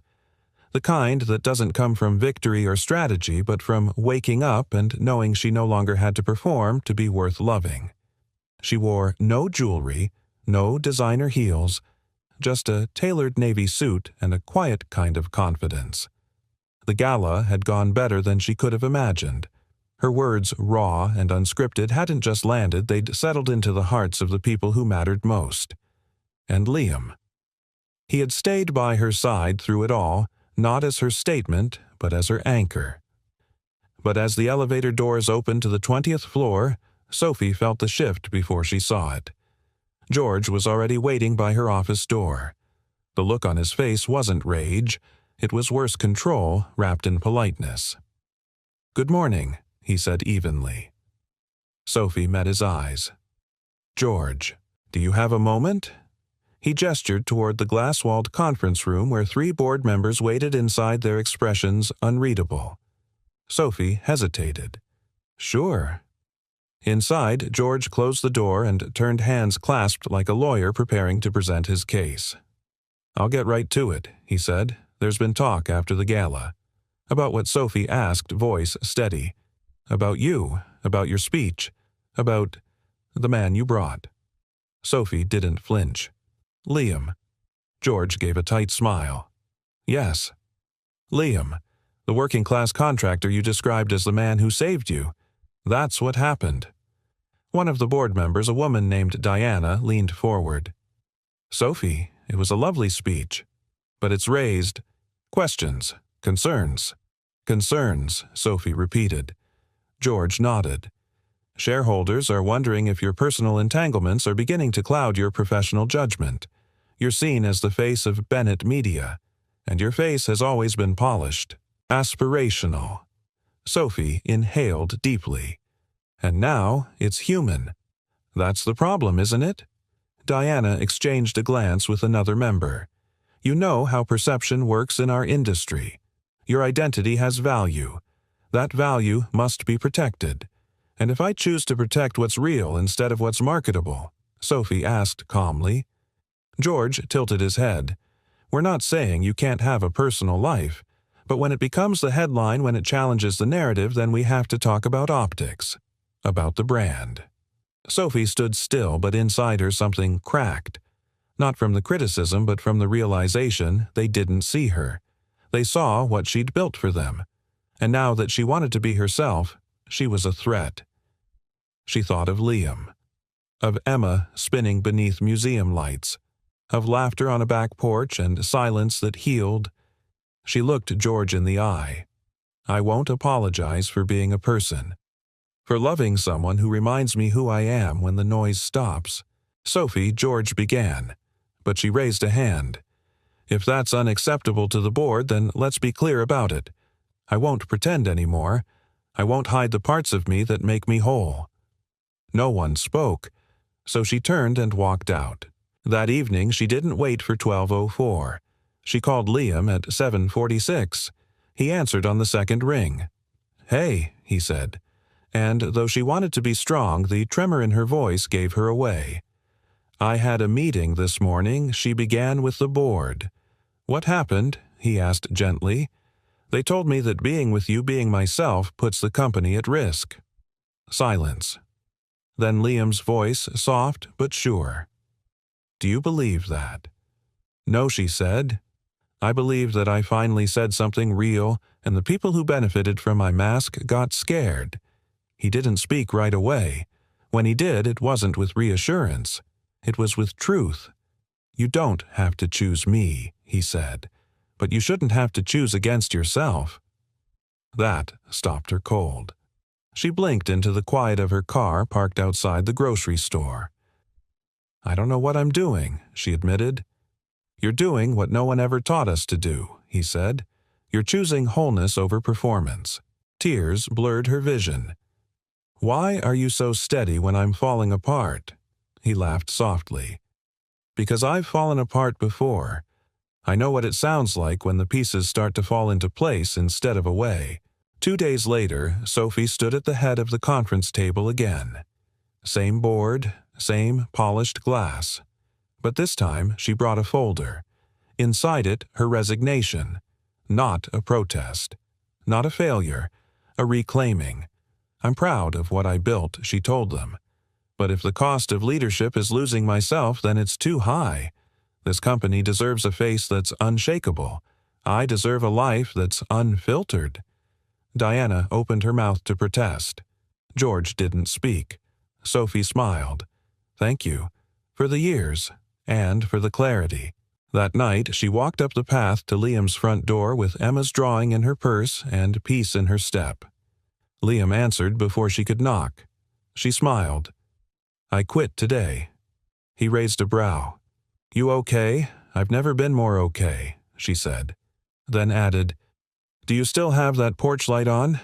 The kind that doesn't come from victory or strategy, but from waking up and knowing she no longer had to perform to be worth loving. She wore no jewelry, no designer heels, just a tailored navy suit and a quiet kind of confidence. The gala had gone better than she could have imagined. Her words, raw and unscripted, hadn't just landed, they'd settled into the hearts of the people who mattered most. And Liam. He had stayed by her side through it all, not as her statement, but as her anchor. But as the elevator doors opened to the 20th floor, Sophie felt the shift before she saw it. George was already waiting by her office door. The look on his face wasn't rage. It was worse control, wrapped in politeness. "Good morning," he said evenly. Sophie met his eyes. "George, do you have a moment?" He gestured toward the glass-walled conference room where 3 board members waited inside, their expressions unreadable. Sophie hesitated. "Sure." Inside, George closed the door and turned, hands clasped like a lawyer preparing to present his case. "I'll get right to it," he said. "There's been talk after the gala." About what Sophie asked, voice steady. "About you, about your speech, about the man you brought." Sophie didn't flinch. "Liam." George gave a tight smile. "Yes." "Liam, the working-class contractor you described as the man who saved you. That's what happened." One of the board members, a woman named Diana, leaned forward. "Sophie, it was a lovely speech, but it's raised questions, concerns." "Concerns," Sophie repeated. George nodded. "Shareholders are wondering if your personal entanglements are beginning to cloud your professional judgment. You're seen as the face of Bennett Media, and your face has always been polished, aspirational." Sophie inhaled deeply. "And now it's human. That's the problem, isn't it?" Diana exchanged a glance with another member. "You know how perception works in our industry. Your identity has value. That value must be protected. And if I choose to protect what's real instead of what's marketable?" Sophie asked calmly. George tilted his head. "We're not saying you can't have a personal life, but when it becomes the headline, when it challenges the narrative, then we have to talk about optics, about the brand." Sophie stood still, but inside her something cracked. Not from the criticism, but from the realization they didn't see her. They saw what she'd built for them. And now that she wanted to be herself, she was a threat. She thought of Liam, of Emma spinning beneath museum lights, of laughter on a back porch and silence that healed. She looked George in the eye. "I won't apologize for being a person, for loving someone who reminds me who I am when the noise stops." "Sophie," George began, but she raised a hand. "If that's unacceptable to the board, then let's be clear about it. I won't pretend anymore. I won't hide the parts of me that make me whole." No one spoke, so she turned and walked out. That evening she didn't wait for 12:04. She called Liam at 7:46. He answered on the second ring. "Hey," he said. And though she wanted to be strong, the tremor in her voice gave her away. "I had a meeting this morning," she began, "with the board." "What happened?" he asked gently. "They told me that being with you, being myself, puts the company at risk." Silence. Then Liam's voice, soft but sure. "Do you believe that?" "No," she said. "I believe that I finally said something real, and the people who benefited from my mask got scared." He didn't speak right away. When he did, it wasn't with reassurance. It was with truth. "You don't have to choose me," he said, "but you shouldn't have to choose against yourself." That stopped her cold. She blinked into the quiet of her car parked outside the grocery store. "I don't know what I'm doing," she admitted. "You're doing what no one ever taught us to do," he said. "You're choosing wholeness over performance." Tears blurred her vision. "Why are you so steady when I'm falling apart?" He laughed softly. "Because I've fallen apart before. I know what it sounds like when the pieces start to fall into place instead of away." 2 days later, Sophie stood at the head of the conference table again. Same board, same polished glass. But this time she brought a folder. Inside it, her resignation. Not a protest. Not a failure. A reclaiming. "I'm proud of what I built," she told them. "But if the cost of leadership is losing myself, then it's too high. This company deserves a face that's unshakable. I deserve a life that's unfiltered." Diana opened her mouth to protest. George didn't speak. Sophie smiled. "Thank you. For the years. And for the clarity." That night, she walked up the path to Liam's front door with Emma's drawing in her purse and peace in her step. Liam answered before she could knock. She smiled. "I quit today." He raised a brow. "You okay? I've never been more okay," she said. Then added, "Do you still have that porch light on?"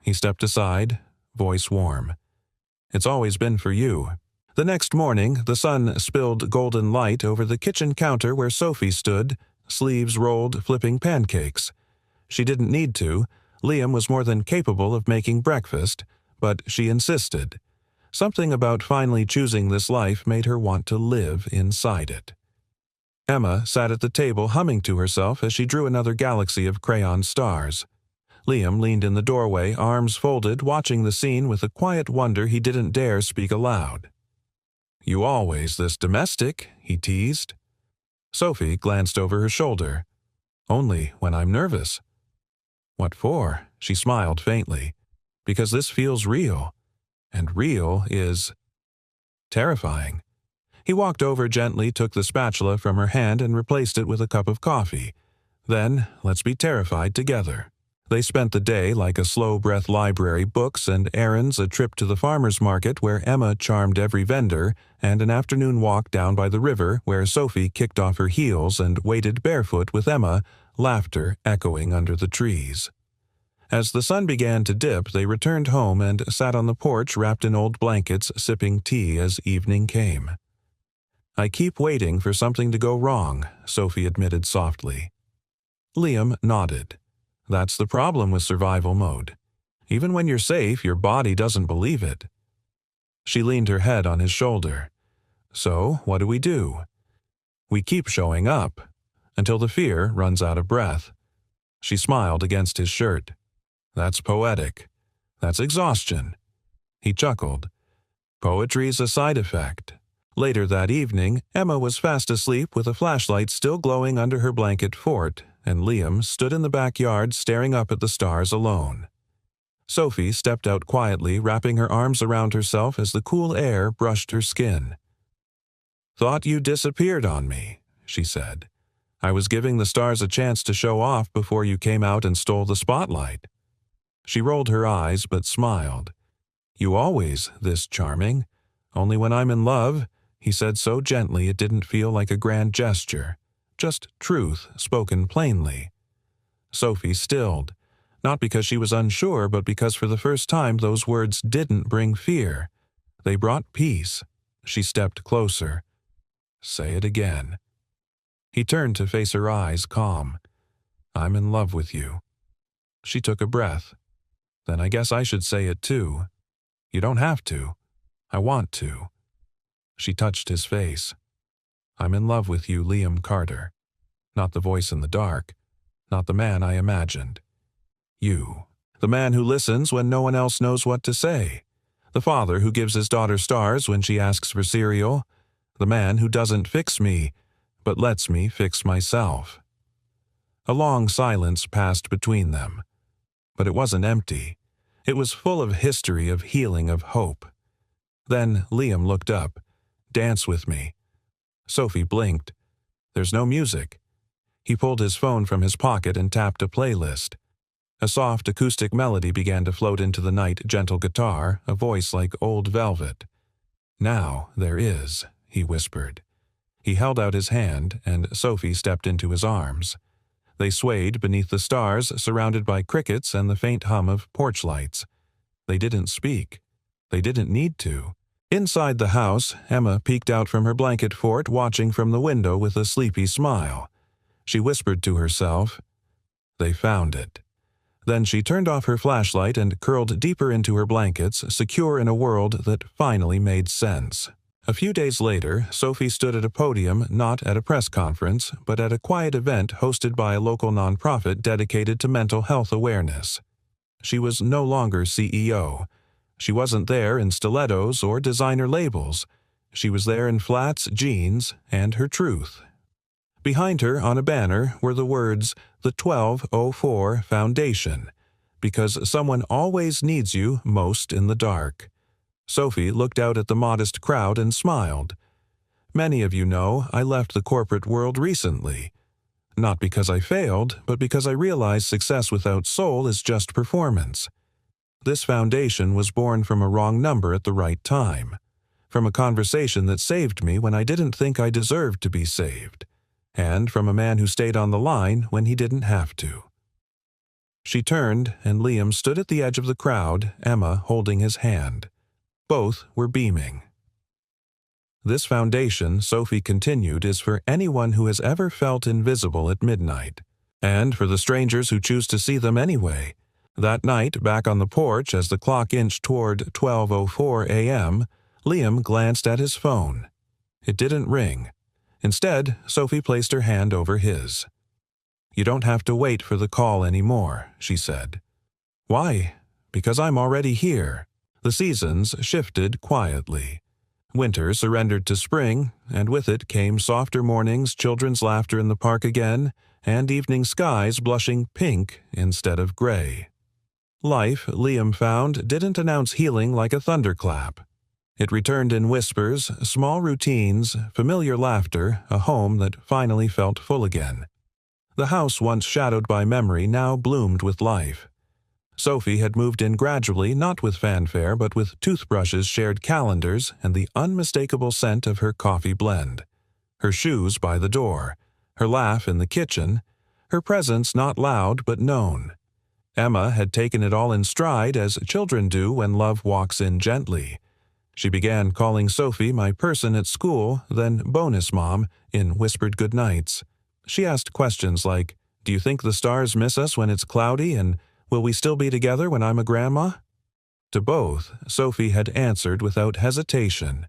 He stepped aside, voice warm. "It's always been for you." The next morning, the sun spilled golden light over the kitchen counter where Sophie stood, sleeves rolled, flipping pancakes. She didn't need to. Liam was more than capable of making breakfast, but she insisted. Something about finally choosing this life made her want to live inside it. Emma sat at the table humming to herself as she drew another galaxy of crayon stars. Liam leaned in the doorway, arms folded, watching the scene with a quiet wonder he didn't dare speak aloud. "You always this domestic," he teased. Sophie glanced over her shoulder. "Only when I'm nervous." "What for?" She smiled faintly. "Because this feels real. And real is terrifying." He walked over gently, took the spatula from her hand and replaced it with a cup of coffee. Then, let's be terrified together. They spent the day like a slow-breath library, books and errands, a trip to the farmer's market where Emma charmed every vendor, and an afternoon walk down by the river where Sophie kicked off her heels and waded barefoot with Emma, laughter echoing under the trees. As the sun began to dip, they returned home and sat on the porch wrapped in old blankets, sipping tea as evening came. "I keep waiting for something to go wrong," Sophie admitted softly. Liam nodded. "That's the problem with survival mode. Even when you're safe, your body doesn't believe it." She leaned her head on his shoulder. "So, what do? We keep showing up, until the fear runs out of breath." She smiled against his shirt. "That's poetic. That's exhaustion." He chuckled. "Poetry's a side effect." Later that evening, Emma was fast asleep with a flashlight still glowing under her blanket fort, and Liam stood in the backyard staring up at the stars alone. Sophie stepped out quietly, wrapping her arms around herself as the cool air brushed her skin. "Thought you disappeared on me," she said. "I was giving the stars a chance to show off before you came out and stole the spotlight." She rolled her eyes but smiled. "You always this charming. Only when I'm in love," he said so gently it didn't feel like a grand gesture. Just truth spoken plainly. Sophie stilled, not because she was unsure, but because for the first time those words didn't bring fear. They brought peace. She stepped closer. "Say it again." He turned to face her eyes, calm. "I'm in love with you." She took a breath. "Then I guess I should say it too." "You don't have to. I want to." She touched his face. "I'm in love with you, Liam Carter. Not the voice in the dark. Not the man I imagined. You. The man who listens when no one else knows what to say. The father who gives his daughter stars when she asks for cereal. The man who doesn't fix me, but lets me fix myself." A long silence passed between them. But it wasn't empty. It was full of history, of healing, of hope. Then Liam looked up. "Dance with me." Sophie blinked. "There's no music." He pulled his phone from his pocket and tapped a playlist. A soft acoustic melody began to float into the night, gentle guitar, a voice like old velvet. "Now there is," he whispered. He held out his hand, and Sophie stepped into his arms. They swayed beneath the stars, surrounded by crickets and the faint hum of porch lights. They didn't speak. They didn't need to. Inside the house, Emma peeked out from her blanket fort, watching from the window with a sleepy smile. She whispered to herself, "They found it." Then she turned off her flashlight and curled deeper into her blankets, secure in a world that finally made sense. A few days later, Sophie stood at a podium, not at a press conference, but at a quiet event hosted by a local nonprofit dedicated to mental health awareness. She was no longer CEO. She wasn't there in stilettos or designer labels. She was there in flats, jeans, and her truth. Behind her on a banner were the words, "The 1204 Foundation," because someone always needs you most in the dark. Sophie looked out at the modest crowd and smiled. Many of you know I left the corporate world recently. Not because I failed, but because I realized success without soul is just performance. This foundation was born from a wrong number at the right time, from a conversation that saved me when I didn't think I deserved to be saved, and from a man who stayed on the line when he didn't have to. She turned, and Liam stood at the edge of the crowd, Emma holding his hand. Both were beaming. This foundation, Sophie continued, is for anyone who has ever felt invisible at midnight, and for the strangers who choose to see them anyway. That night, back on the porch as the clock inched toward 12:04 a.m., Liam glanced at his phone. It didn't ring. Instead, Sophie placed her hand over his. "You don't have to wait for the call anymore," she said. "Why?" "Because I'm already here." The seasons shifted quietly. Winter surrendered to spring, and with it came softer mornings, children's laughter in the park again, and evening skies blushing pink instead of gray. Life, Liam found, didn't announce healing like a thunderclap. It returned in whispers, small routines, familiar laughter, a home that finally felt full again. The house once shadowed by memory now bloomed with life. Sophie had moved in gradually, not with fanfare, but with toothbrushes, shared calendars, and the unmistakable scent of her coffee blend. Her shoes by the door, her laugh in the kitchen, her presence not loud but known. Emma had taken it all in stride, as children do when love walks in gently. She began calling Sophie my person at school, then bonus mom, in whispered goodnights. She asked questions like, "Do you think the stars miss us when it's cloudy, and will we still be together when I'm a grandma?" To both, Sophie had answered without hesitation.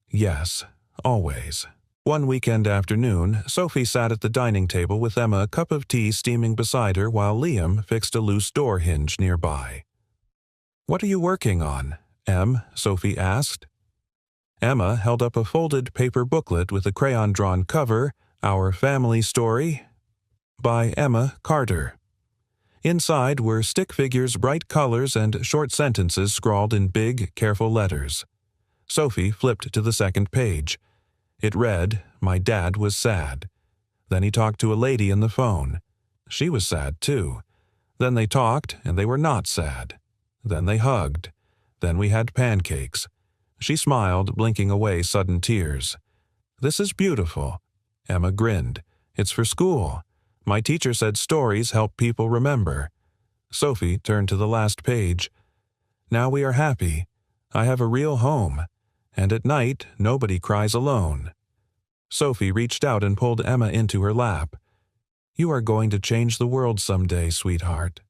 Yes, always. One weekend afternoon, Sophie sat at the dining table with Emma, a cup of tea steaming beside her while Liam fixed a loose door hinge nearby. "What are you working on, Em?" Sophie asked. Emma held up a folded paper booklet with a crayon-drawn cover, Our Family Story, by Emma Carter. Inside were stick figures, bright colors, and short sentences scrawled in big, careful letters. Sophie flipped to the second page. It read, "My dad was sad." Then he talked to a lady in the phone. She was sad, too. Then they talked, and they were not sad. Then they hugged. Then we had pancakes. She smiled, blinking away sudden tears. "This is beautiful." Emma grinned. "It's for school. My teacher said stories help people remember." Sophie turned to the last page. "Now we are happy. I have a real home. And at night, nobody cries alone." Sophie reached out and pulled Emma into her lap. "You are going to change the world someday, sweetheart."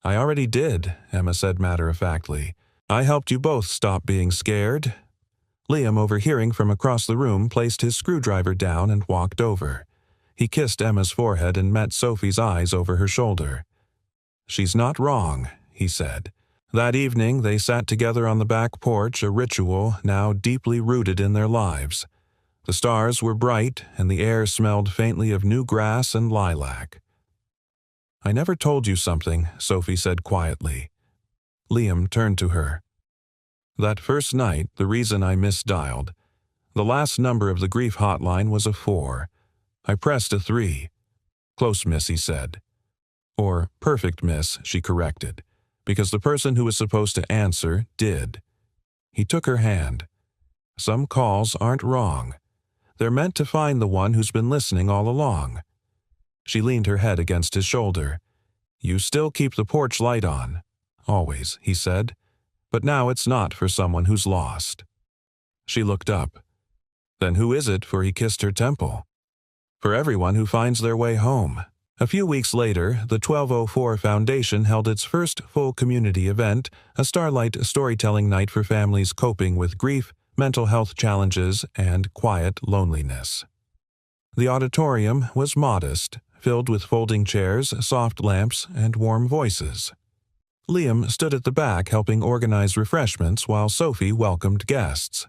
"I already did," Emma said matter-of-factly. "I helped you both stop being scared." Liam, overhearing from across the room, placed his screwdriver down and walked over. He kissed Emma's forehead and met Sophie's eyes over her shoulder. "She's not wrong," he said. That evening they sat together on the back porch, a ritual now deeply rooted in their lives. The stars were bright, and the air smelled faintly of new grass and lilac. "I never told you something," Sophie said quietly. Liam turned to her. "That first night, the reason I misdialed. The last number of the grief hotline was a 4. I pressed a 3. Close miss, he said. Or perfect miss, she corrected, because the person who was supposed to answer did. He took her hand. Some calls aren't wrong. They're meant to find the one who's been listening all along." She leaned her head against his shoulder. "You still keep the porch light on." "Always," he said. "But now it's not for someone who's lost." She looked up. "Then who is it?" For he kissed her temple. "For everyone who finds their way home." A few weeks later, the 1204 Foundation held its first full community event, a starlight storytelling night for families coping with grief, mental health challenges, and quiet loneliness. The auditorium was modest, filled with folding chairs, soft lamps, and warm voices. Liam stood at the back helping organize refreshments while Sophie welcomed guests.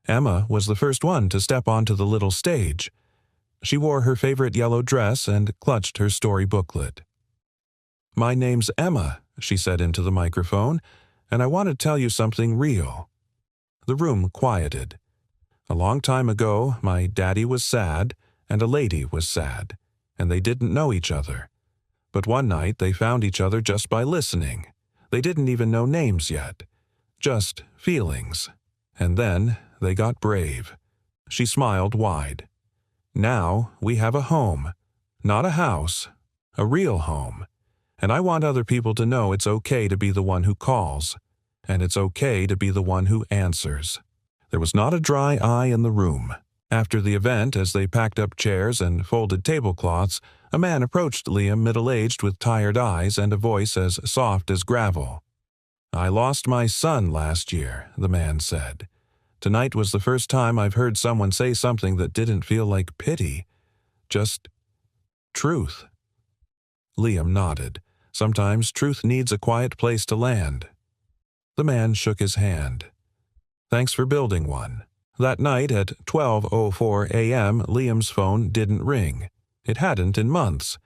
Emma was the first one to step onto the little stage. She wore her favorite yellow dress and clutched her story booklet. "My name's Emma," she said into the microphone, "and I want to tell you something real." The room quieted. A long time ago, my daddy was sad, and a lady was sad, and they didn't know each other. But one night they found each other just by listening. They didn't even know names yet, just feelings. And then they got brave. She smiled wide. "Now we have a home, not a house, a real home. And I want other people to know it's okay to be the one who calls, and it's okay to be the one who answers." There was not a dry eye in the room. After the event, as they packed up chairs and folded tablecloths, a man approached Liam, middle-aged with tired eyes and a voice as soft as gravel. "I lost my son last year," the man said. "Tonight was the first time I've heard someone say something that didn't feel like pity, just truth." Liam nodded. Sometimes truth needs a quiet place to land. The man shook his hand. "Thanks for building one." That night at 12:04 a.m., Liam's phone didn't ring. It hadn't in months.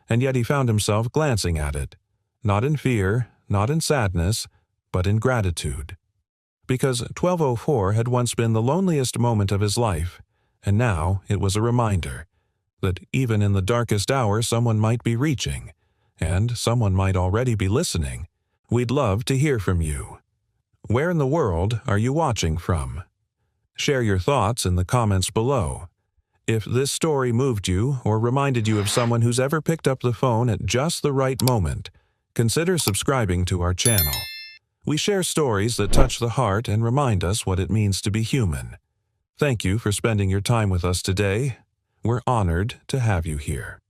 And yet he found himself glancing at it. Not in fear, not in sadness, but in gratitude. Because 12:04 had once been the loneliest moment of his life, and now it was a reminder that even in the darkest hour someone might be reaching, and someone might already be listening. We'd love to hear from you. Where in the world are you watching from? Share your thoughts in the comments below. If this story moved you or reminded you of someone who's ever picked up the phone at just the right moment, consider subscribing to our channel. We share stories that touch the heart and remind us what it means to be human. Thank you for spending your time with us today. We're honored to have you here.